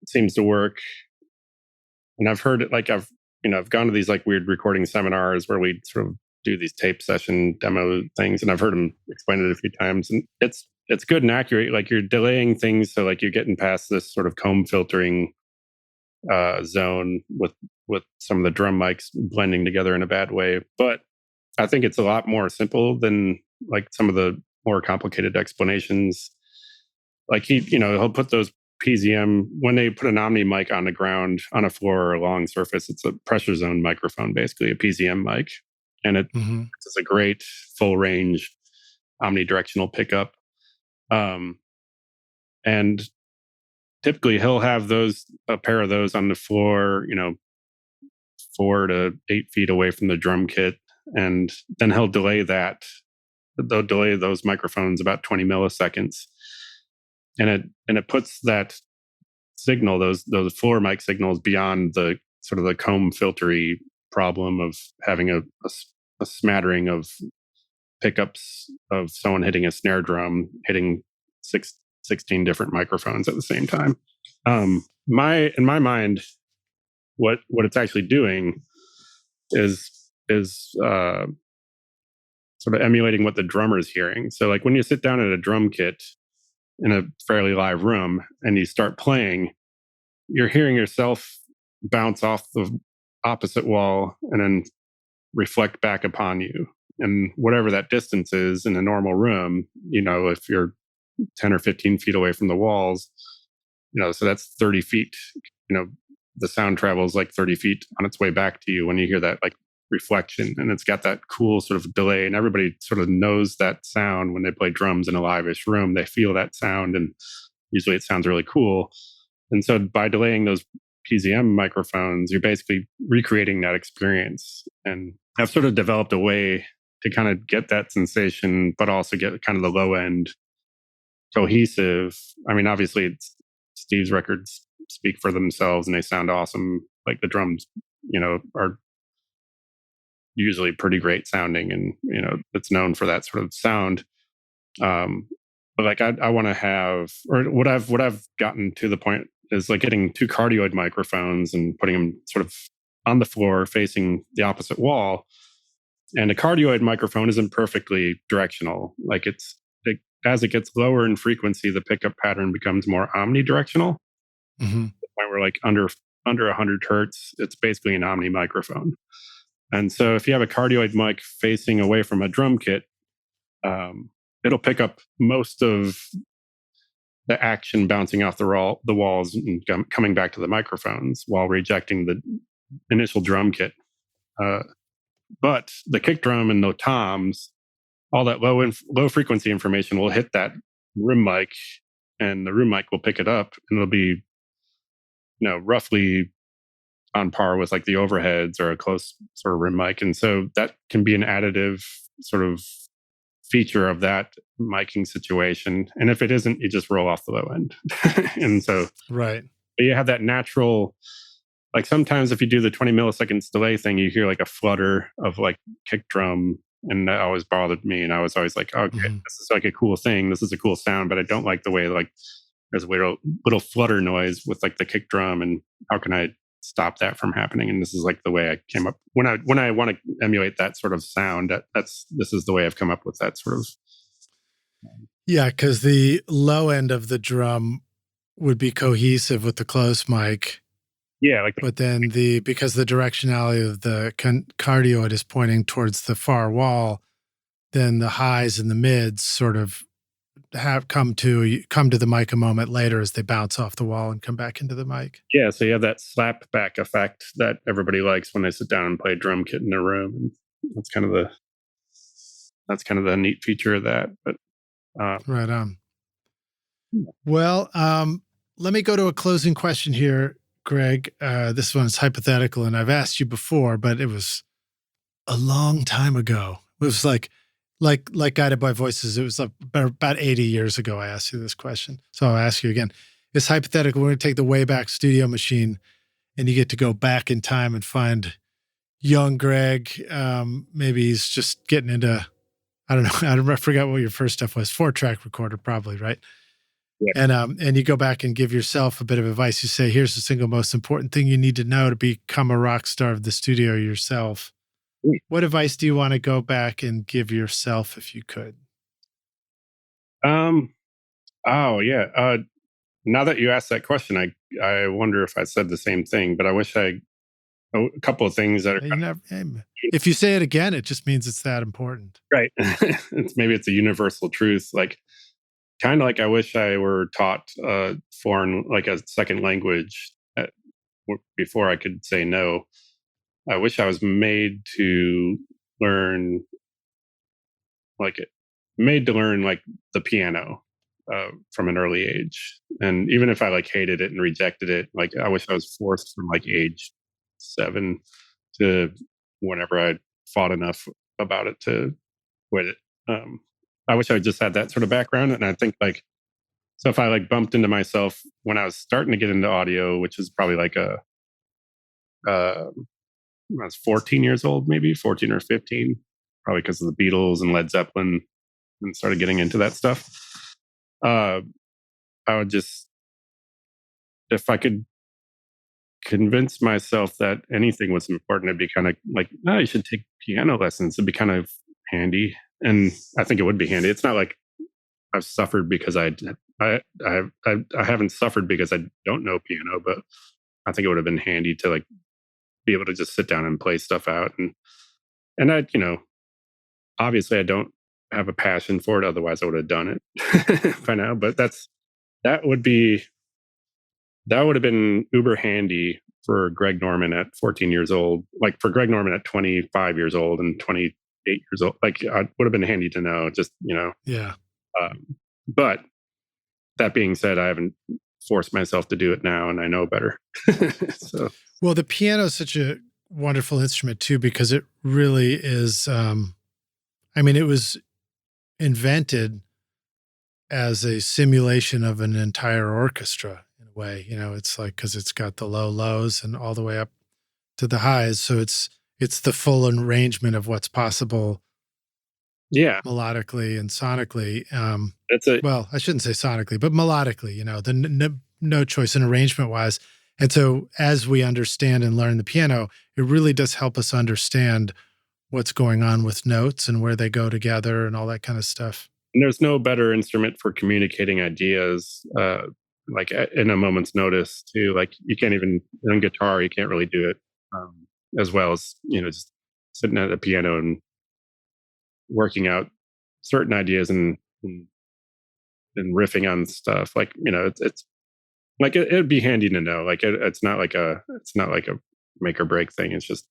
seems to work, and I've heard it, like I've gone to these like weird recording seminars where we sort of do these tape session demo things, and I've heard him explain it a few times, and it's good and accurate. Like you're delaying things, so like you're getting past this sort of comb filtering zone with some of the drum mics blending together in a bad way. But I think it's a lot more simple than like some of the more complicated explanations. Like he'll put those PZM, when they put an Omni mic on the ground, on a floor or a long surface, it's a pressure zone microphone, basically a PZM mic. And it's a great full range omnidirectional pickup. And typically he'll have a pair of those on the floor, 4 to 8 feet away from the drum kit. And then he'll delay those microphones about 20 milliseconds. And it puts that signal, those floor mic signals, beyond the sort of the comb filtery problem of having a smattering of pickups of someone hitting a snare drum, hitting 16 different microphones at the same time. In my mind, what it's actually doing is sort of emulating what the drummer is hearing. So like when you sit down at a drum kit in a fairly live room and you start playing, you're hearing yourself bounce off the opposite wall and then reflect back upon you. And whatever that distance is in a normal room, if you're 10 or 15 feet away from the walls, so that's 30 feet. The sound travels like 30 feet on its way back to you when you hear that like reflection, and it's got that cool sort of delay, and everybody sort of knows that sound when they play drums in a live-ish room. They feel that sound, and usually it sounds really cool. And so by delaying those PZM microphones, you're basically recreating that experience. And I've sort of developed a way to kind of get that sensation, but also get kind of the low end cohesive. I mean, obviously Steve's records speak for themselves and they sound awesome. Like the drums, are usually pretty great sounding, and it's known for that sort of sound. But like I want to have, or what I've gotten to the point is like getting two cardioid microphones and putting them sort of on the floor facing the opposite wall. And a cardioid microphone isn't perfectly directional. Like as it gets lower in frequency, the pickup pattern becomes more omnidirectional. Mm-hmm. When we're like under 100 hertz, it's basically an omni microphone. And so if you have a cardioid mic facing away from a drum kit, it'll pick up most of the action bouncing off the walls and coming back to the microphones while rejecting the initial drum kit. But the kick drum and the toms, all that low frequency information will hit that room mic, and the room mic will pick it up, and it'll be roughly on par with like the overheads or a close sort of room mic. And so that can be an additive sort of feature of that miking situation. And if it isn't, you just roll off the low end. And so right, you have that natural, like sometimes if you do the 20 milliseconds delay thing, you hear like a flutter of like kick drum, and that always bothered me. And I was always like, okay, this is like a cool thing. This is a cool sound, but I don't like the way like there's a little flutter noise with like the kick drum, and how can I stop that from happening? And this is like the way I came up when I want to emulate that sort of sound. This is the way I've come up with that sort of. Yeah, because the low end of the drum would be cohesive with the close mic. Yeah, like, but then because the directionality of the cardioid is pointing towards the far wall, then the highs and the mids sort of come to the mic a moment later as they bounce off the wall and come back into the mic. Yeah, so you have that slap back effect that everybody likes when they sit down and play a drum kit in their room, and that's kind of the neat feature of that. But right on. Well, let me go to a closing question here, Greg. This one's hypothetical, and I've asked you before, but it was a long time ago. It was like Guided by Voices. It was about 80 years ago I asked you this question. So I'll ask you again. It's hypothetical. We're going to take the Wayback Studio machine, and you get to go back in time and find young Greg. Maybe he's just getting into, I don't know, I forgot what your first stuff was. 4-track recorder, probably, right? Yeah. And you go back and give yourself a bit of advice. You say, here's the single most important thing you need to know to become a rock star of the studio yourself. What advice do you want to go back and give yourself if you could? Oh yeah. Now that you asked that question, I wonder if I said the same thing, but I wish a couple of things that are if you say it again, it just means it's that important. Right. Maybe it's a universal truth. Like kind of like I wish I were taught foreign, like a second language before I could say no. I wish I was made to learn like the piano from an early age. And even if I like hated it and rejected it, like I wish I was forced from like age 7 to whenever I fought enough about it to quit it. I wish I just had that sort of background. And I think like, so if I like bumped into myself when I was starting to get into audio, which is probably like I was 14 years old, maybe 14 or 15, probably because of the Beatles and Led Zeppelin, and started getting into that stuff. I would just, if I could convince myself that anything was important, it'd be kind of like, no, you should take piano lessons. It'd be kind of handy. And I think it would be handy. It's not like I've suffered because I haven't suffered because I don't know piano, but I think it would have been handy to like be able to just sit down and play stuff out. And I, obviously I don't have a passion for it. Otherwise I would have done it by now. But that would be that would have been uber handy for Greg Norman at 14 years old, like for Greg Norman at 25 years old and 28 years old. Like, it would have been handy to know, just, Yeah. But that being said, I haven't forced myself to do it now, and I know better. So, Well, the piano is such a wonderful instrument too, because it really is, it was invented as a simulation of an entire orchestra in a way. It's like, because it's got the low lows and all the way up to the highs. So it's the full arrangement of what's possible yeah, melodically and sonically. that's it. Well, I shouldn't say sonically, but melodically, the no choice and arrangement wise. And so as we understand and learn the piano, it really does help us understand what's going on with notes and where they go together and all that kind of stuff. And there's no better instrument for communicating ideas, like in a moment's notice, too. Like, you can't even, on guitar, you can't really do it as well as, just sitting at a piano and working out certain ideas and riffing on stuff. Like, it's like, it'd be handy to know. Like, it's not like a make or break thing. It's just,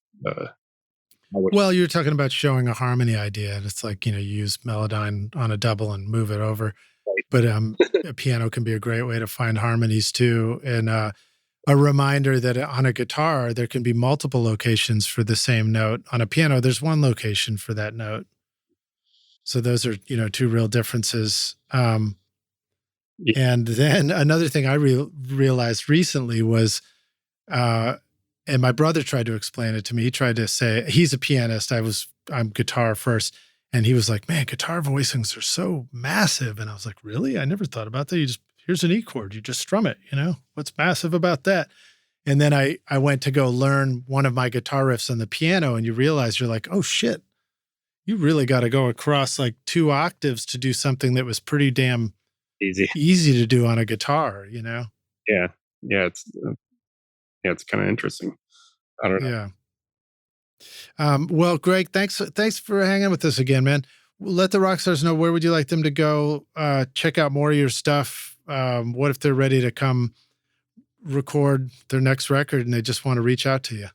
well, you're talking about showing a harmony idea, and it's like, you use Melodyne on a double and move it over. Right. But a piano can be a great way to find harmonies too. And a reminder that on a guitar, there can be multiple locations for the same note. On a piano, there's one location for that note. So those are, two real differences. Yeah. And then another thing I realized recently was, and my brother tried to explain it to me. He tried to say, he's a pianist. I'm guitar first. And he was like, man, guitar voicings are so massive. And I was like, really? I never thought about that. Here's an E chord. You just strum it, what's massive about that? And then I went to go learn one of my guitar riffs on the piano, and you realize you're like, oh shit, you really got to go across like 2 octaves to do something that was pretty damn easy to do on a guitar, Yeah. Yeah. It's kind of interesting. I don't know. Yeah. Well, Greg, thanks for hanging with us again, man. Let the rock stars know, where would you like them to go check out more of your stuff? What if they're ready to come record their next record and they just want to reach out to you?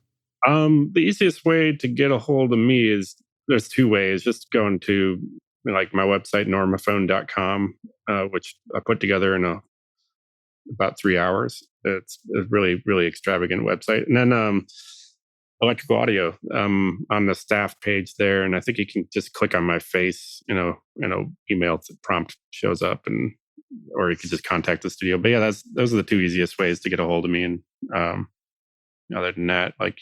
The easiest way to get a hold of me is, there's 2 ways. Just going to like my website, normaphone.com, which I put together in about 3 hours. It's a really, really extravagant website. And then Electrical Audio on the staff page there. And I think you can just click on my face, email prompt shows up, or you could just contact the studio. But yeah, those are the 2 easiest ways to get a hold of me. And other than that, like,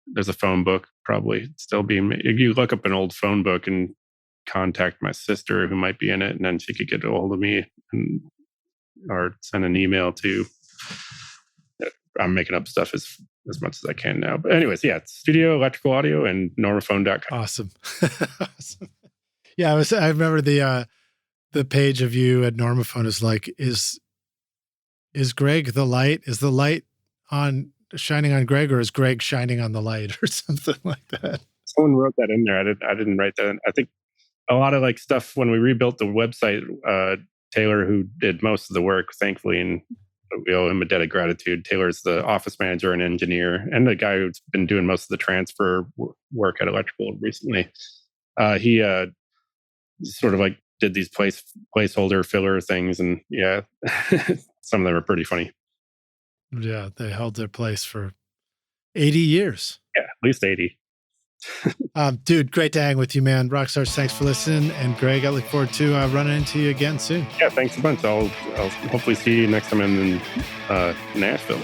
there's a phone book probably still being made. If you look up an old phone book and contact my sister who might be in it, and then she could get a hold of me or send an email to. I'm making up stuff as much as I can now. But anyways, yeah, it's Studio Electrical Audio and normaphone.com. Awesome. Awesome. Yeah, I remember the page of you at Normaphone is like, is Greg the light? Is the light shining on Greg, or is Greg shining on the light, or something like that? Someone wrote that in there. I didn't write that in. I think a lot of like stuff when we rebuilt the website, Taylor, who did most of the work, thankfully, and we owe him a debt of gratitude. Taylor's the office manager and engineer, and the guy who's been doing most of the transfer work at Electrical recently. He sort of like did these placeholder filler things, and yeah, some of them are pretty funny. Yeah, they held their place for 80 years. Yeah, at least 80. Dude, great to hang with you, man. Rockstars, thanks for listening. And Greg, I look forward to running into you again soon. Yeah, thanks a bunch. I'll hopefully see you next time in Nashville.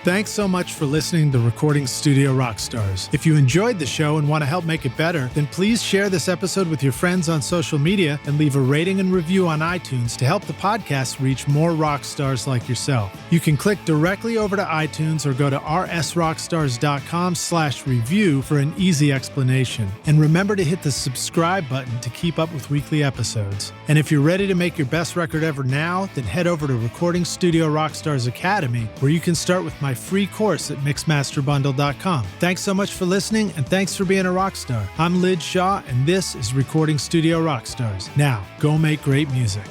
Thanks so much for listening to Recording Studio Rockstars. If you enjoyed the show and want to help make it better, then please share this episode with your friends on social media and leave a rating and review on iTunes to help the podcast reach more rock stars like yourself. You can click directly over to iTunes or go to rsrockstars.com/review for an easy explanation. And remember to hit the subscribe button to keep up with weekly episodes. And if you're ready to make your best record ever now, then head over to Recording Studio Rockstars Academy, where you can start with my free course at mixmasterbundle.com. Thanks so much for listening, and thanks for being a rock star. I'm Lij Shaw, and this is Recording Studio Rockstars. Now, go make great music.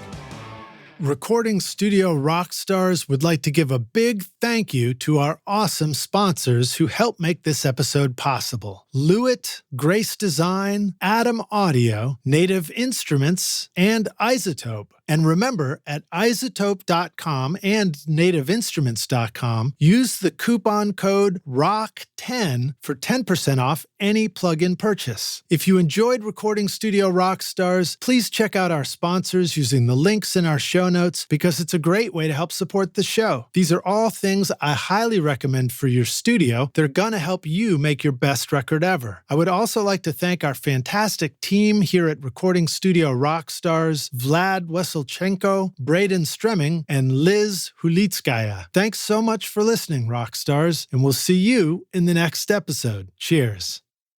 Recording Studio Rockstars would like to give a big thank you to our awesome sponsors who help make this episode possible. Lewitt, Grace Design, Atom Audio, Native Instruments, and Isotope. And remember, at isotope.com and nativeinstruments.com, use the coupon code ROCK10 for 10% off any plugin purchase. If you enjoyed Recording Studio Rockstars, please check out our sponsors using the links in our show notes, because it's a great way to help support the show. These are all things I highly recommend for your studio. They're going to help you make your best record ever. I would also like to thank our fantastic team here at Recording Studio Rockstars, Vlad Weselchenko, Braden Stremming, and Liz Hulitskaya. Thanks so much for listening, Rockstars, and we'll see you in the next episode. Cheers.